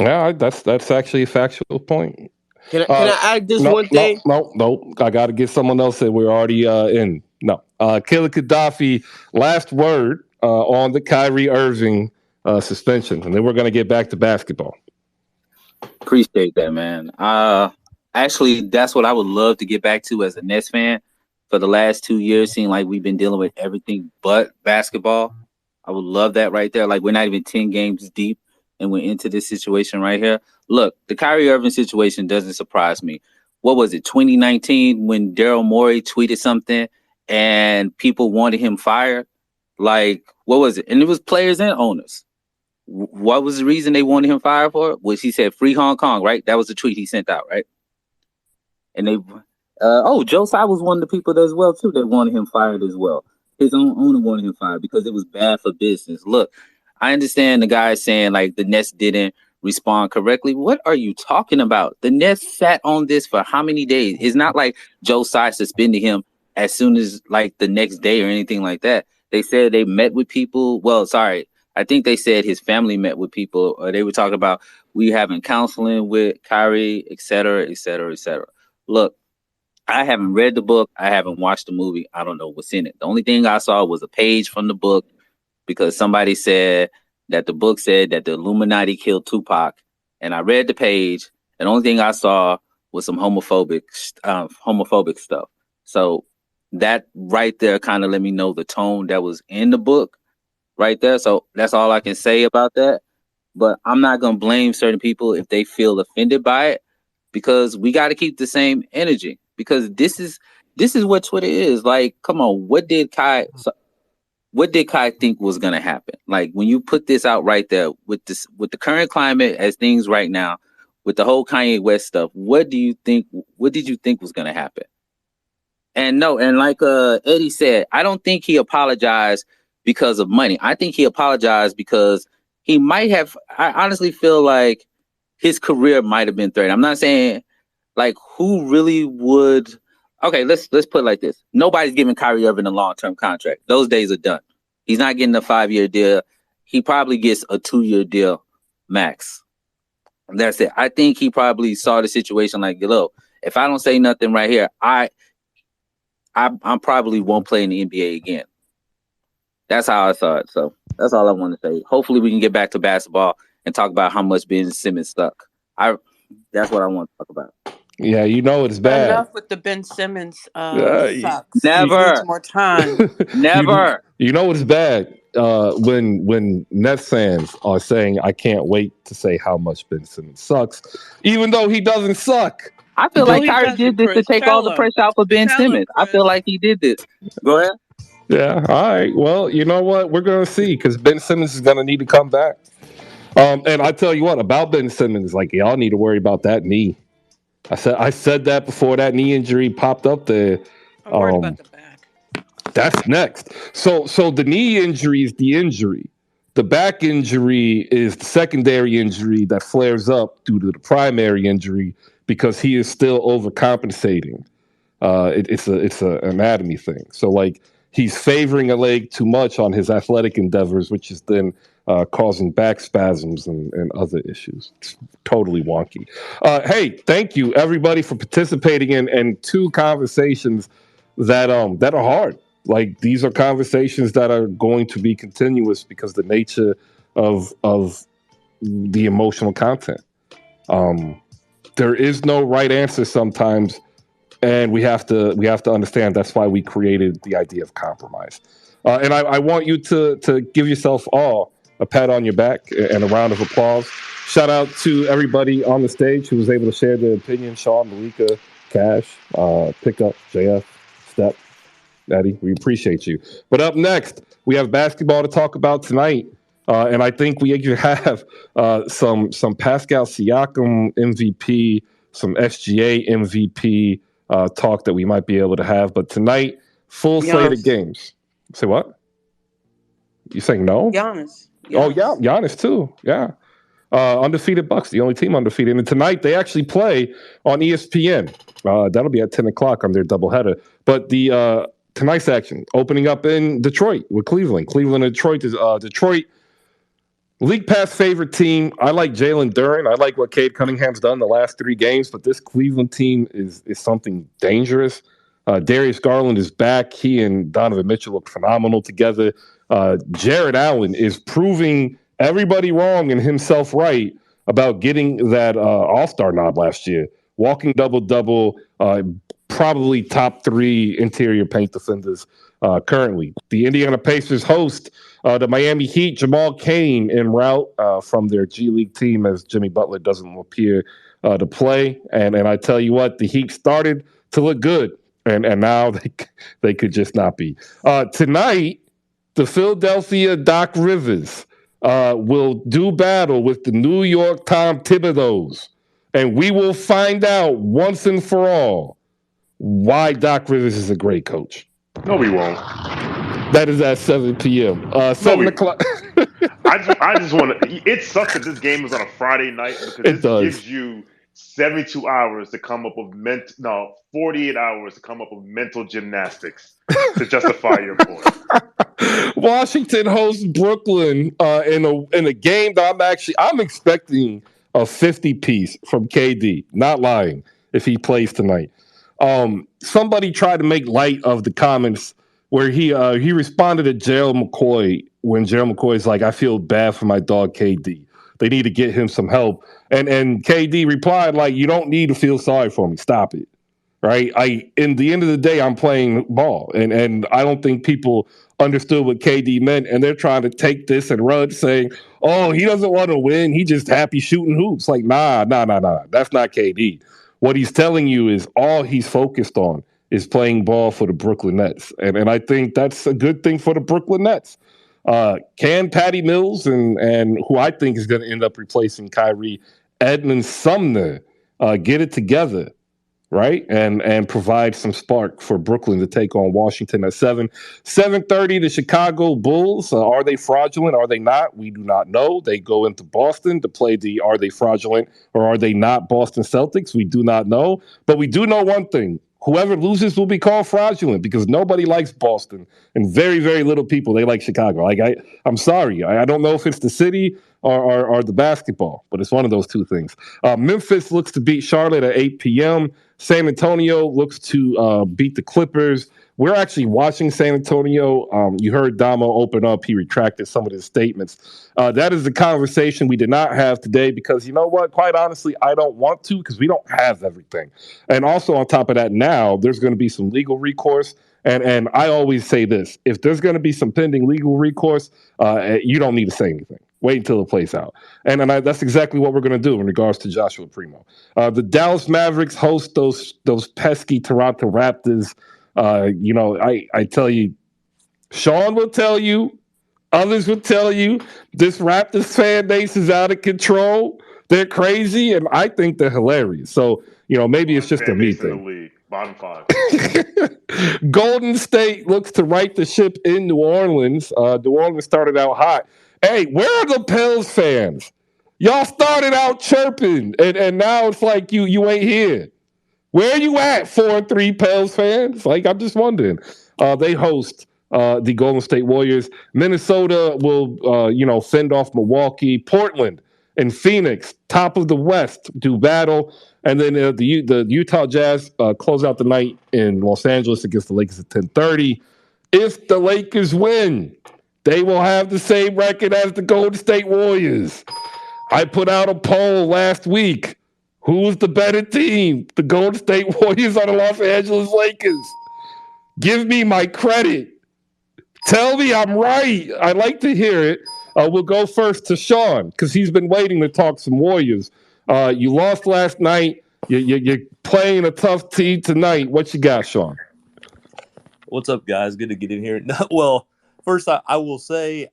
Yeah, that's actually a factual point. Can I add this one thing? No. I got to get someone else that we're already in. No. Killer Gaddafi, last word on the Kyrie Irving suspension, and then we're going to get back to basketball. Appreciate that, man. Actually, that's what I would love to get back to as a Nets fan. For the last 2 years, seeing like we've been dealing with everything but basketball. I would love that right there. Like, we're not even 10 games deep, and we're into this situation right here. Look, the Kyrie Irving situation doesn't surprise me. What was it, 2019, when Daryl Morey tweeted something and people wanted him fired? Like, what was it? And it was players and owners. What was the reason they wanted him fired for? Was he said free Hong Kong, right? That was the tweet he sent out, right? And they... Joe Tsai was one of the people as well too that wanted him fired as well. His own owner wanted him fired because it was bad for business. Look, I understand the guy saying like the Nets didn't respond correctly. What are you talking about? The Nets sat on this for how many days? It's not like Joe Tsai suspended him as soon as like the next day or anything like that. They said they met with people. Well, sorry, I think they said his family met with people, or they were talking about we having counseling with Kyrie, et cetera, et cetera, et cetera. Look, I haven't read the book. I haven't watched the movie. I don't know what's in it. The only thing I saw was a page from the book, because somebody said that the book said that the Illuminati killed Tupac. And I read the page, and the only thing I saw was some homophobic stuff. So that right there kind of let me know the tone that was in the book right there. So that's all I can say about that. But I'm not going to blame certain people if they feel offended by it, because we got to keep the same energy. Because this is what Twitter is. Like, come on, what did Kai think was gonna happen? Like, when you put this out right there with the current climate as things right now, with the whole Kanye West stuff, what did you think was gonna happen? And like Eddie said, I don't think he apologized because of money. I think he apologized because he might have. I honestly feel like his career might have been threatened. I'm not saying. Like, who really would? Okay, let's put it like this. Nobody's giving Kyrie Irving a long-term contract. Those days are done. He's not getting a 5-year deal. He probably gets a 2-year deal max. That's it. I think he probably saw the situation like, look, if I don't say nothing right here, I probably won't play in the NBA again. That's how I saw it. So that's all I want to say. Hopefully we can get back to basketball and talk about how much Ben Simmons suck. That's what I want to talk about. Yeah, you know it's bad. Enough with the Ben Simmons You, sucks. He Never, needs more time. never. you know it's bad when Nets fans are saying, "I can't wait to say how much Ben Simmons sucks," even though he doesn't suck. I feel No, like he Kyrie doesn't, did this to Chris. take all the Tell him. pressure off of Ben Tell him, Simmons. I Chris. feel like he did this. Go ahead. Yeah, all right. Well, you know what? We're gonna see because Ben Simmons is gonna need to come back. And I tell you what about Ben Simmons, like y'all need to worry about that knee. I said that before that knee injury popped up there. I'm worried about the back. That's next. So the knee injury is the injury. The back injury is the secondary injury that flares up due to the primary injury because he is still overcompensating. It's a anatomy thing. So like he's favoring a leg too much on his athletic endeavors, which is then causing back spasms and other issues. It's totally wonky. Hey, thank you everybody for participating in two conversations that are hard. Like these are conversations that are going to be continuous because the nature of the emotional content. There is no right answer sometimes, and we have to understand that's why we created the idea of compromise. And I want you to give yourself all a pat on your back and a round of applause. Shout out to everybody on the stage who was able to share their opinion. Sean, Malika, Cash, Pickup, JF, Step, Eddie, we appreciate you. But up next, we have basketball to talk about tonight. And I think we have some Pascal Siakam MVP, some SGA MVP talk that we might be able to have. But tonight, full slate of games. Say what? You saying no? Giannis. Oh, yeah, Giannis too. Yeah. Undefeated Bucks, the only team undefeated. And tonight they actually play on ESPN. That'll be at 10 o'clock on their doubleheader. But the tonight's action opening up in Detroit with Cleveland. Cleveland and Detroit is Detroit. League Pass favorite team. I like Jalen Duren. I like what Cade Cunningham's done the last 3 games, but this Cleveland team is something dangerous. Darius Garland is back. He and Donovan Mitchell look phenomenal together. Jared Allen is proving everybody wrong and himself right about getting that All-Star nod last year. Walking double-double, probably top 3 interior paint defenders currently. The Indiana Pacers host the Miami Heat. Jamal Cain en route from their G League team as Jimmy Butler doesn't appear to play. And I tell you what, the Heat started to look good, and now they could just not be. Tonight, the Philadelphia Doc Rivers will do battle with the New York Tom Thibodeaus, and we will find out once and for all why Doc Rivers is a great coach. No, we won't. That is at 7 p.m. 7 o'clock. I just want to. It sucks that this game is on a Friday night because gives you 72 hours to come up with 48 hours to come up with mental gymnastics to justify your point. Washington hosts Brooklyn in a game that I'm expecting a 50-piece from KD. Not lying, if he plays tonight. Somebody tried to make light of the comments where he responded to Gerald McCoy when Gerald McCoy's like, I feel bad for my dog KD. They need to get him some help. And KD replied like, you don't need to feel sorry for me. Stop it. Right? In the end of the day, I'm playing ball. And I don't think people understood what KD meant. And they're trying to take this and run saying, oh, he doesn't want to win. He just happy shooting hoops. Like, nah. That's not KD. What he's telling you is all he's focused on is playing ball for the Brooklyn Nets. And I think that's a good thing for the Brooklyn Nets. Can Patty Mills and who I think is going to end up replacing Kyrie, Edmund Sumner, get it together, right? And provide some spark for Brooklyn to take on Washington at 7. 7:30, the Chicago Bulls. Are they fraudulent? Are they not? We do not know. They go into Boston to play the are they fraudulent or are they not Boston Celtics? We do not know. But we do know one thing. Whoever loses will be called fraudulent because nobody likes Boston and very, very little people, they like Chicago. Like I'm sorry. I don't know if it's the city. or the basketball, but it's one of those two things. Memphis looks to beat Charlotte at 8 p.m. San Antonio looks to beat the Clippers. We're actually watching San Antonio. You heard Damo open up. He retracted some of his statements. That is the conversation we did not have today because, you know what? Quite honestly, I don't want to because we don't have everything. And also on top of that, now there's going to be some legal recourse. And I always say this. If there's going to be some pending legal recourse, you don't need to say anything. Wait until it plays out. And that's exactly what we're going to do in regards to Joshua Primo. The Dallas Mavericks host those pesky Toronto Raptors. I tell you, Sean will tell you, others will tell you, this Raptors fan base is out of control. They're crazy, and I think they're hilarious. So, maybe it's just a me thing. In the league, bottom 5. Golden State looks to right the ship in New Orleans. New Orleans started out hot. Hey, where are the Pels fans? Y'all started out chirping, and now it's like you ain't here. Where are you at, 4-3 Pels fans? Like, I'm just wondering. They host the Golden State Warriors. Minnesota will, fend off Milwaukee. Portland and Phoenix, top of the West, do battle. And then the Utah Jazz close out the night in Los Angeles against the Lakers at 10:30. If the Lakers win, they will have the same record as the Golden State Warriors. I put out a poll last week. Who's the better team? The Golden State Warriors or the Los Angeles Lakers? Give me my credit. Tell me I'm right. I like to hear it. We'll go first to Sean because he's been waiting to talk some Warriors. You lost last night. You're playing a tough team tonight. What you got, Sean? What's up, guys? Good to get in here. Well, first, I will say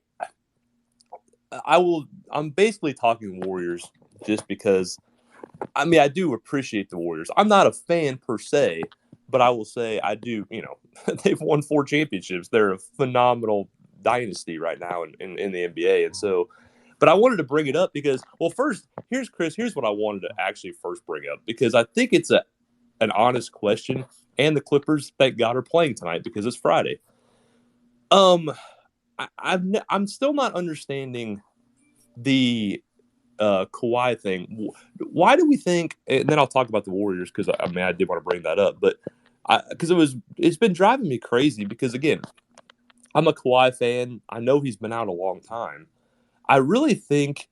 I'm basically talking Warriors just because I do appreciate the Warriors. I'm not a fan per se, but I will say I do, they've won 4 championships. They're a phenomenal dynasty right now in the NBA. And so, but I wanted to bring it up because, well, first, here's what I wanted to actually first bring up because I think it's an honest question, and the Clippers, thank God, are playing tonight because it's Friday. I'm still not understanding the Kawhi thing. Why do we think? And then I'll talk about the Warriors because I did want to bring that up, but because it's been driving me crazy because again, I'm a Kawhi fan. I know he's been out a long time. I really think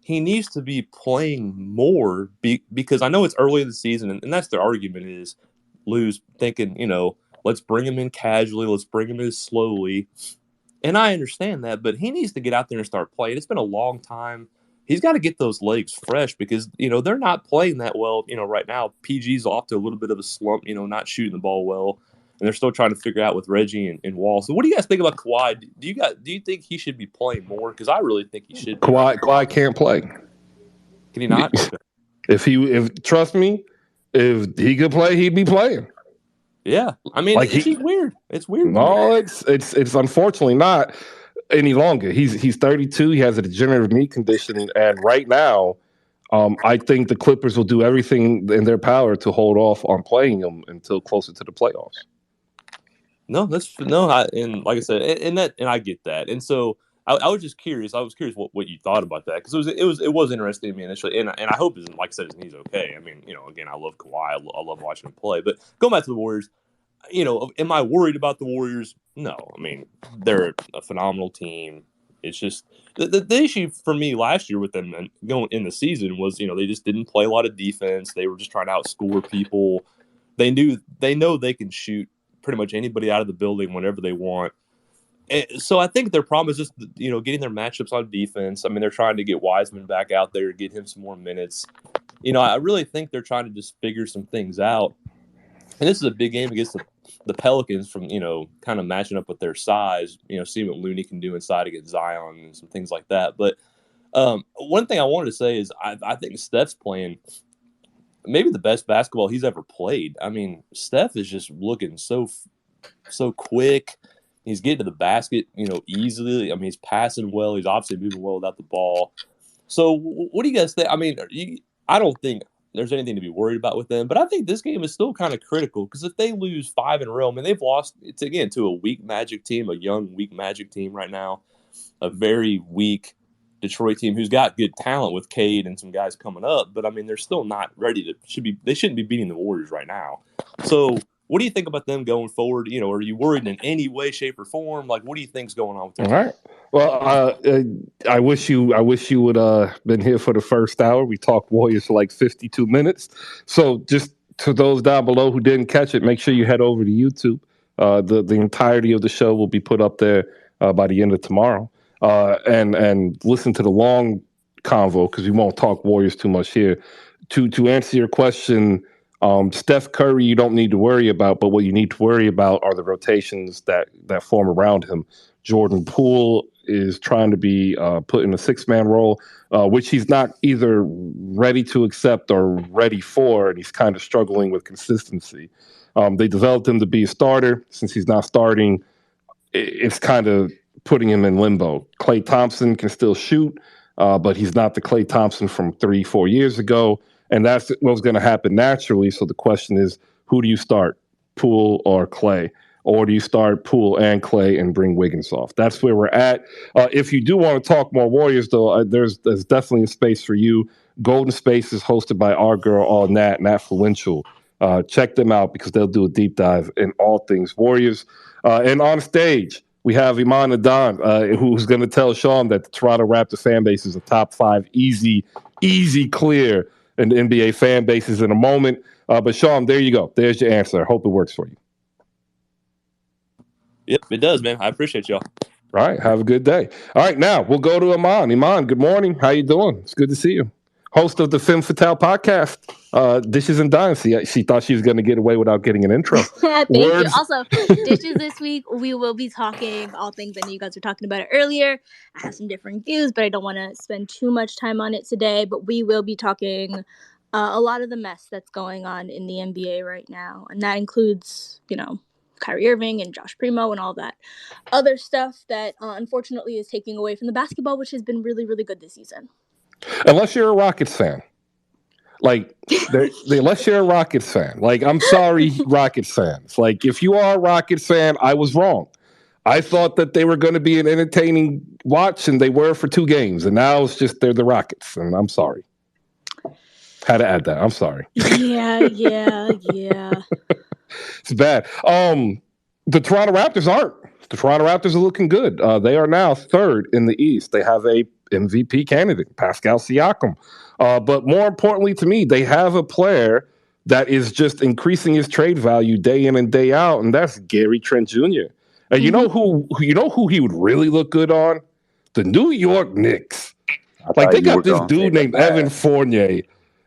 he needs to be playing more because I know it's early in the season, and that's their argument is Lou's thinking, let's bring him in casually, let's bring him in slowly. And I understand that, but he needs to get out there and start playing. It's been a long time. He's got to get those legs fresh because, they're not playing that well, right now. PG's off to a little bit of a slump, not shooting the ball well. And they're still trying to figure out with Reggie and Wall. So what do you guys think about Kawhi? Do you think he should be playing more? Because I really think he should be. Kawhi can't play. Can he not? If trust me, if he could play, he'd be playing. Yeah. It's just weird. It's weird. No, it's unfortunately not any longer. He's 32. He has a degenerative knee condition, and right now, I think the Clippers will do everything in their power to hold off on playing him until closer to the playoffs. And like I said, and I get that, and so I was just curious. I was curious what you thought about that because it was interesting to me initially, and I hope like I said, his knee's okay. Again, I love Kawhi. I love watching him play. But going back to the Warriors, am I worried about the Warriors? No. They're a phenomenal team. It's just the issue for me last year with them going in the season was, they just didn't play a lot of defense. They were just trying to outscore people. They know they can shoot pretty much anybody out of the building whenever they want. And so I think their problem is just, getting their matchups on defense. They're trying to get Wiseman back out there, get him some more minutes. I really think they're trying to just figure some things out. And this is a big game against the Pelicans from, kind of matching up with their size, seeing what Looney can do inside against Zion and some things like that. But one thing I wanted to say is I think Steph's playing maybe the best basketball he's ever played. Steph is just looking so quick. He's getting to the basket, easily. He's passing well. He's obviously moving well without the ball. So what do you guys think? I don't think there's anything to be worried about with them, but I think this game is still kind of critical because if they lose 5 in a row, they've lost to a weak Magic team, a young, weak Magic team right now, a very weak Detroit team who's got good talent with Cade and some guys coming up, but I mean they're still not ready to. They shouldn't be beating the Warriors right now. So what do you think about them going forward? You know, are you worried in any way, shape, or form? Like, what do you think's going on with their All right. Well, I wish you would been here for the first hour. We talked Warriors for like 52 minutes. So just to those down below who didn't catch it, make sure you head over to YouTube. The entirety of the show will be put up there by the end of tomorrow. And listen to the long convo because we won't talk Warriors too much here. To answer your question, Steph Curry you don't need to worry about, but what you need to worry about are the rotations that form around him. Jordan Poole is trying to be put in a six-man role, which he's not either ready to accept or ready for, and he's kind of struggling with consistency. They developed him to be a starter. Since he's not starting, it's kind of putting him in limbo. Klay Thompson can still shoot, but he's not the Klay Thompson from 3-4 years ago, and that's what's going to happen naturally. So the question is, who do you start, Poole or Klay? Or do you start Poole and Klay and bring Wiggins off? That's where we're at. If you do want to talk more Warriors, though, there's definitely a space for you. Golden Space is hosted by our girl, all Nat Flewinchel. Check them out because they'll do a deep dive in all things Warriors. And on stage, we have Iman Adan, who's going to tell Sean that the Toronto Raptors fan base is a top 5 easy clear in the NBA fan bases in a moment. But Sean, there you go. There's your answer. I hope it works for you. Yep, it does, man. I appreciate y'all. All right, have a good day. All right, now we'll go to Iman. Iman, good morning. How you doing? It's good to see you. Host of the Femme Fatale podcast, Dishes and Dynasty. She thought she was going to get away without getting an intro. Thank you. Also, Dishes this week, we will be talking all things. I know you guys were talking about it earlier. I have some different views, but I don't want to spend too much time on it today. But we will be talking a lot of the mess that's going on in the NBA right now. And that includes, Kyrie Irving and Josh Primo and all that other stuff that unfortunately is taking away from the basketball, which has been really, really good this season. Unless you're a Rockets fan. Unless you're a Rockets fan. I'm sorry, Rockets fans. If you are a Rockets fan, I was wrong. I thought that they were going to be an entertaining watch, and they were for 2 games. And now it's just they're the Rockets, and I'm sorry. Had to add that. I'm sorry. Yeah. It's bad. The Toronto Raptors aren't. The Toronto Raptors are looking good. They are now 3rd in the East. They have a MVP candidate, Pascal Siakam. But more importantly to me, they have a player that is just increasing his trade value day in and day out, and that's Gary Trent Jr. And you know who he would really look good on? The New York Knicks. They got this dude named Evan Fournier.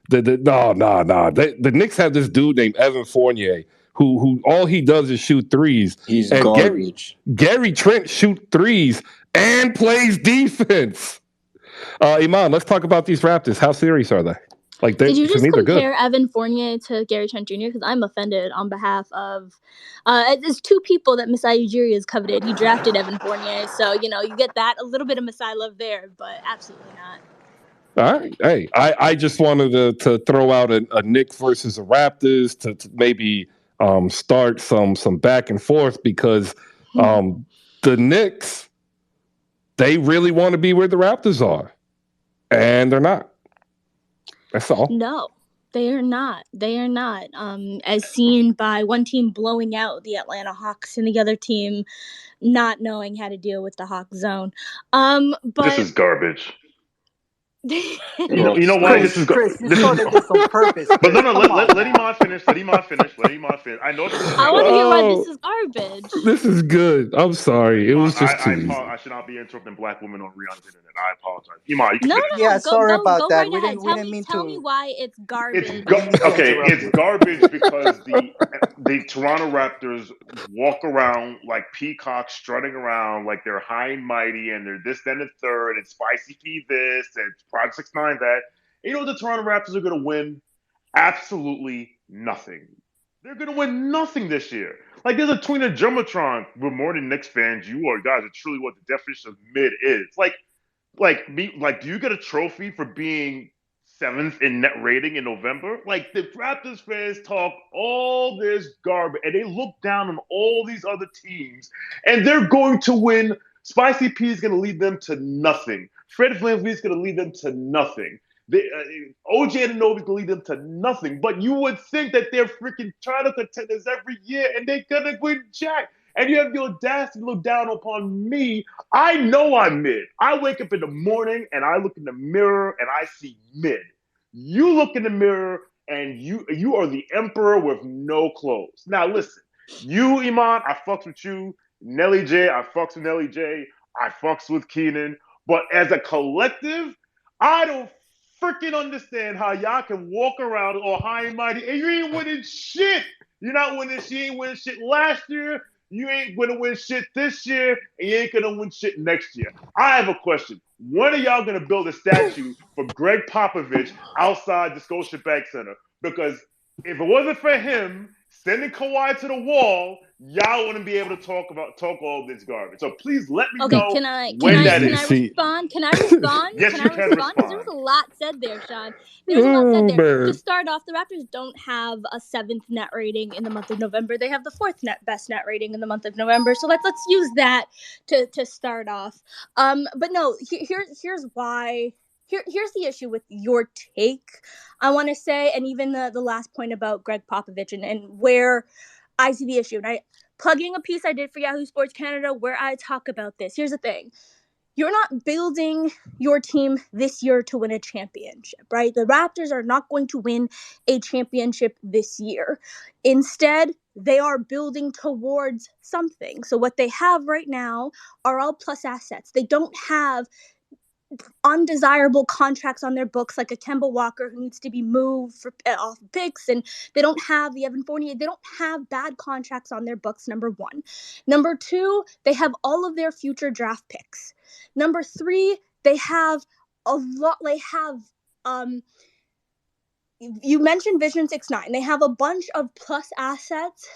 The Knicks have this dude named Evan Fournier who all he does is shoot threes. He's garbage. Gary Trent shoot threes and plays defense. Iman, let's talk about these Raptors. How serious are they? Did you just compare Evan Fournier to Gary Trent Jr.? Because I'm offended on behalf of there's 2 people that Masai Ujiri has coveted. He drafted Evan Fournier, so you get that a little bit of Masai love there, but absolutely not. All right. Hey, I just wanted to throw out a Knicks versus the Raptors to maybe start some back and forth because the Knicks, they really want to be where the Raptors are, and they're not. That's all. No, they are not. As seen by one team blowing out the Atlanta Hawks and the other team not knowing how to deal with the Hawk zone. But this is garbage. You know why this is Chris, you started this on purpose. But no, let Iman finish. Let Iman finish. I know this is I want to hear why this is garbage. This is good. I'm sorry. It was just too easy. I should not be interrupting black women on Rihanna's internet. I apologize. Iman, you can finish. Yeah, sorry about that. Right we didn't mean to. Tell me why it's garbage. It's garbage because the Toronto Raptors walk around like peacocks, strutting around like they're high and mighty, and they're this, then, and third, and Spicy P this, and Project 6ix9ine that. You know what the Toronto Raptors are going to win? Absolutely nothing. They're going to win nothing this year. There's a tweet at Jumbotron. We're more than Knicks fans. You guys are truly what the definition of mid is. Do you get a trophy for being 7th in net rating in November? The Raptors fans talk all this garbage, and they look down on all these other teams, and they're going to win. Spicy P is going to lead them to nothing. Fred VanVleet's going to lead them to nothing. OG Anunoby's going to lead them to nothing. But you would think that they're freaking title contenders every year, and they're going to win jack. And you have the audacity to look down upon me. I know I'm mid. I wake up in the morning, and I look in the mirror, and I see mid. You look in the mirror, and you are the emperor with no clothes. Now, listen. You, Iman, I fucks with you. Nelly J, I fucks with Nelly J. I fucks with Keenan. But as a collective, I don't freaking understand how y'all can walk around all high and mighty and you ain't winning shit. You're not winning shit. You ain't winning shit last year. You ain't going to win shit this year. And you ain't going to win shit next year. I have a question. When are y'all going to build a statue for Greg Popovich outside the Scotiabank Center? Because if it wasn't for him sending Kawhi to the wall, y'all wouldn't be able to talk all this garbage. So please let me know can I respond? Can I respond? Yes, can you I can respond? Because there was a lot said there, Sean. There was a lot said there. To start off, the Raptors don't have a 7th net rating in the month of November. They have the 4th best net rating in the month of November. So let's use that to start off. But no, here's why. Here's the issue with your take, I want to say, and even the last point about Greg Popovich and where I see the issue. And I plugging a piece I did for Yahoo Sports Canada where I talk about this. Here's the thing. You're not building your team this year to win a championship, right? The Raptors are not going to win a championship this year. Instead, they are building towards something. So what they have right now are all plus assets. They don't have undesirable contracts on their books like a Kemba Walker who needs to be moved for off picks, and they don't have the Evan Fournier. They don't have bad contracts on their books, number one. Number two, they have all of their future draft picks. Number three, they have a lot. They have you mentioned Vision 6-9. They have a bunch of plus assets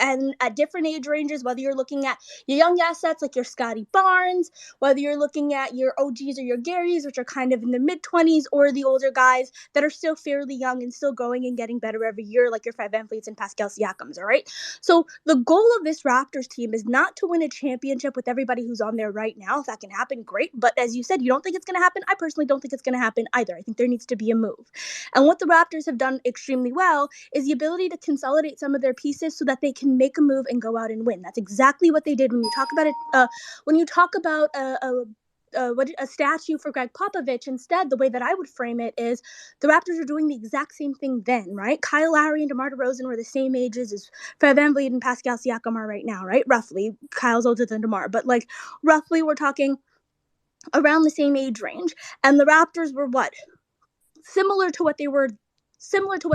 and at different age ranges, whether you're looking at your young assets like your Scotty Barnes, whether you're looking at your OGs or your Garys, which are kind of in their mid-20s, or the older guys that are still fairly young and still growing and getting better every year, like your Fred VanVleets and Pascal Siakams, all right? So the goal of this Raptors team is not to win a championship with everybody who's on there right now. If that can happen, great. But as you said, you don't think it's going to happen. I personally don't think it's going to happen either. I think there needs to be a move. And what the Raptors have done extremely well is the ability to consolidate some of their pieces so that they can make a move and go out and win. That's exactly what they did. When you talk about it, when you talk about a statue for Greg Popovich, instead, the way that I would frame it is the Raptors are doing the exact same thing then, right? Kyle Lowry and DeMar DeRozan were the same ages as Fred VanVleet and Pascal Siakam are right now, right? Roughly. Kyle's older than DeMar, but like roughly we're talking around the same age range. And the Raptors were what? Similar to what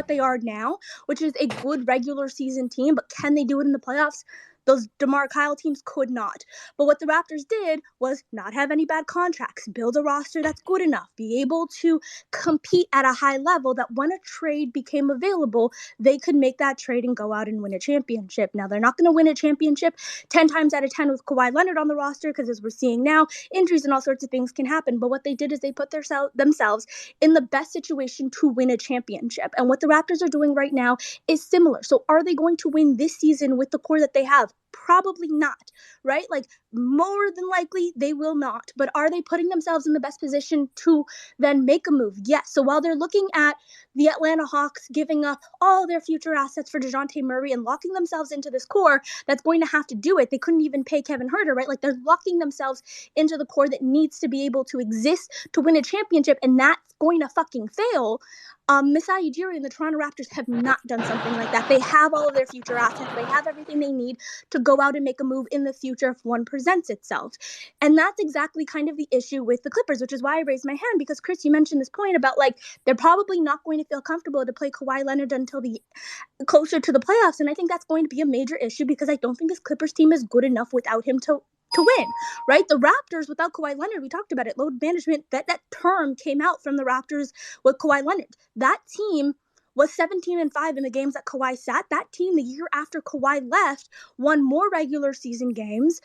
they are now, which is a good regular season team, but can they do it in the playoffs? Those DeMar Kyle teams could not. But what the Raptors did was not have any bad contracts, build a roster that's good enough, be able to compete at a high level that when a trade became available, they could make that trade and go out and win a championship. Now, they're not going to win a championship 10 times out of 10 with Kawhi Leonard on the roster because as we're seeing now, injuries and all sorts of things can happen. But what they did is they put themselves in the best situation to win a championship. And what the Raptors are doing right now is similar. So are they going to win this season with the core that they have? Probably not, right? Like more than likely they will not, but are they putting themselves in the best position to then make a move? Yes. So while they're looking at the Atlanta Hawks giving up all their future assets for DeJounte Murray and locking themselves into this core that's going to have to do it, they couldn't even pay Kevin Huerter, right? Like they're locking themselves into the core that needs to be able to exist to win a championship, and that's going to fucking fail. Masai Ujiri and the Toronto Raptors have not done something like that. They have all of their future assets. They have everything they need to go out and make a move in the future if one presents itself. And that's exactly kind of the issue with the Clippers, which is why I raised my hand, because Chris, you mentioned this point about like they're probably not going to feel comfortable to play Kawhi Leonard until the closer to the playoffs. And I think that's going to be a major issue because I don't think this Clippers team is good enough without him to win, right? The Raptors without Kawhi Leonard, we talked about it, load management, that term came out from the Raptors with Kawhi Leonard. That team was 17-5 in the games that Kawhi sat. That team, the year after Kawhi left, won more regular season games.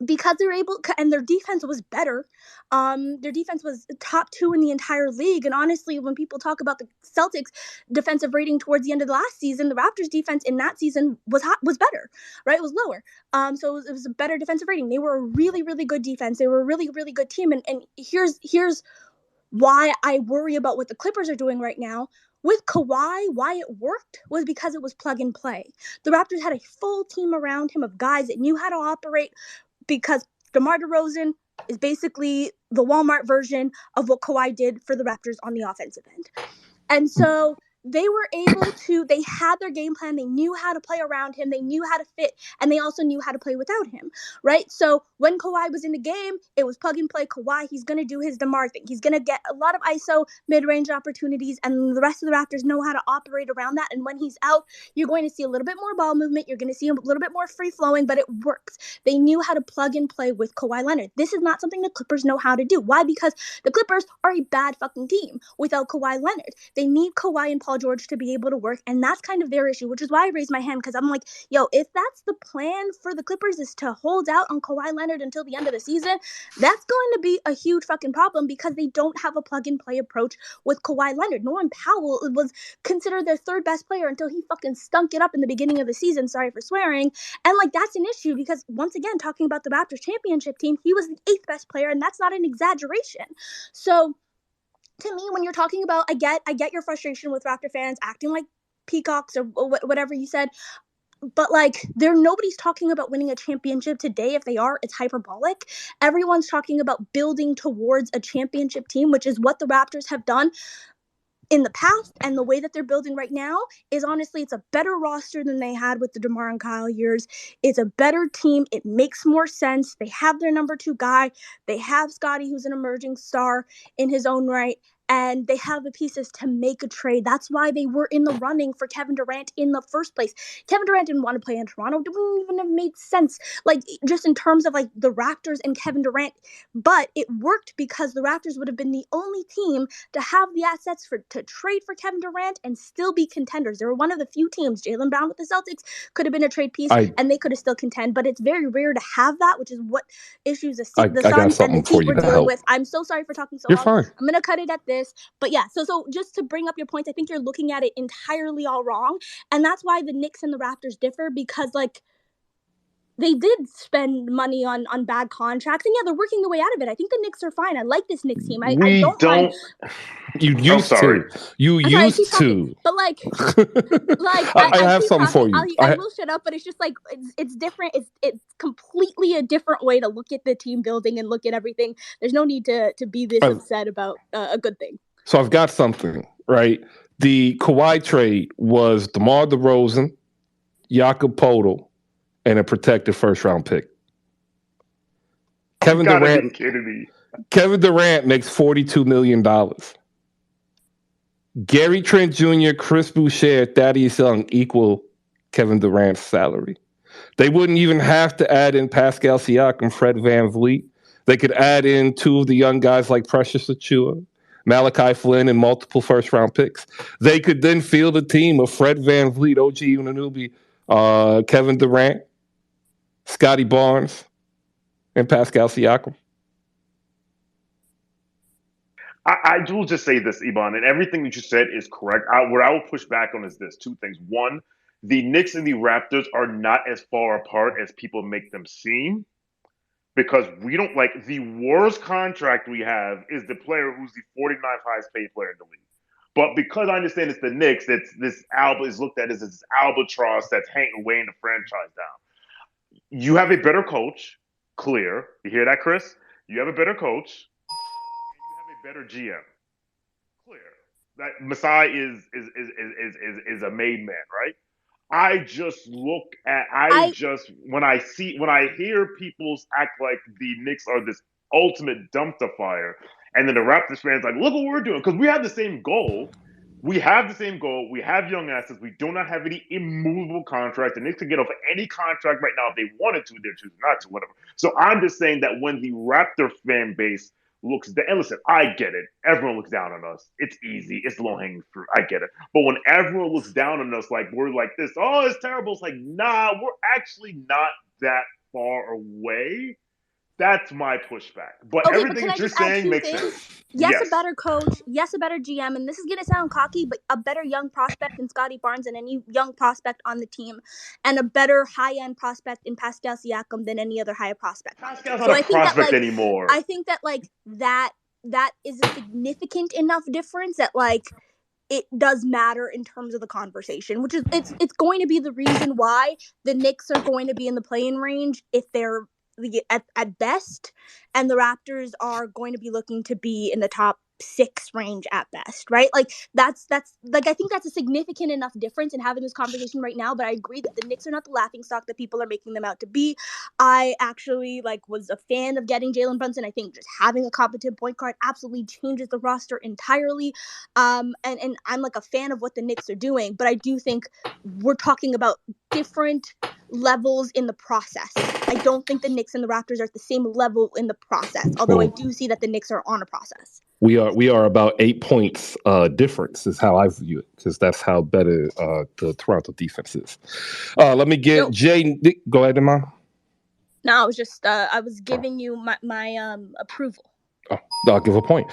because they're able, and their defense was better. Their defense was top 2 in the entire league. And honestly, when people talk about the Celtics defensive rating towards the end of the last season, the Raptors defense in that season was better, right? It was lower. So it was a better defensive rating. They were a really, really good defense. They were a really, really good team. And here's why I worry about what the Clippers are doing right now. With Kawhi, why it worked was because it was plug and play. The Raptors had a full team around him of guys that knew how to operate, because DeMar DeRozan is basically the Walmart version of what Kawhi did for the Raptors on the offensive end. And so they had their game plan. They knew how to play around him. They knew how to fit, and they also knew how to play without him, right? So when Kawhi was in the game, it was plug and play Kawhi. He's going to do his DeMar thing. He's going to get a lot of ISO mid-range opportunities, and the rest of the Raptors know how to operate around that. And when he's out, you're going to see a little bit more ball movement. You're going to see a little bit more free-flowing, but it works. They knew how to plug and play with Kawhi Leonard. This is not something the Clippers know how to do. Why? Because the Clippers are a bad fucking team without Kawhi Leonard. They need Kawhi and Paul George to be able to work, and that's kind of their issue, which is why I raised my hand, because I'm like, yo, if that's the plan for the Clippers, is to hold out on Kawhi Leonard until the end of the season, that's going to be a huge fucking problem, because they don't have a plug-and-play approach with Kawhi Leonard. Norman Powell was considered their third best player until he fucking stunk it up in the beginning of the season, sorry for swearing, and like, that's an issue, because once again, talking about the Raptors championship team, he was the 8th best player, and that's not an exaggeration. So to me, when you're talking about, I get your frustration with Raptor fans acting like peacocks or whatever you said, but like, nobody's talking about winning a championship today. If they are, it's hyperbolic. Everyone's talking about building towards a championship team, which is what the Raptors have done in the past, and the way that they're building right now is, honestly, it's a better roster than they had with the DeMar and Kyle years. It's a better team. It makes more sense. They have their number 2 guy. They have Scotty, who's an emerging star in his own right, and they have the pieces to make a trade. That's why they were in the running for Kevin Durant in the first place. Kevin Durant didn't want to play in Toronto. It wouldn't even have made sense, like, just in terms of like the Raptors and Kevin Durant. But it worked because the Raptors would have been the only team to have the assets to trade for Kevin Durant and still be contenders. They were one of the few teams. Jaylen Brown with the Celtics could have been a trade piece, and they could have still contend. But it's very rare to have that, which is what issues the Suns and the Heat were dealing with. I'm so sorry for talking so long. Fine. I'm gonna cut it at this. But yeah, so just to bring up your points, I think you're looking at it entirely all wrong, and that's why the Knicks and the Raptors differ, because like, they did spend money on bad contracts, and yeah, they're working their way out of it. I think the Knicks are fine. I like this Knicks team. I don't mind. You used to. You used to. But like, I have something for you. I will shut up, but it's just like, it's different. It's completely a different way to look at the team building and look at everything. There's no need to be this upset about a good thing. So I've got something, right? The Kawhi trade was DeMar DeRozan, Jakob Poeltl, and a protected first-round pick. Kevin Durant makes $42 million. Gary Trent Jr., Chris Boucher, Thaddeus Young equal Kevin Durant's salary. They wouldn't even have to add in Pascal Siakam, Fred VanVleet. They could add in 2 of the young guys like Precious Achiuwa, Malachi Flynn, and multiple first-round picks. They could then field a team of Fred VanVleet, OG Anunoby, Kevin Durant, Scotty Barnes, and Pascal Siakam. I will just say this, Iban, and everything that you said is correct. What I will push back on is this: 2 things. One, the Knicks and the Raptors are not as far apart as people make them seem, because we don't, like, the worst contract we have is the player who's the 49th highest paid player in the league. But because I understand it's the Knicks, this is looked at as this albatross that's weighing the franchise down. You have a better coach, clear. You hear that, Chris? You have a better coach. And you have a better GM, clear. That Masai is a made man, right? When I hear people act like the Knicks are this ultimate dumpster fire, and then the Raptors fans like, look what we're doing, because we have the same goal. We have young assets. We do not have any immovable contracts. The Knicks could get off any contract right now if they wanted to. They're choosing not to, whatever. So I'm just saying that when the Raptor fan base looks down, and listen, I get it. Everyone looks down on us. It's easy. It's low-hanging fruit. I get it. But when everyone looks down on us, like we're like this, oh, it's terrible. It's like, nah, we're actually not that far away. That's my pushback. But Okay, but everything can I that you're just add saying two makes things? sense. Yes, Yes. a better coach. Yes, a better GM. And this is going to sound cocky, but a better young prospect in Scotty Barnes than any young prospect on the team. And a better high-end prospect in Pascal Siakam than any other high prospect on the team. Pascal's So not a prospect anymore. I think that, like, that is a significant enough difference that, like, it does matter in terms of the conversation, which is it's going to be the reason why the Knicks are going to be in the play-in range if they're at best, and the Raptors are going to be looking to be in the top 6 range at best, right? Like that's like I think that's a significant enough difference in having this conversation right now. But I agree that the Knicks are not the laughingstock that people are making them out to be. I actually was a fan of getting Jalen Brunson. I think just having a competent point guard absolutely changes the roster entirely. And I'm like a fan of what the Knicks are doing, but I do think we're talking about different levels in the process. I don't think the Knicks and the Raptors are at the same level in the process, although I do see that the Knicks are on a process. We are about 8 points difference is how I view it, because that's how better the Toronto defense is. Let me get Jay. Go ahead, Iman. No, I was just I was giving you my approval. Oh, I'll give a point.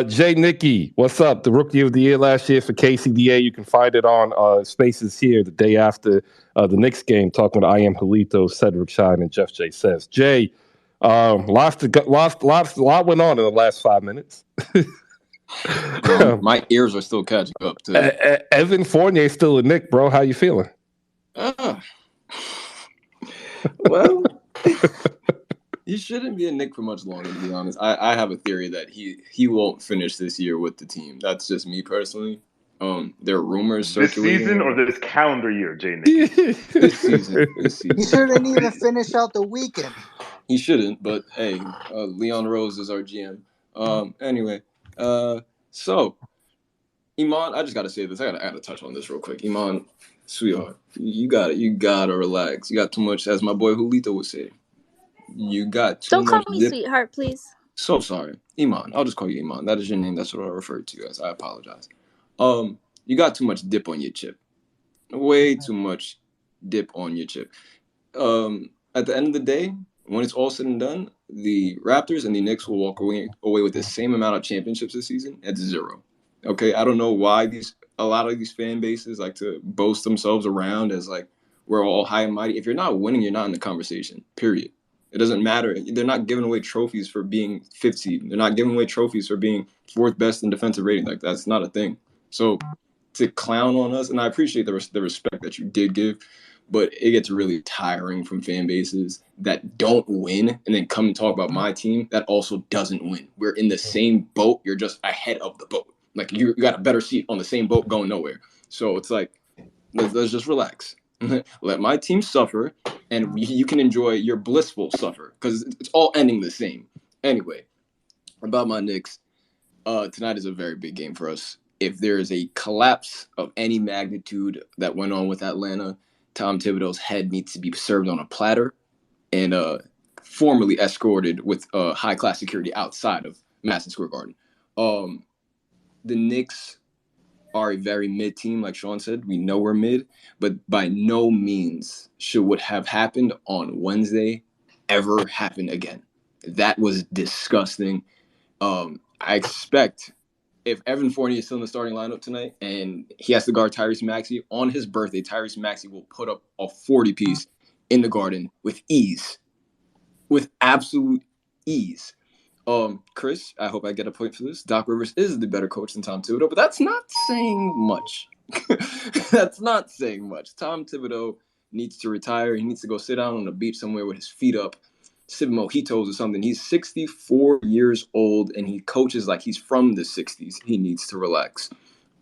Jay Nicky, what's up? The Rookie of the Year last year for KCDA. You can find it on Spaces here the day after the Knicks game, talking with I Am Halito, Cedric Shine, and Jeff J. Says. Jay, lot went on in the last 5 minutes. My ears are still catching up to Evan Fournier still a Knick, bro. How you feeling? Well, he shouldn't be a Knick for much longer, to be honest. I have a theory that he won't finish this year with the team. That's just me personally. There are rumors circulating. This season or this calendar year, Jay Nicky? This season. He shouldn't even finish out the weekend. He shouldn't, but hey, Leon Rose is our GM. Anyway, so Iman, I just gotta say this. I gotta touch on this real quick. Iman, sweetheart, you gotta relax. You got too much, as my boy Julito would say. You got too Don't much. call me sweetheart, please. So sorry, Iman. I'll just call you Iman. That is your name. That's what I refer to you as. I apologize. You got too much dip on your chip. Way too much dip on your chip. At the end of the day, when it's all said and done, the Raptors and the Knicks will walk away with the same amount of championships this season at 0. Okay, I don't know why a lot of these fan bases like to boast themselves around as like we're all high and mighty. If you're not winning, you're not in the conversation. Period. It doesn't matter. They're not giving away trophies for being 5th seed. They're not giving away trophies for being 4th best in defensive rating. Like that's not a thing. So to clown on us, and I appreciate the respect that you did give, but it gets really tiring from fan bases that don't win and then come and talk about my team that also doesn't win. We're in the same boat. You're just ahead of the boat. Like you got a better seat on the same boat going nowhere. So it's like, let's just relax. Let my team suffer, and you can enjoy your blissful suffer because it's all ending the same. Anyway, about my Knicks, tonight is a very big game for us. If there is a collapse of any magnitude that went on with Atlanta, Tom Thibodeau's head needs to be served on a platter and formally escorted with high-class security outside of Madison Square Garden. The Knicks are a very mid team, like Sean said. We know we're mid, but by no means should what have happened on Wednesday ever happen again. That was disgusting. I expect if Evan Fournier is still in the starting lineup tonight and he has to guard Tyrese Maxey, on his birthday, Tyrese Maxey will put up a 40-piece in the Garden with ease. With absolute ease. Chris, I hope I get a point for this. Doc Rivers is the better coach than Tom Thibodeau, but that's not saying much. That's not saying much. Tom Thibodeau needs to retire. He needs to go sit down on the beach somewhere with his feet up, sip mojitos or something. He's 64 years old, and he coaches like he's from the 60s. He needs to relax.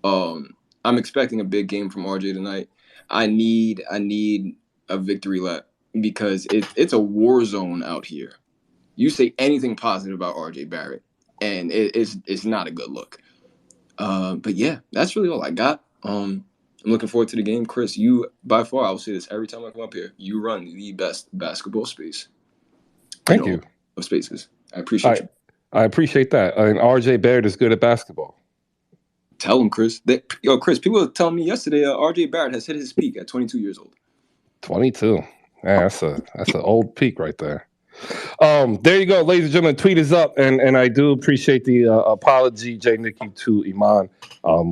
I'm expecting a big game from RJ tonight. I need a victory lap because it's a war zone out here. You say anything positive about RJ Barrett, and it's not a good look. But yeah, that's really all I got. I'm looking forward to the game. Chris, you, by far, I will say this every time I come up here, you run the best basketball space. Thank you. Of spaces. I appreciate you. I appreciate that. I mean, RJ Barrett is good at basketball. Tell him, Chris. Chris, people were telling me yesterday RJ Barrett has hit his peak at 22 years old. 22. Man, that's an old peak right there. There you go, ladies and gentlemen. Tweet is up, and I do appreciate the apology, Jay Nicky, to Iman.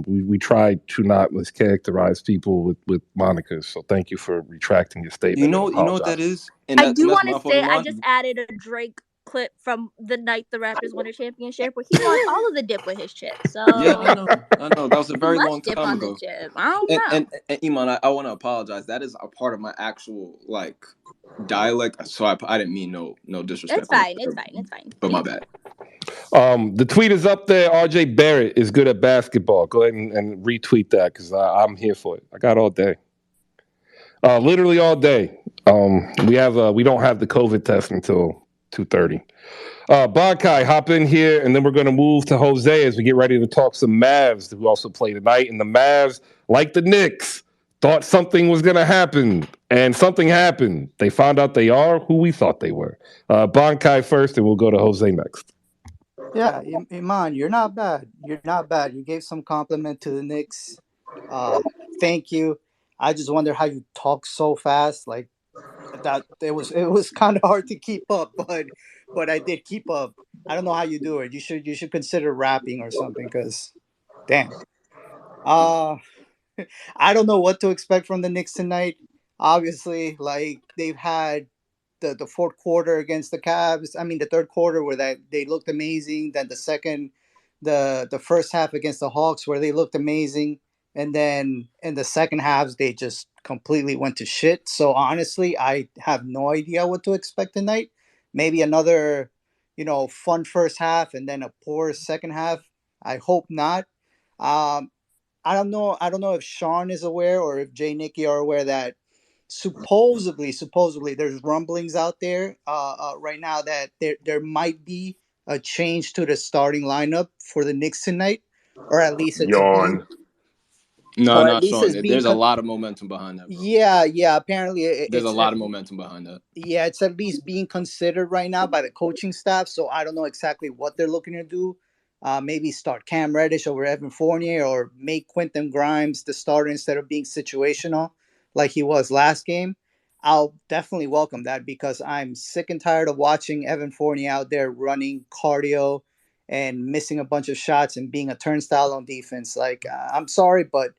We tried to not mischaracterize people with monikers, so thank you for retracting your statement. You know what that is, and I do that's want my to fault, say I Iman. just added a Drake clip from the night the Raptors won a championship where he wants all of the dip with his chip. So Yeah, I know. That was a he very must long dip time on the ago. chip. I don't know. And Iman, I want to apologize. That is a part of my actual dialect, so I didn't mean no disrespect. It's fine. It's fine. It's fine. But my bad. The tweet is up there. RJ Barrett is good at basketball. Go ahead and retweet that because I'm here for it. I got all day. Literally all day. We don't have the COVID test until 2:30. Bonkai, hop in here, and then we're going to move to Jose as we get ready to talk some Mavs who also play tonight. And the Mavs, like the Knicks, thought something was going to happen, and something happened. They found out they are who we thought they were. Bonkai first, and we'll go to Jose next. Yeah, Iman, you're not bad. You're not bad. You gave some compliment to the Knicks. Thank you. I just wonder how you talk so fast. Like that, it was kind of hard to keep up, but I did keep up. I don't know how you do it. You should consider rapping or something. Cause, damn. I don't know what to expect from the Knicks tonight. Obviously, like they've had the fourth quarter against the Cavs. I mean, the third quarter where they looked amazing. Then the first half against the Hawks where they looked amazing, and then in the second halves they just completely went to shit. So honestly, I have no idea what to expect tonight. Maybe another, fun first half and then a poor second half. I hope not. I don't know. I don't know if Sean is aware or if Jay Nicky are aware that supposedly there's rumblings out there right now that there might be a change to the starting lineup for the Knicks tonight, or at least it's being, Yawn. No, or at not least Sean. it's being. There's a lot of momentum behind that, bro. Yeah. Apparently, There's a it's lot of momentum behind that. yeah, it's at least being considered right now by the coaching staff. So I don't know exactly what they're looking to do. Maybe start Cam Reddish over Evan Fournier, or make Quentin Grimes the starter instead of being situational like he was last game. I'll definitely welcome that because I'm sick and tired of watching Evan Fournier out there running cardio and missing a bunch of shots and being a turnstile on defense. Like, I'm sorry, but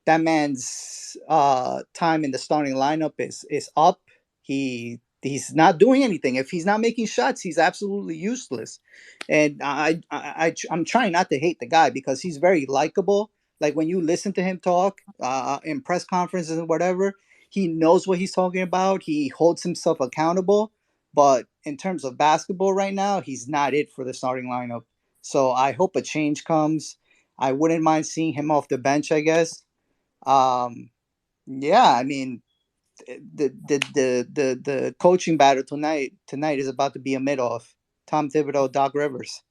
that man's time in the starting lineup is up. He's not doing anything. If he's not making shots, he's absolutely useless. And I'm trying not to hate the guy because he's very likable. Like when you listen to him talk in press conferences and whatever, he knows what he's talking about. He holds himself accountable. But in terms of basketball right now, he's not it for the starting lineup. So I hope a change comes. I wouldn't mind seeing him off the bench, I guess. Yeah, I mean, the coaching battle tonight is about to be a mid-off. Tom Thibodeau, Doc Rivers.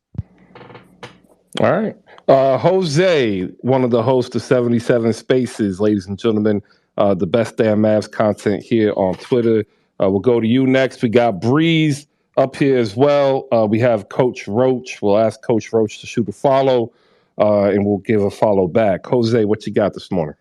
All right. Jose, one of the hosts of 77 Spaces, ladies and gentlemen, the best damn Mavs content here on Twitter. We'll go to you next. We got Breeze up here as well. We have Coach Roach. We'll ask Coach Roach to shoot a follow, and we'll give a follow back. Jose, what you got this morning?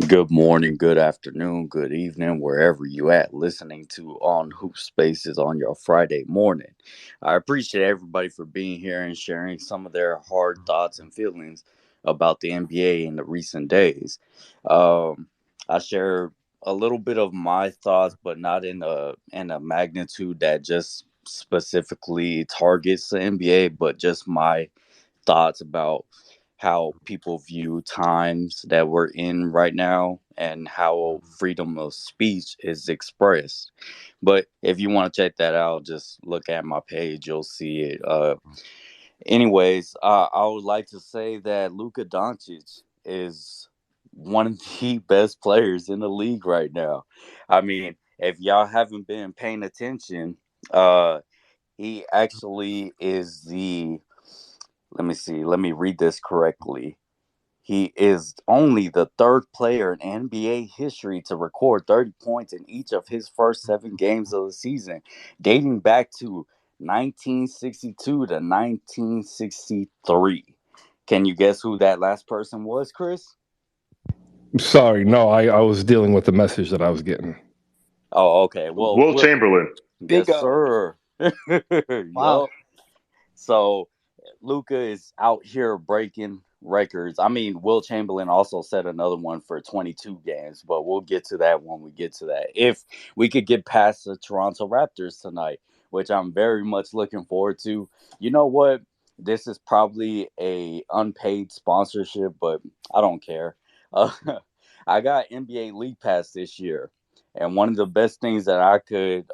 Good morning, good afternoon, good evening, wherever you at listening to On Hoop Spaces on your Friday morning. I appreciate everybody for being here and sharing some of their hard thoughts and feelings about the NBA in the recent days. I share a little bit of my thoughts, but not in a magnitude that just specifically targets the NBA, but just my thoughts about how people view times that we're in right now and how freedom of speech is expressed. But if you want to check that out, just look at my page, you'll see it. Anyways, I would like to say that Luka Doncic is one of the best players in the league right now. I mean, if y'all haven't been paying attention, he actually is let me read this correctly. He is only the third player in NBA history to record 30 points in each of his first 7 games of the season, dating back to 1962 to 1963. Can you guess who that last person was, Chris? Sorry, no, I was dealing with the message that I was getting. Oh, okay. Well, Will Chamberlain. Yes, Big O. sir. Wow. Yup. So Luca is out here breaking records. I mean, Will Chamberlain also set another one for 22 games, but we'll get to that when we get to that. If we could get past the Toronto Raptors tonight, which I'm very much looking forward to. You know what? This is probably a unpaid sponsorship, but I don't care. Uh, I got NBA League Pass this year. And one of the best things that I could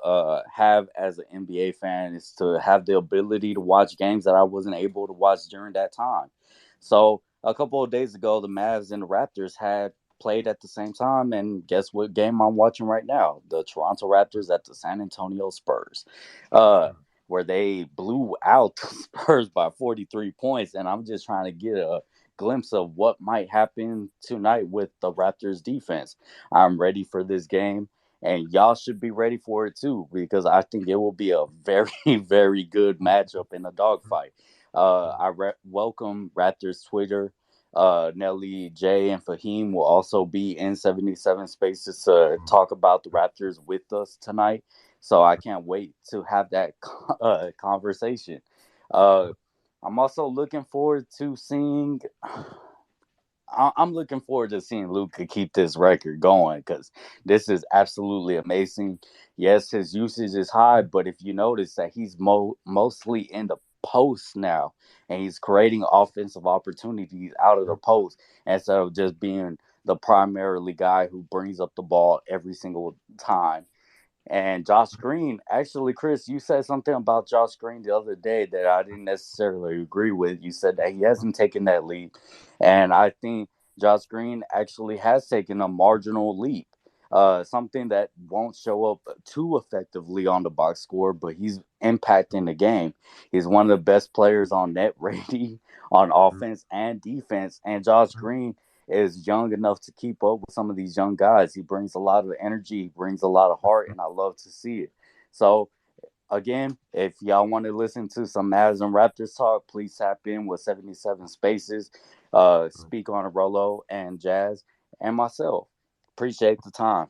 have as an NBA fan is to have the ability to watch games that I wasn't able to watch during that time. So a couple of days ago, the Mavs and the Raptors had played at the same time. And guess what game I'm watching right now? The Toronto Raptors at the San Antonio Spurs, where they blew out the Spurs by 43 points. And I'm just trying to get a glimpse of what might happen tonight with the Raptors defense. I'm ready for this game, and y'all should be ready for it too, because I think it will be a very, very good matchup in a dogfight. Welcome Raptors Twitter. Nelly, Jay, and Fahim will also be in 77 Spaces to talk about the Raptors with us tonight. So I can't wait to have that conversation. I'm also looking forward to seeing. I'm looking forward to seeing Luka keep this record going, because this is absolutely amazing. Yes, his usage is high, but if you notice that he's mostly in the post now, and he's creating offensive opportunities out of the post instead of just being the primarily guy who brings up the ball every single time. And Josh Green, actually, Chris, you said something about Josh Green the other day that I didn't necessarily agree with. You said that he hasn't taken that leap. And I think Josh Green actually has taken a marginal leap. Something that won't show up too effectively on the box score, but he's impacting the game. He's one of the best players on net rating, on offense and defense. And Josh Green is young enough to keep up with some of these young guys. He brings a lot of energy, he brings a lot of heart, and I love to see it. So, again, if y'all want to listen to some Mavs and Raptors talk, please tap in with 77 Spaces, Speak on a Rolo, and Jazz, and myself. Appreciate the time.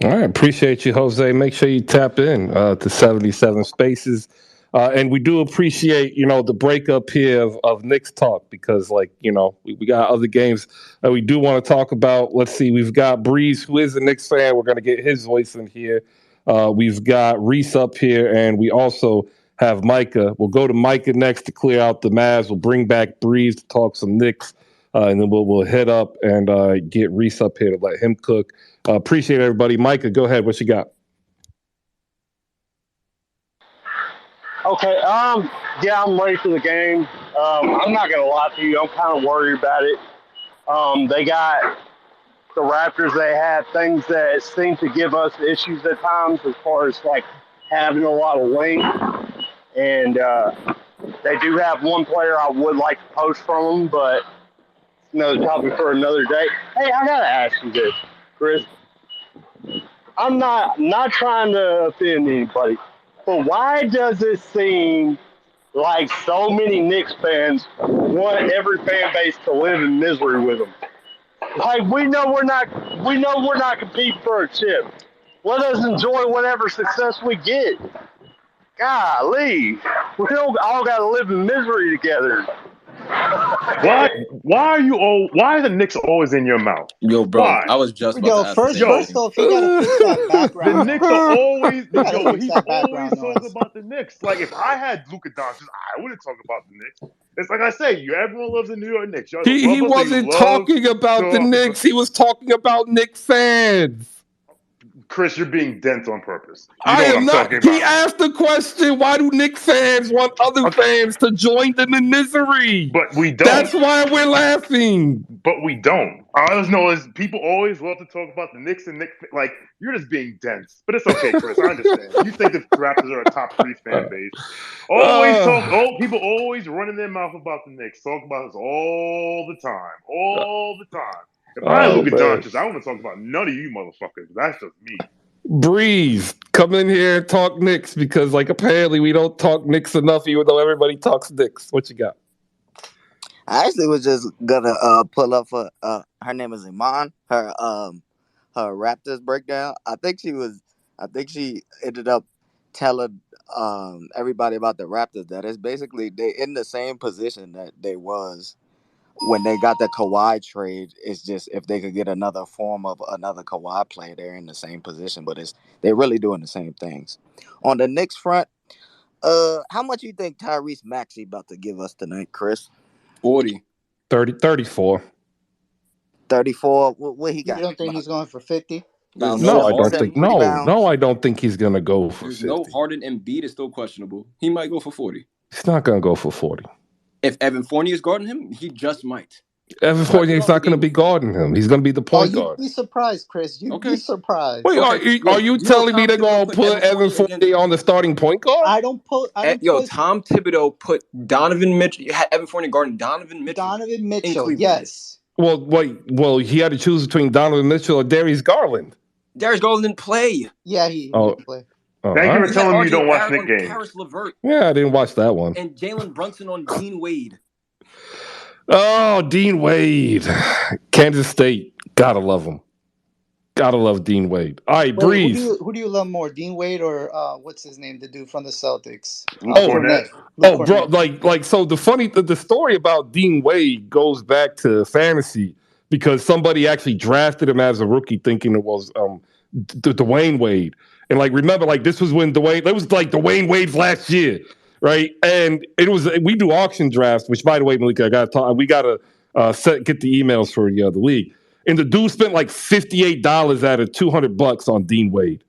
All right, appreciate you, Jose. Make sure you tap in to 77 Spaces. And we do appreciate, the breakup here of Knicks talk, because, we got other games that we do want to talk about. Let's see, we've got Breeze, who is a Knicks fan. We're going to get his voice in here. We've got Reese up here, and we also have Micah. We'll go to Micah next to clear out the Mavs. We'll bring back Breeze to talk some Knicks, and then we'll head up and get Reese up here to let him cook. Appreciate everybody. Micah, go ahead. What you got? Okay. Yeah, I'm ready for the game. I'm not gonna lie to you. I'm kind of worried about it. They got the Raptors. They have things that seem to give us issues at times, as far as like having a lot of length. And they do have one player I would like to poach from them, but it's another topic for another day. Hey, I gotta ask you this, Chris. I'm not trying to offend anybody, but why does it seem like so many Knicks fans want every fan base to live in misery with them? Like, we know we're not competing for a chip. Let us enjoy whatever success we get. Golly, we don't all got to live in misery together. Why are the Knicks always in your mouth? Yo, bro, Why? I was just about to ask the same First thing. off, you gotta fix that background. The Knicks are always You gotta but fix he that always background talks noise. about the Knicks. Like, if I had Luka Doncic, I wouldn't talk about the Knicks. It's like I say, everyone loves the New York Knicks. Y'all He love us, wasn't love talking about the Philadelphia, Knicks. He was talking about Knicks fans. Chris, you're being dense on purpose. You I know what am I'm not. talking He about. asked the question, why do Knicks fans want other fans to join them in misery? But we don't. That's why we're laughing. But we don't. All I just know is people always love to talk about the Knicks and Knicks. Like, you're just being dense. But it's okay, Chris. I understand. You think the Raptors are a top 3 fan base. People always running their mouth about the Knicks. Talk about us all the time. All the time. If I had Luka Doncic, I wouldn't talk about none of you motherfuckers. That's just me. Breeze, come in here and talk Knicks, because apparently we don't talk Knicks enough, even though everybody talks Knicks. What you got? I actually was just gonna pull up for her name is Iman. Her Raptors breakdown. I think she was I think she ended up telling everybody about the Raptors that it's basically they in the same position that they was when they got the Kawhi trade. It's just if they could get another form of another Kawhi player, they're in the same position. But they're really doing the same things. On the Knicks front, how much you think Tyrese Maxey about to give us tonight, Chris? 40. 34. 34. What he You got? don't think he's going for 50? There's About no No, I don't Harden. think. 7 No, rebounds. no, I don't think he's gonna go for There's no 50. Harden. Embiid is still questionable. He might go for 40. He's not gonna go for 40. If Evan Fournier is guarding him, he just might. Evan He might lead Fournier's off the not gonna game be with 40. guarding him. He's gonna be the Oh, point you'd guard. be surprised, Chris. You'd be Okay. surprised. Wait, Okay. are you You know telling me Tom they're Thibodeau gonna put put Evan Evan Fournier against. Fournier on the starting point guard? I don't put. Yo, Tom Thibodeau put Donovan Mitchell. You had Evan Fournier guarding Donovan Mitchell Donovan in Mitchell, Cleveland. yes. Well, he had to choose between Donovan Mitchell or Darius Garland. Darius Garland didn't play. Yeah, he Oh, didn't play. Thank you all for right. telling me you RJ don't watch Barrett Knick on games. Karis LeVert Yeah, I didn't watch that one. and Jalen Brunson on Dean Wade. Oh, Dean Wade, Kansas State. Gotta love him. Gotta love Dean Wade. All right, Wait, who Breeze. do you love more, Dean Wade or what's his name, the dude from the Celtics? Luke Oh, Cornett. Luke bro, Cornett. so the story about Dean Wade goes back to fantasy because somebody actually drafted him as a rookie thinking it was Dwayne Wade. And remember, this was when Dwayne, it was like Dwayne Wade's last year, right? And we do auction drafts, which by the way, Malika, we gotta get the emails for the league. And the dude spent $58 out of $200 on Dean Wade.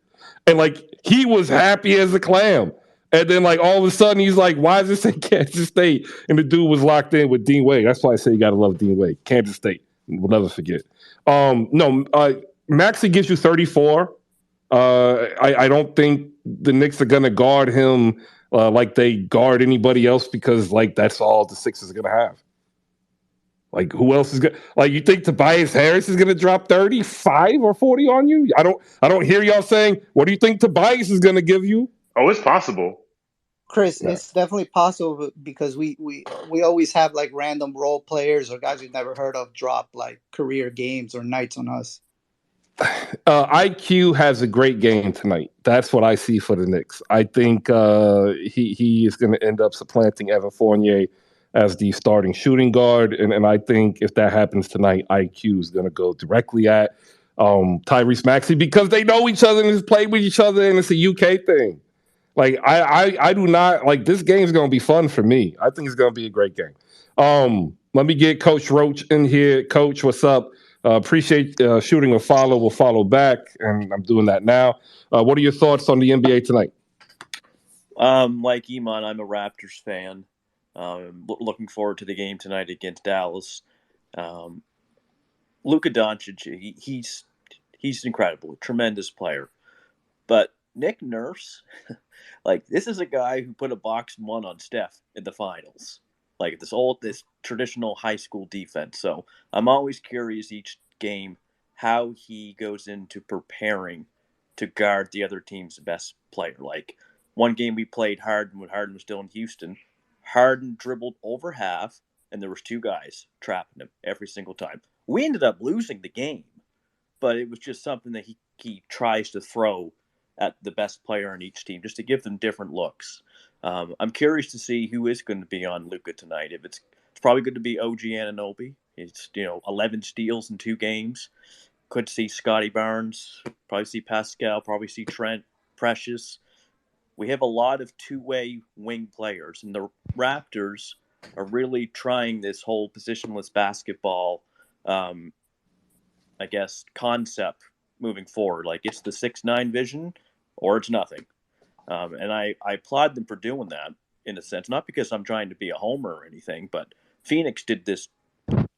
And he was happy as a clam. And then all of a sudden he's like, why is this in Kansas State? And the dude was locked in with Dean Wade. That's why I say you gotta love Dean Wade. Kansas State. We'll never forget. Maxey gives you 34. I don't think the Knicks are gonna guard him like they guard anybody else because that's all the Sixers are gonna have. Who else is gonna you think Tobias Harris is gonna drop 35 or 40 on you? I don't hear y'all saying, what do you think Tobias is gonna give you? Oh, it's possible. Chris, Yeah. it's definitely possible because we always have random role players or guys we've never heard of drop career games or nights on us. IQ has a great game tonight. That's what I see for the Knicks. I think he is going to end up supplanting Evan Fournier as the starting shooting guard, and I think if that happens tonight, IQ is going to go directly at Tyrese Maxey because they know each other and has played with each other, and it's a UK thing. I do not this game is going to be fun for me. I think it's going to be a great game. Let me get Coach Roach in here. Coach, what's up? Appreciate shooting a follow. We'll follow back, and I'm doing that now. What are your thoughts on the NBA tonight? Like Iman, I'm a Raptors fan. Looking forward to the game tonight against Dallas. Luka Doncic, he's incredible, a tremendous player. But Nick Nurse, this is a guy who put a box one on Steph in the finals. This traditional high school defense. So I'm always curious each game how he goes into preparing to guard the other team's best player. One game we played Harden when Harden was still in Houston. Harden dribbled over half, and there was two guys trapping him every single time. We ended up losing the game, but it was just something that he tries to throw at the best player on each team just to give them different looks. I'm curious to see who is going to be on Luka tonight. If it's probably going to be OG Anunoby. It's 11 steals in 2 games. Could see Scotty Barnes. Probably see Pascal. Probably see Trent, Precious. We have a lot of two-way wing players, and the Raptors are really trying this whole positionless basketball, concept moving forward. It's the 6'9" vision, or it's nothing. And I applaud them for doing that, in a sense, not because I'm trying to be a homer or anything, but Phoenix did this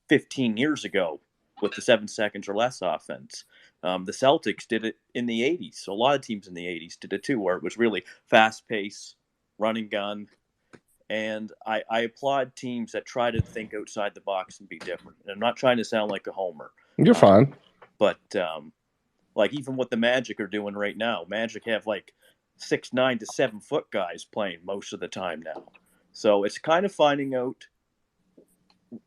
15 years ago with the 7 seconds or less offense. The Celtics did it in the 80s. So a lot of teams in the 80s did it too, where it was really fast-paced, running gun. And I applaud teams that try to think outside the box and be different. And I'm not trying to sound like a homer. You're fine. But even what the Magic are doing right now, Magic have 6'9" to 7 foot guys playing most of the time now. So it's kind of finding out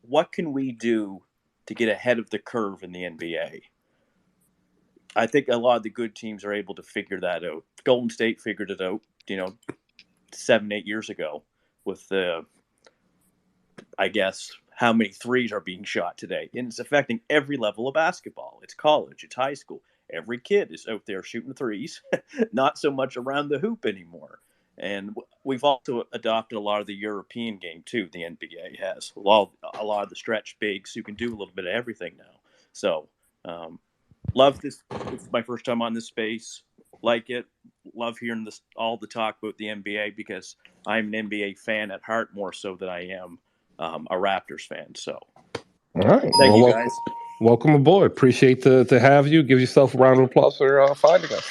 what can we do to get ahead of the curve in the NBA. I think a lot of the good teams are able to figure that out. Golden State figured it out, 7-8 years ago with the, I guess, how many threes are being shot today. And it's affecting every level of basketball. It's college, it's high school. Every kid is out there shooting threes, not so much around the hoop anymore. And we've also adopted a lot of the European game, too, the NBA has. A lot of the stretch bigs who can do a little bit of everything now. So, love this. It's my first time on this space. Like it. Love hearing all the talk about the NBA because I'm an NBA fan at heart more so than I am a Raptors fan. So, all right. Thank you, guys. Welcome aboard. Appreciate to have you. Give yourself a round of applause for finding us.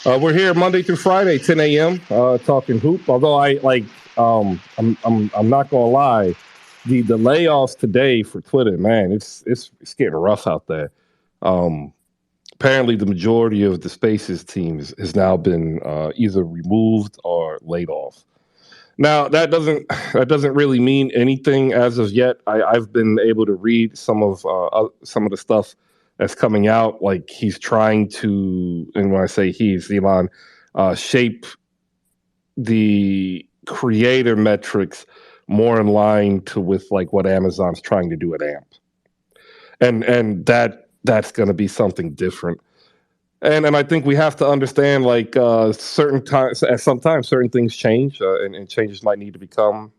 We're here Monday through Friday, 10 a.m. Talking hoop. Although I'm not gonna lie, the layoffs today for Twitter, man, it's getting rough out there. Apparently, the majority of the Spaces team has now been either removed or laid off. Now that doesn't really mean anything as of yet. I've been able to read some of the stuff that's coming out. Like he's trying to, and when I say he's Elon, shape the creator metrics more in line to with like what Amazon's trying to do at AMP, and that's going to be something different. And I think we have to understand, like, sometimes certain things change, and changes might need to become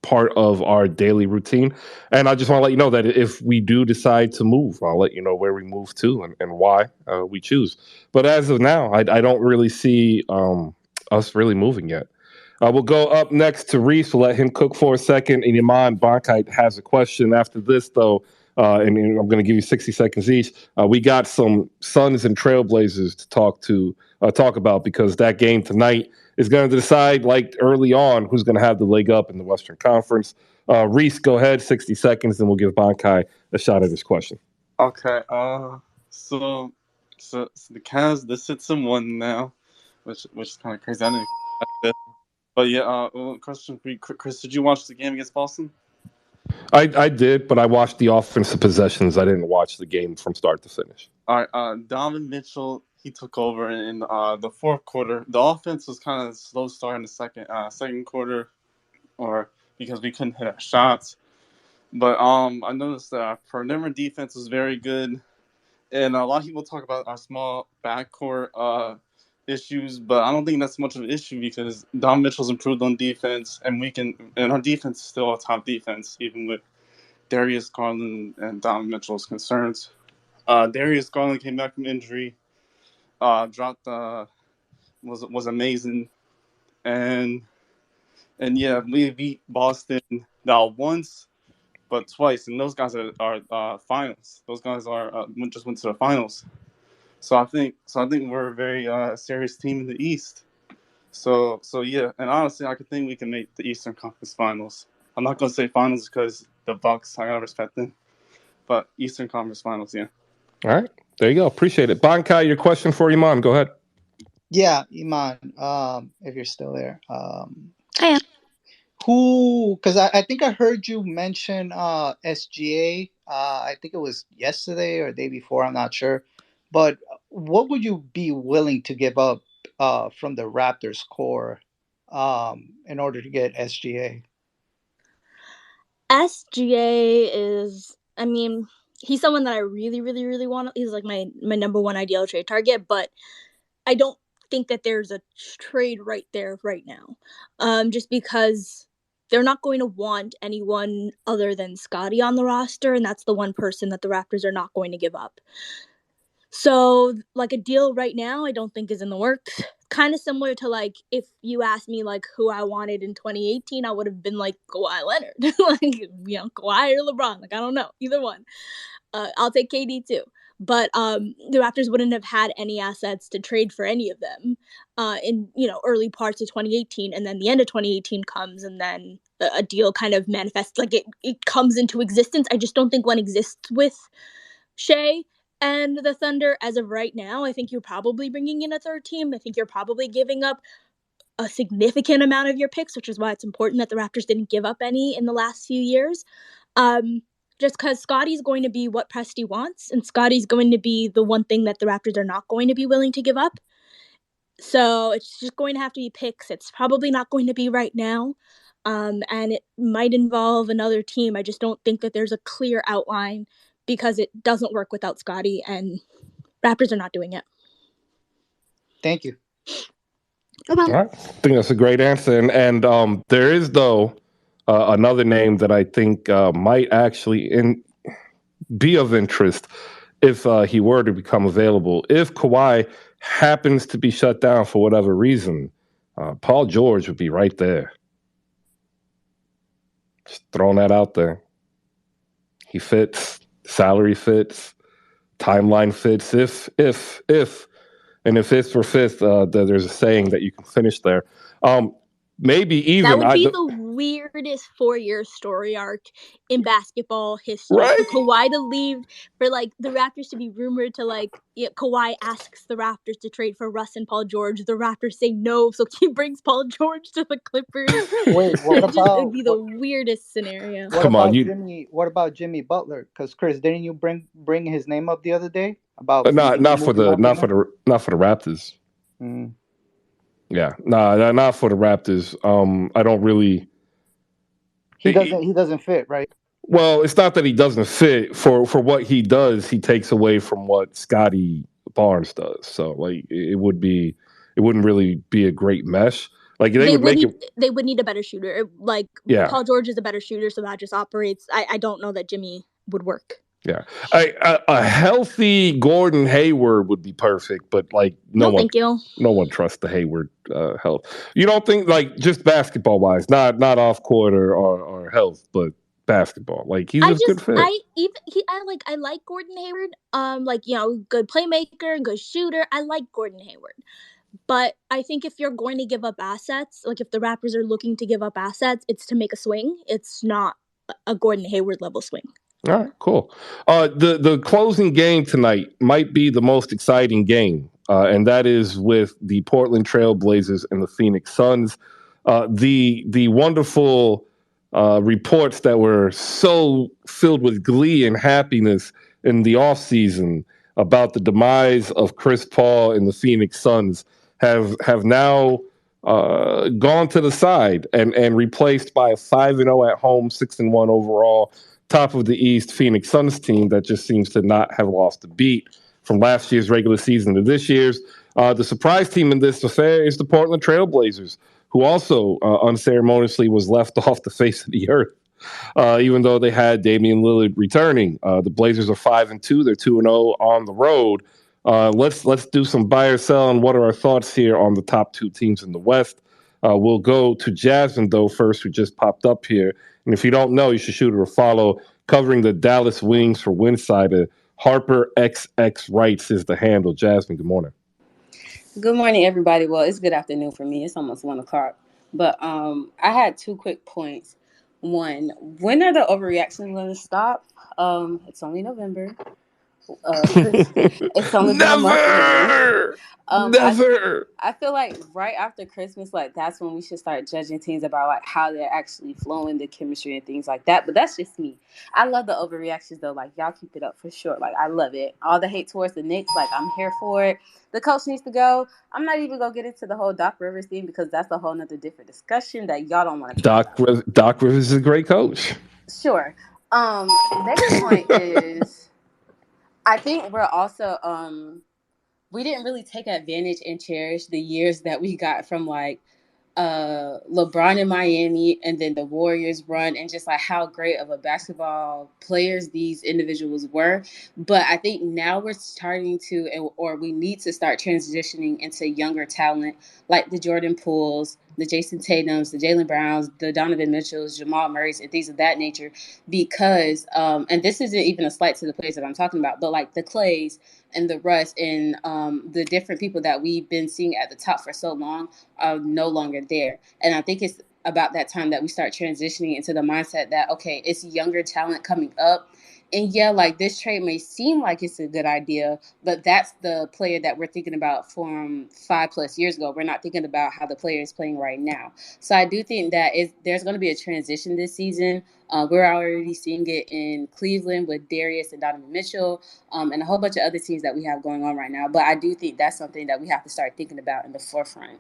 part of our daily routine. And I just want to let you know that if we do decide to move, I'll let you know where we move to and why we choose. But as of now, I don't really see us really moving yet. We'll go up next to Reese. We'll let him cook for a second. And Iman Bankite has a question after this, though. And I'm going to give you 60 seconds each. We got some Suns and Trailblazers to talk about because that game tonight is going to decide, like early on, who's going to have the leg up in the Western Conference. Reese, go ahead, 60 seconds, and we'll give Bankai a shot at his question. Okay. So the Cavs, they're 6-1 now, which is kind of crazy. I didn't expect this. But yeah, question for you, Chris. Did you watch the game against Boston? I did, but I watched the offensive possessions. I didn't watch the game from start to finish. All right, Donovan Mitchell, he took over in the fourth quarter. The offense was kind of slow start in the second quarter, or because we couldn't hit our shots. But I noticed that our perimeter defense was very good, and a lot of people talk about our small backcourt issues, but I don't think that's much of an issue because Don Mitchell's improved on defense, and our defense is still a top defense, even with Darius Garland and Don Mitchell's concerns. Darius Garland came back from injury, was amazing, and yeah, we beat Boston not once but twice, and those guys are finals. Those guys just went to the finals. So I think we're a very serious team in the East. So yeah, and honestly, I could think we can make the Eastern Conference Finals. I'm not gonna say finals because the Bucks, I gotta respect them, but Eastern Conference Finals, yeah. All right, there you go. Appreciate it. Bankai, your question for Iman. Go ahead. Yeah, Iman, if you're still there. I am. Because I think I heard you mention SGA. I think it was yesterday or the day before. I'm not sure. But what would you be willing to give up from the Raptors core in order to get SGA? SGA is, I mean, he's someone that I really, really, really want. He's like my number one ideal trade target, but I don't think that there's a trade right there right now. Just because they're not going to want anyone other than Scottie on the roster, and that's the one person that the Raptors are not going to give up. So, like, a deal right now, I don't think is in the works. Kind of similar to, like, if you asked me, like, who I wanted in 2018, I would have been, like, Kawhi Leonard. Kawhi or LeBron. Like, I don't know. Either one. I'll take KD, too. But the Raptors wouldn't have had any assets to trade for any of them in, early parts of 2018. And then the end of 2018 comes, and then a deal kind of manifests. Like, it comes into existence. I just don't think one exists with Shea and the Thunder as of right now. I think you're probably bringing in a third team. I think you're probably giving up a significant amount of your picks, which is why it's important that the Raptors didn't give up any in the last few years. just because Scotty's going to be what Presti wants, and Scotty's going to be the one thing that the Raptors are not going to be willing to give up. So it's just going to have to be picks. It's probably not going to be right now, and it might involve another team. I just don't think that there's a clear outline because it doesn't work without Scotty, and Raptors are not doing it. Thank you. Oh, well. All right. I think that's a great answer. And there is, though, another name that I think might actually be of interest if he were to become available. If Kawhi happens to be shut down for whatever reason, Paul George would be right there. Just throwing that out there. He fits, salary fits, timeline fits. If for fifth, there's a saying that you can finish there. Maybe even that would be the weirdest 4-year story arc in basketball history. Right? For Kawhi to leave, for like the Raptors to be rumored to Kawhi asks the Raptors to trade for Russ and Paul George. The Raptors say no, so he brings Paul George to the Clippers. Wait, what It about would be the weirdest scenario. what Come on, about you Jimmy? What about Jimmy Butler? Because Chris, didn't you bring his name up the other day about not maybe for moving the on from not for the Raptors. him? Yeah, not for the Raptors. I don't really. He doesn't fit, right? Well, it's not that he doesn't fit. For what he does, he takes away from what Scotty Barnes does. So like it wouldn't really be a great mesh. Like they would make it. They would need a better shooter. Like Yeah. Paul George is a better shooter, so that just operates. I don't know that Jimmy would work. Yeah, a healthy Gordon Hayward would be perfect, but like no thank you. one trusts the Hayward health. You don't think like just basketball wise, not off court or health, but basketball. Like he's a good fit. I like Gordon Hayward. Good playmaker, good shooter. I like Gordon Hayward. But I think if you're going to give up assets, like if the Raptors are looking to give up assets, it's to make a swing. It's not a Gordon Hayward level swing. All right, cool. The closing game tonight might be the most exciting game, and that is with the Portland Trail Blazers and the Phoenix Suns. The wonderful reports that were so filled with glee and happiness in the offseason about the demise of Chris Paul and the Phoenix Suns have now gone to the side and replaced by a 5-0 at home, 6-1 overall, top of the East Phoenix Suns team that just seems to not have lost a beat from last year's regular season to this year's. The surprise team in this affair is the Portland Trail Blazers, who also unceremoniously was left off the face of the earth, even though they had Damian Lillard returning. The Blazers are 5-2. They're 2-0 on the road. Let's do some buy or sell, and what are our thoughts here on the top two teams in the West? We'll go to Jasmine, though, first, who just popped up here. And if you don't know, you should shoot her a follow. Covering the Dallas Wings for Winsider, Harper XX Writes is the handle. Jasmine, good morning. Good morning, everybody. Well, it's good afternoon for me. It's almost 1 o'clock. But I had 2 quick points. One, when are the overreactions going to stop? It's only November. It's only Never. I feel like right after Christmas, like that's when we should start judging teams about like how they're actually flowing, the chemistry and things like that. But that's just me. I love the overreactions though. Like y'all keep it up for sure. Like I love it. All the hate towards the Knicks, like I'm here for it. The coach needs to go. I'm not even gonna get into the whole Doc Rivers thing because that's a whole nother different discussion that y'all don't want to. Doc Rivers is a great coach. Sure. Next point is, I think we're also we didn't really take advantage and cherish the years that we got from like LeBron in Miami and then the Warriors run and just like how great of a basketball players these individuals were. But I think now we're starting to, or we need to start transitioning into younger talent like the Jordan Pooles, the Jason Tatums, the Jaylen Browns, the Donovan Mitchells, Jamal Murrays, and things of that nature. Because, and this isn't even a slight to the players that I'm talking about, but like the Clays and the Russ and the different people that we've been seeing at the top for so long are no longer there. And I think it's about that time that we start transitioning into the mindset that, okay, it's younger talent coming up. And yeah, like this trade may seem like it's a good idea, but that's the player that we're thinking about from 5+ years ago. We're not thinking about how the player is playing right now. So I do think that there's going to be a transition this season. We're already seeing it in Cleveland with Darius and Donovan Mitchell, and a whole bunch of other teams that we have going on right now. But I do think that's something that we have to start thinking about in the forefront.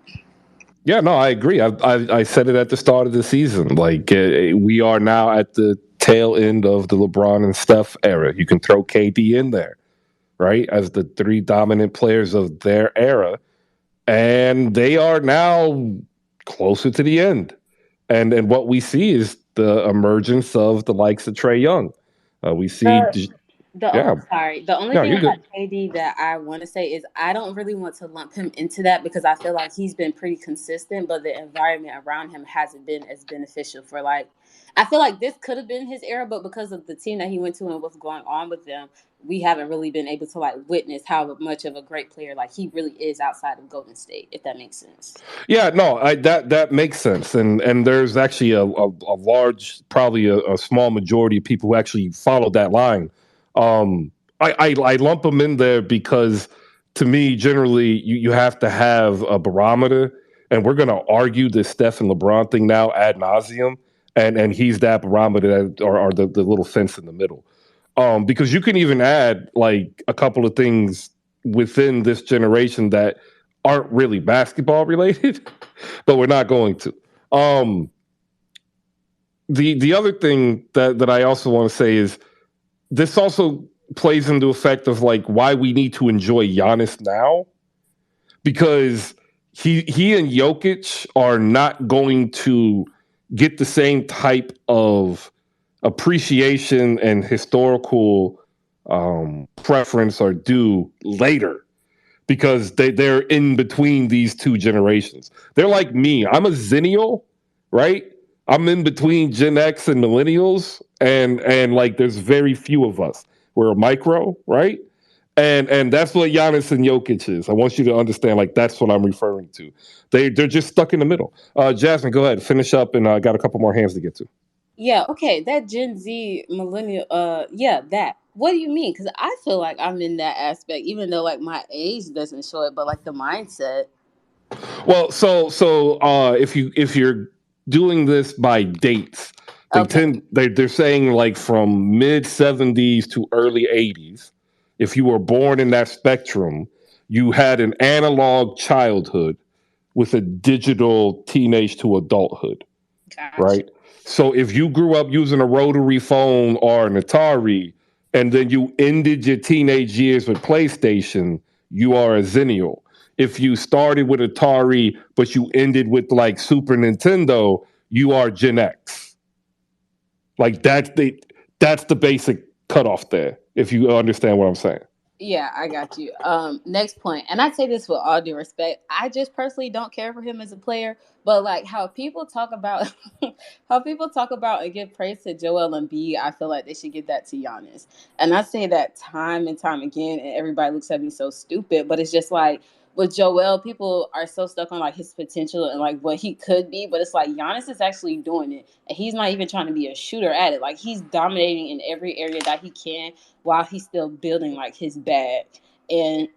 Yeah, no, I agree. I said it at the start of the season. Like we are now at the tail end of the LeBron and Steph era. You can throw KD in there, right, as the three dominant players of their era, and they are now closer to the end. And what we see is the emergence of the likes of Trae Young. We see, yeah, The only no, thing you're about good. KD that I want to say is I don't really want to lump him into that because I feel like he's been pretty consistent, but the environment around him hasn't been as beneficial for I feel like this could have been his era, but because of the team that he went to and what's going on with them, we haven't really been able to witness how much of a great player he really is outside of Golden State, if that makes sense. Yeah, no, that makes sense, and there's actually a large, probably a small majority of people who actually follow that line. I lump them in there because to me, generally, you have to have a barometer, and we're going to argue this Steph and LeBron thing now ad nauseum, and he's that barometer or the little fence in the middle. Because you can even add like a couple of things within this generation that aren't really basketball related, but we're not going to. The other thing that I also want to say is this also plays into effect of why we need to enjoy Giannis now, because he and Jokic are not going to get the same type of appreciation and historical preference or due later, because they're in between these two generations. They're like me. I'm a Zennial, right? I'm in between Gen X and Millennials, and there's very few of us. We're a micro, right? And that's what Giannis and Jokic is. I want you to understand, that's what I'm referring to. They're just stuck in the middle. Jasmine, go ahead, finish up, and I got a couple more hands to get to. Yeah, okay, that Gen Z millennial, that. What do you mean? Because I feel like I'm in that aspect, even though my age doesn't show it, but the mindset. Well, so if you're doing this by dates, they're saying from mid 70s to early 80s. If you were born in that spectrum, you had an analog childhood with a digital teenage to adulthood, right? So if you grew up using a rotary phone or an Atari, and then you ended your teenage years with PlayStation, you are a Zennial. If you started with Atari, but you ended with Super Nintendo, you are Gen X. That's the basic cutoff there, if you understand what I'm saying. Yeah, I got you. Next point, and I say this with all due respect. I just personally don't care for him as a player, but how people talk about and give praise to Joel Embiid, I feel like they should give that to Giannis. And I say that time and time again, and everybody looks at me so stupid, but it's just with Joel, people are so stuck on his potential and what he could be, but it's Giannis is actually doing it, and he's not even trying to be a shooter at it. He's dominating in every area that he can while he's still building his bag. And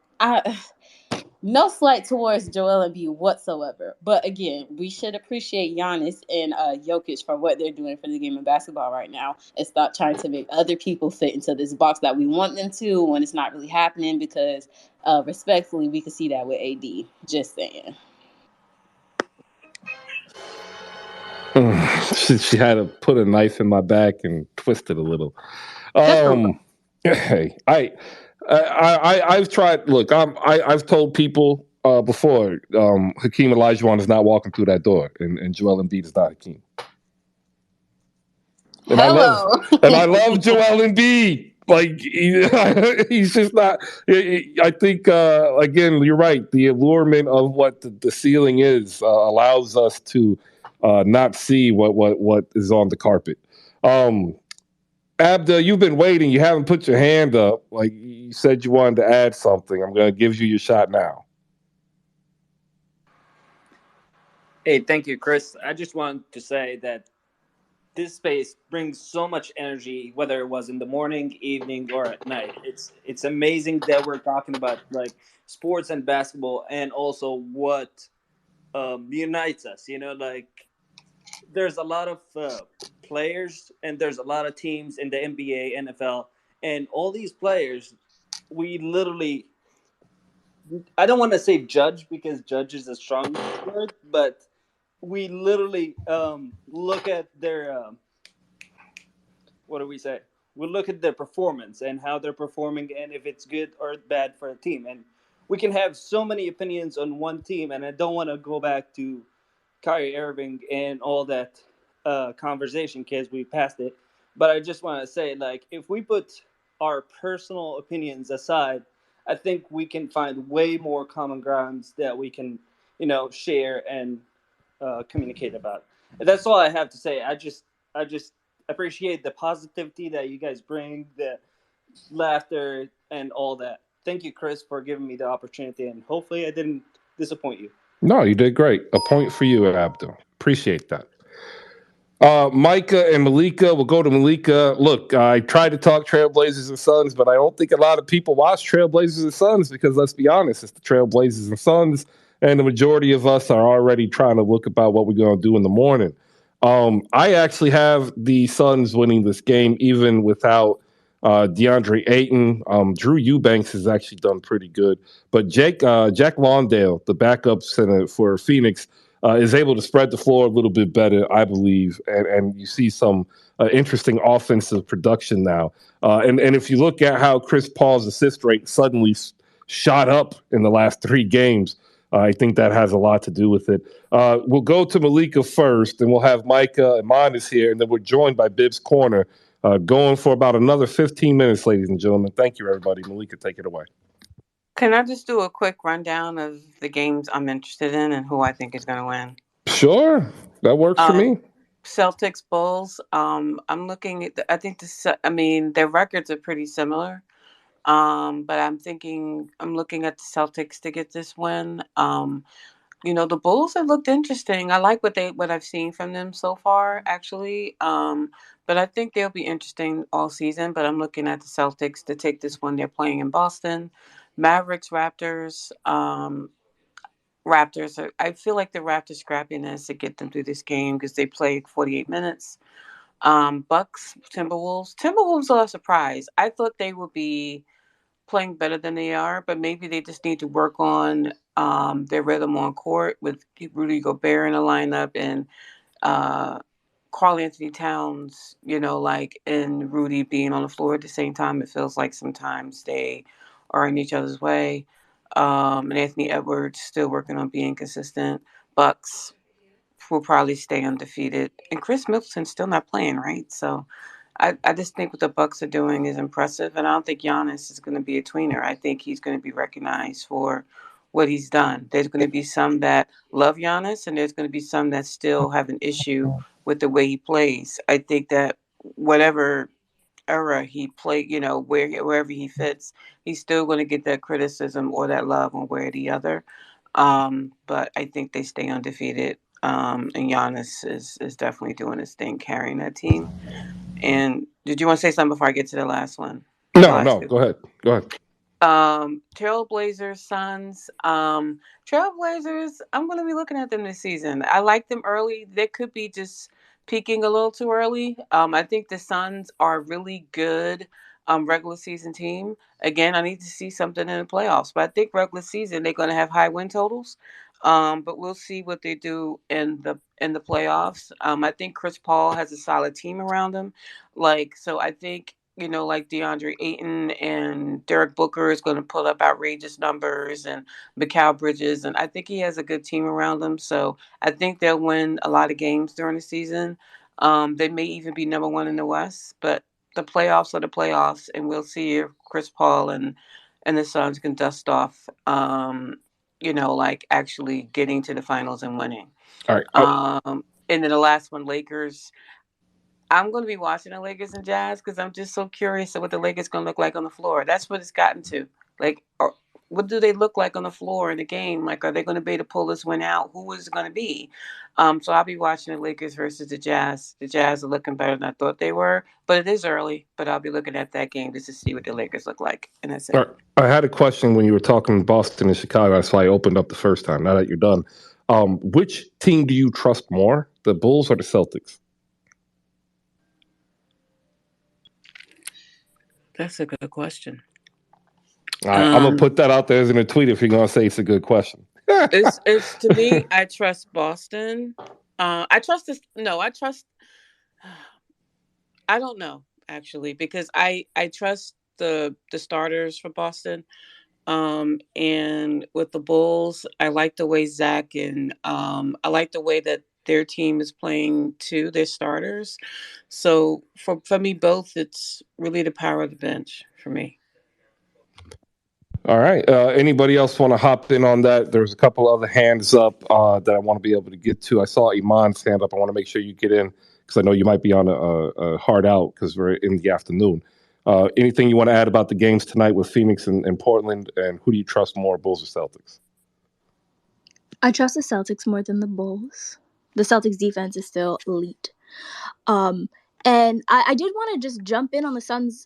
no slight towards Joel Embiid whatsoever, but again, we should appreciate Giannis and Jokic for what they're doing for the game of basketball right now, and stop trying to make other people fit into this box that we want them to when it's not really happening, because respectfully, we could see that with AD. Just saying. She had to put a knife in my back and twist it a little. Hey, I've tried. Look, I've told people before. Hakeem Olajuwon is not walking through that door, and Joel Embiid is not Hakeem. And I love Joel Embiid. He's just not. I think again, you're right. The allurement of what the ceiling is allows us to not see what is on the carpet. Abda, you've been waiting. You haven't put your hand up. You said you wanted to add something. I'm going to give you your shot now. Hey, thank you, Chris. I just wanted to say that this space brings so much energy, whether it was in the morning, evening, or at night. It's amazing that we're talking about like sports and basketball, and also what unites us. Like there's a lot of players and there's a lot of teams in the NBA, NFL, and all these players. We literally, I don't want to say judge because judge is a strong word, but we literally look at their what do we say? We look at their performance and how they're performing, and if it's good or bad for a team. And we can have so many opinions on one team, and I don't want to go back to Kyrie Irving and all that conversation because we passed it. But I just want to say, like, if we put our personal opinions aside, I think we can find way more common grounds that we can, share and communicate about. And that's all I have to say. I just appreciate the positivity that you guys bring, the laughter, and all that. Thank you, Chris, for giving me the opportunity, and hopefully I didn't disappoint you. No, you did great. A point for you, Abdul. Appreciate that. Micah and Malika, we'll go to Malika. Look, I tried to talk Trailblazers and Suns, but I don't think a lot of people watch Trailblazers and Suns because, let's be honest, it's the Trailblazers and Suns, and the majority of us are already trying to look about what we're going to do in the morning. I actually have the Suns winning this game, even without DeAndre Ayton. Drew Eubanks has actually done pretty good, but Jack Lawndale, the backup center for Phoenix, is able to spread the floor a little bit better, I believe, and you see some interesting offensive production now. And if you look at how Chris Paul's assist rate suddenly shot up in the last 3 games, I think that has a lot to do with it. We'll go to Malika first, and we'll have Micah and Monis here, and then we're joined by Bibbs Corner, going for about another 15 minutes, ladies and gentlemen. Thank you, everybody. Malika, take it away. Can I just do a quick rundown of the games I'm interested in and who I think is going to win? Sure, that works for me. Celtics Bulls. I'm looking at. I think their records are pretty similar. But I'm looking at the Celtics to get this win. The Bulls have looked interesting. I like what I've seen from them so far, actually. But I think they'll be interesting all season. But I'm looking at the Celtics to take this one. They're playing in Boston. Mavericks, Raptors. Raptors. I feel like the Raptors' scrappiness to get them through this game because they played 48 minutes. Bucks, Timberwolves. Timberwolves are a surprise. I thought they would be playing better than they are, but maybe they just need to work on their rhythm on court with Rudy Gobert in the lineup and Karl Anthony Towns, and Rudy being on the floor at the same time. It feels like sometimes they are in each other's way. And Anthony Edwards still working on being consistent. Bucks will probably stay undefeated. And Chris Middleton's still not playing, right? So I just think what the Bucks are doing is impressive, and I don't think Giannis is going to be a tweener. I think he's going to be recognized for what he's done. There's going to be some that love Giannis, and there's going to be some that still have an issue with the way he plays. I think that whatever era he played, wherever he fits, he's still going to get that criticism or that love one way or the other. But I think they stay undefeated, and Giannis is definitely doing his thing, carrying that team. And did you want to say something before I get to the last one? No, go ahead. Trailblazers, Suns. Trailblazers, I'm going to be looking at them this season. I like them early. They could be just peaking a little too early. I think the Suns are a really good regular season team. Again, I need to see something in the playoffs. But I think regular season, they're going to have high win totals. But we'll see what they do in the playoffs. I think Chris Paul has a solid team around him. So I think, like DeAndre Ayton and Derek Booker is going to pull up outrageous numbers, and Mikal Bridges, and I think he has a good team around him. So I think they'll win a lot of games during the season. They may even be number 1 in the West, but the playoffs are the playoffs, and we'll see if Chris Paul and the Suns can dust off. Actually getting to the finals and winning. All right. And then the last one, Lakers. I'm going to be watching the Lakers and Jazz because I'm just so curious of what the Lakers going to look like on the floor. That's what it's gotten to. what do they look like on the floor in the game? Like, are they going to be able to pull this one out? Who is it going to be? So I'll be watching the Lakers versus the Jazz. The Jazz are looking better than I thought they were, but it is early. But I'll be looking at that game just to see what the Lakers look like, and that's it. I had a question when you were talking Boston and Chicago. That's why I opened up the first time. Now that you're done, which team do you trust more, the Bulls or the Celtics? That's a good question. I'm gonna put that out there as in a tweet if you're gonna say it's a good question. It's to me, I trust Boston. I trust this. No, I don't know actually, because I trust the starters for Boston. And with the Bulls, I like the way Zach and I like the way that their team is playing too, their starters. So for me both, it's really the power of the bench for me. All right. Anybody else want to hop in on that? There's a couple other hands up that I want to be able to get to. I saw Iman's hand up. I want to make sure you get in because I know you might be on a hard out because we're in the afternoon. Anything you want to add about the games tonight with Phoenix and Portland, and who do you trust more, Bulls or Celtics? I trust the Celtics more than the Bulls. The Celtics defense is still elite. And I did want to just jump in on the Suns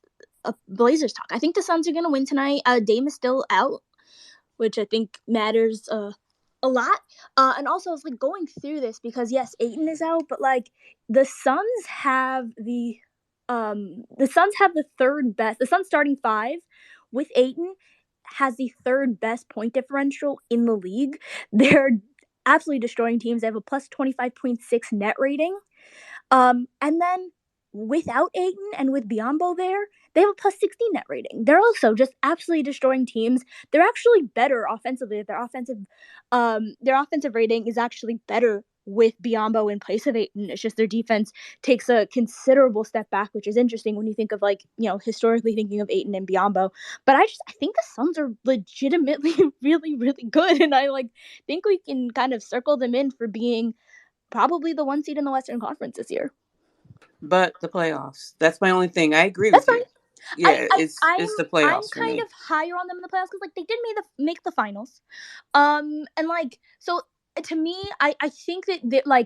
Blazers talk. I think the Suns are going to win tonight. Dame is still out, which I think matters a lot. And also, I was like going through this because yes, Ayton is out, but like the Suns have the third best. The Suns starting five with Ayton has the third best point differential in the league. They're absolutely destroying teams. They have a plus 25.6 net rating. And then without Ayton and with Biyombo there, they have a plus 16 net rating. They're also just absolutely destroying teams. They're actually better offensively. Their offensive rating is actually better with Biyombo in place of Ayton. It's just their defense takes a considerable step back, which is interesting when you think of historically thinking of Ayton and Biyombo. But I think the Suns are legitimately really, really good. And I think we can kind of circle them in for being probably the 1 seed in the Western Conference this year. But the playoffs. That's my only thing. I agree with you. Yeah, it's the playoffs. I'm kind of higher on them in the playoffs because they did make the finals. So to me, I think that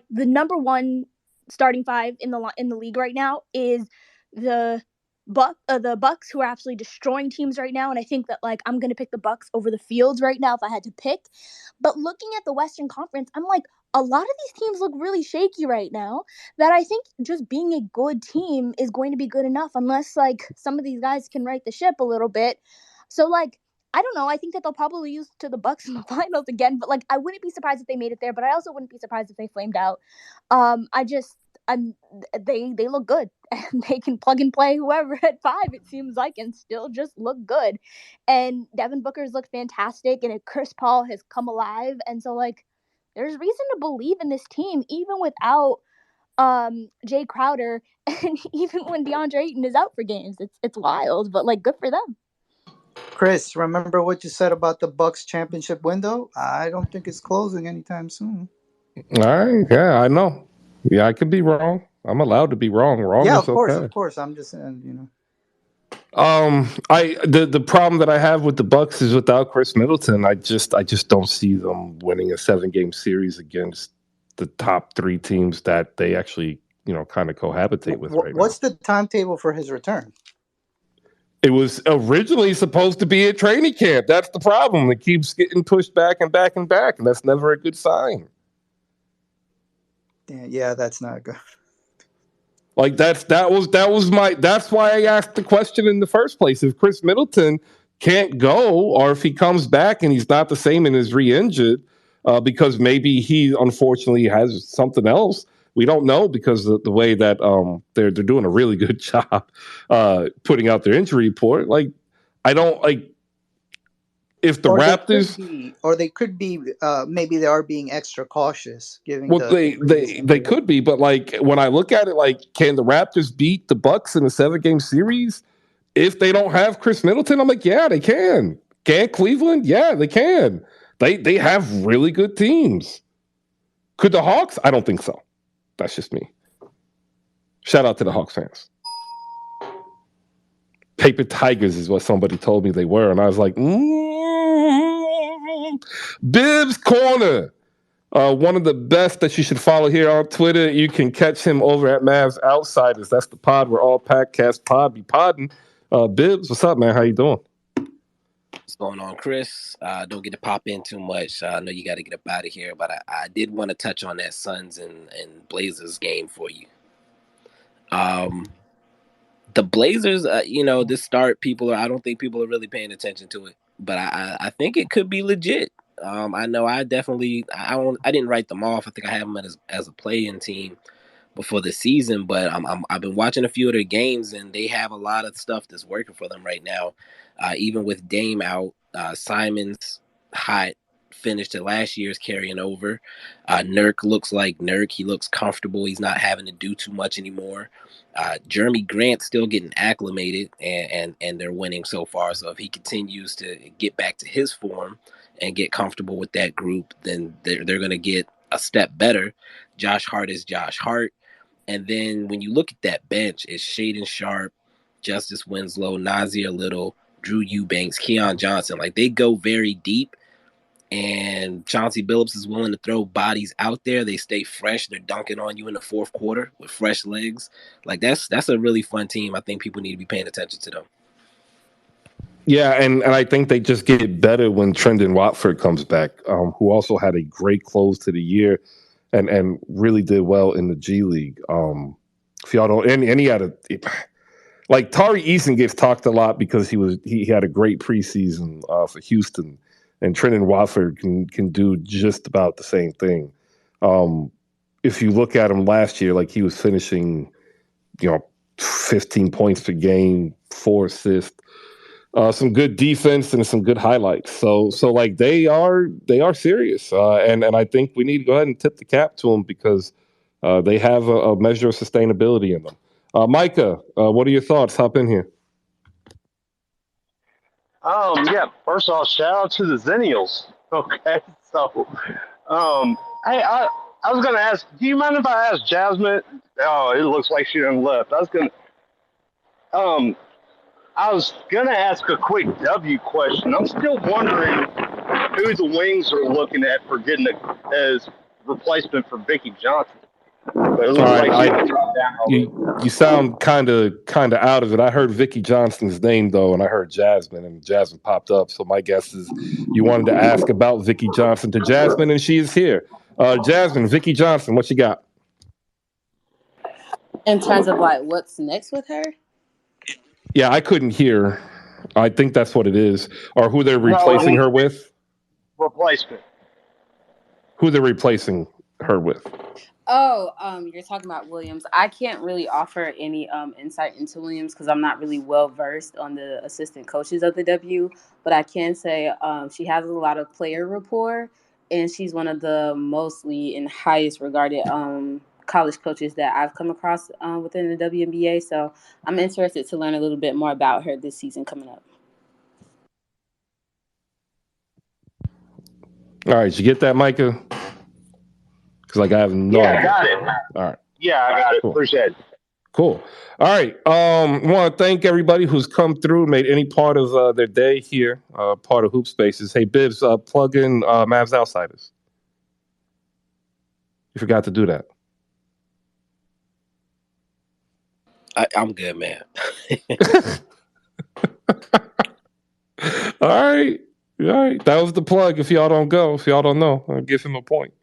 the number one starting five in the league right now is the Bucks, who are absolutely destroying teams right now, and I think that I'm gonna pick the Bucks over the Fields right now if I had to pick. But looking at the Western Conference, I'm like, a lot of these teams look really shaky right now, that I think just being a good team is going to be good enough unless some of these guys can right the ship a little bit. So I don't know. I think that they'll probably lose to the Bucks in the finals again, but I wouldn't be surprised if they made it there, but I also wouldn't be surprised if they flamed out. They look good and they can plug and play whoever at 5, it seems like, and still just look good. And Devin Booker's looked fantastic, and Chris Paul has come alive, and so there's reason to believe in this team even without Jay Crowder, and even when DeAndre Ayton is out for games. It's wild, but good for them. Chris, remember what you said about the Bucks championship window? I don't think it's closing anytime soon. All right, yeah, I know. Yeah, I could be wrong. I'm allowed to be wrong. Yeah, is of course. I'm just saying, the problem that I have with the Bucks is without Chris Middleton, I just don't see them winning a 7-game series against the top 3 teams that they actually, kind of cohabitate with right now. What's the timetable for his return? It was originally supposed to be at training camp. That's the problem. It keeps getting pushed back and back and back, and that's never a good sign. Yeah, that's not good. That's why I asked the question in the first place. If Chris Middleton can't go, or if he comes back and he's not the same and is re-injured, because maybe he unfortunately has something else. We don't know because of the way that they're doing a really good job putting out their injury report. I don't like if the Raptors they could be maybe they are being extra cautious. They could be, but when I look at it, can the Raptors beat the Bucks in a 7-game series if they don't have Chris Middleton? I'm like, yeah, they can. Can Cleveland? Yeah, they can. They have really good teams. Could the Hawks? I don't think so. That's just me. Shout out to the Hawks fans. Paper Tigers is what somebody told me they were, and I was like, Bibbs Corner. One of the best that you should follow here on Twitter. You can catch him over at Mavs Outsiders. That's the pod where all podcast pod be podding. Bibbs, what's up, man? How you doing? What's going on, Chris? Don't get to pop in too much. I know you got to get up out of here, but I did want to touch on that Suns and Blazers game for you. The Blazers, this start, I don't think people are really paying attention to it, but I think it could be legit. I know I didn't write them off. I think I have them as a play-in team before the season, but I've been watching a few of their games, and they have a lot of stuff that's working for them right now. Even with Dame out, Simon's hot, finished at last year's carrying over. Nurk looks like Nurk. He looks comfortable. He's not having to do too much anymore. Jeremy Grant's still getting acclimated, and they're winning so far. So if he continues to get back to his form and get comfortable with that group, then they're going to get a step better. Josh Hart is Josh Hart. And then when you look at that bench, it's Shaedon Sharpe, Justice Winslow, Nasir Little, Drew Eubanks, Keon Johnson. Like, they go very deep, and Chauncey Billups is willing to throw bodies out there. They stay fresh. They're dunking on you in the fourth quarter with fresh legs. Like, that's a really fun team. I think people need to be paying attention to them. Yeah, and I think they just get better when Trendon Watford comes back, who also had a great close to the year and really did well in the G League. If y'all don't, and he had like Tari Eason gets talked a lot because he had a great preseason for Houston, and Trendon Watford can do just about the same thing. If you look at him last year, like, he was finishing, 15 points per game, 4 assists. Some good defense and some good highlights. So like, they are serious, and I think we need to go ahead and tip the cap to them because they have a measure of sustainability in them. Micah, what are your thoughts? Hop in here. Yeah. First off, shout out to the Zennials. Okay, so, hey, I was gonna ask. Do you mind if I ask Jasmine? Oh, it looks like she done left. I was gonna ask a quick W question. I'm still wondering who the Wings are looking at for getting as replacement for Vicky Johnson. But it looks like you sound kind of out of it. I heard Vicky Johnson's name though, and I heard Jasmine, and Jasmine popped up. So my guess is you wanted to ask about Vicky Johnson to Jasmine, and she is here. Jasmine, Vicky Johnson, what you got? In terms of like what's next with her? Yeah, I couldn't hear. I think that's what it is. Or who they're replacing her with? Replacement. Who they're replacing her with? Oh, you're talking about Williams. I can't really offer any insight into Williams because I'm not really well versed on the assistant coaches of the W. But I can say she has a lot of player rapport, and she's one of the mostly and highest regarded college coaches that I've come across within the WNBA. So I'm interested to learn a little bit more about her this season coming up. All right, did you get that, Micah? Because like I have no idea. I got it. All right. Yeah, I got it. Cool. Appreciate it. Cool. All right. I want to thank everybody who's come through, made any part of their day here, part of Hoop Spaces. Hey, Bibbs, plug in Mavs Outsiders. You forgot to do that. I'm good, man. All right. That was the plug. If y'all don't know, I'll give him a point.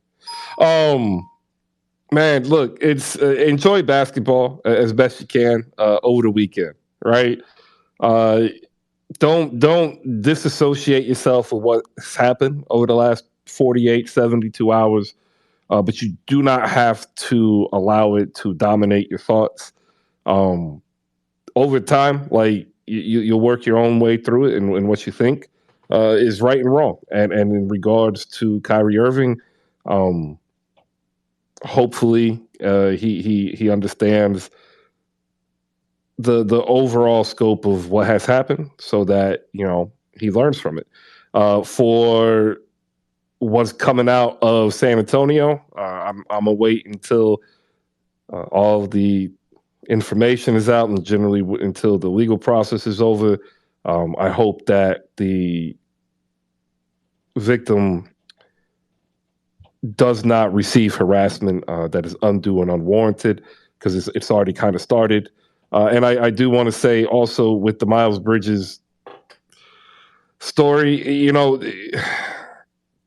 Man, look, it's enjoy basketball as best you can over the weekend, right? Don't disassociate yourself with what's happened over the last 48, 72 hours, but you do not have to allow it to dominate your thoughts. Over time, like you'll work your own way through it, and what you think is right and wrong. And in regards to Kyrie Irving, hopefully he understands the overall scope of what has happened, so that he learns from it. For what's coming out of San Antonio, I'm gonna wait until all of the information is out, and generally until the legal process is over. I hope that the victim does not receive harassment that is undue and unwarranted, because it's already kind of started. And I do want to say also with the Miles Bridges story, you know,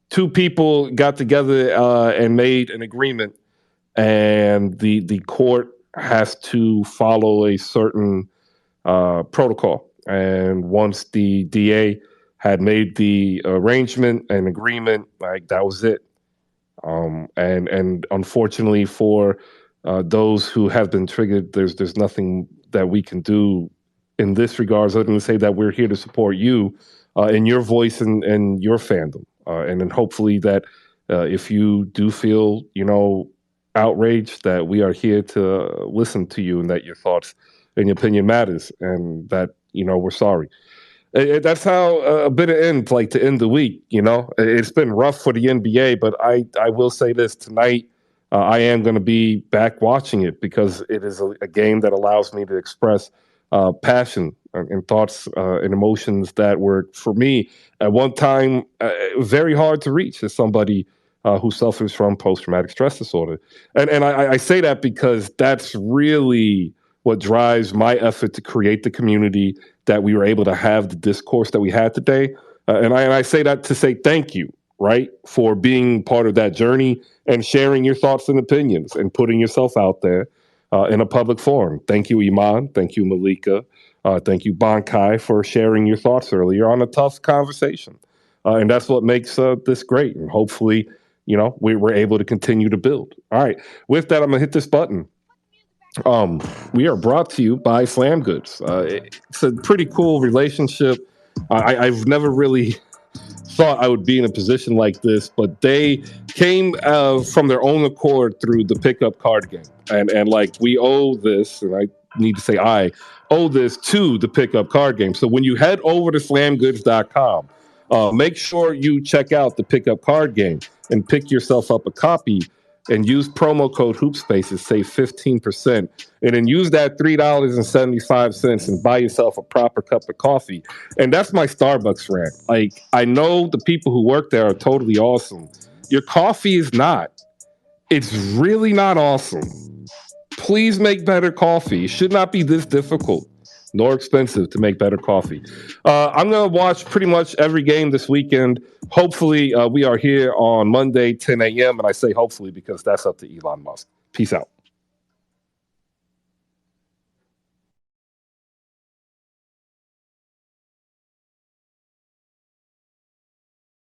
two people got together and made an agreement, and the court has to follow a certain protocol. And once the DA had made the arrangement and agreement, like, that was it. And unfortunately for those who have been triggered, there's nothing that we can do in this regards other than to say that we're here to support you in your voice and your fandom. And then hopefully that if you do feel, you know, outraged, that we are here to listen to you and that your thoughts and your opinion matters, and that, you know, we're sorry. That's how a bit of end, like, to end the week. You know, it's been rough for the NBA, but I will say this tonight. I am going to be back watching it because it is a game that allows me to express passion and thoughts and emotions that were, for me, at one time, very hard to reach as somebody who suffers from post-traumatic stress disorder. And I say that because that's really what drives my effort to create the community that we were able to have the discourse that we had today. And I say that to say thank you, right, for being part of that journey and sharing your thoughts and opinions and putting yourself out there in a public forum. Thank you, Iman. Thank you, Malika. Thank you, Bankai, for sharing your thoughts earlier on a tough conversation. And that's what makes this great. And hopefully, you know, we're able to continue to build. All right. With that, I'm going to hit this button. We are brought to you by Slam Goods. It's a pretty cool relationship. I've never really thought I would be in a position like this, but they came from their own accord through the pickup card game. And like, we owe this, and I need to say I owe this to the pickup card game. So when you head over to slamgoods.com, make sure you check out the pickup card game and pick yourself up a copy and use promo code HoopSpaces, save 15%, and then use that $3.75 and buy yourself a proper cup of coffee. And that's my Starbucks rant. Like, I know the people who work there are totally awesome. Your coffee is not. It's really not awesome. Please make better coffee. It should not be this difficult nor expensive to make better coffee. I'm going to watch pretty much every game this weekend. Hopefully, we are here on Monday, 10 a.m. And I say hopefully because that's up to Elon Musk. Peace out.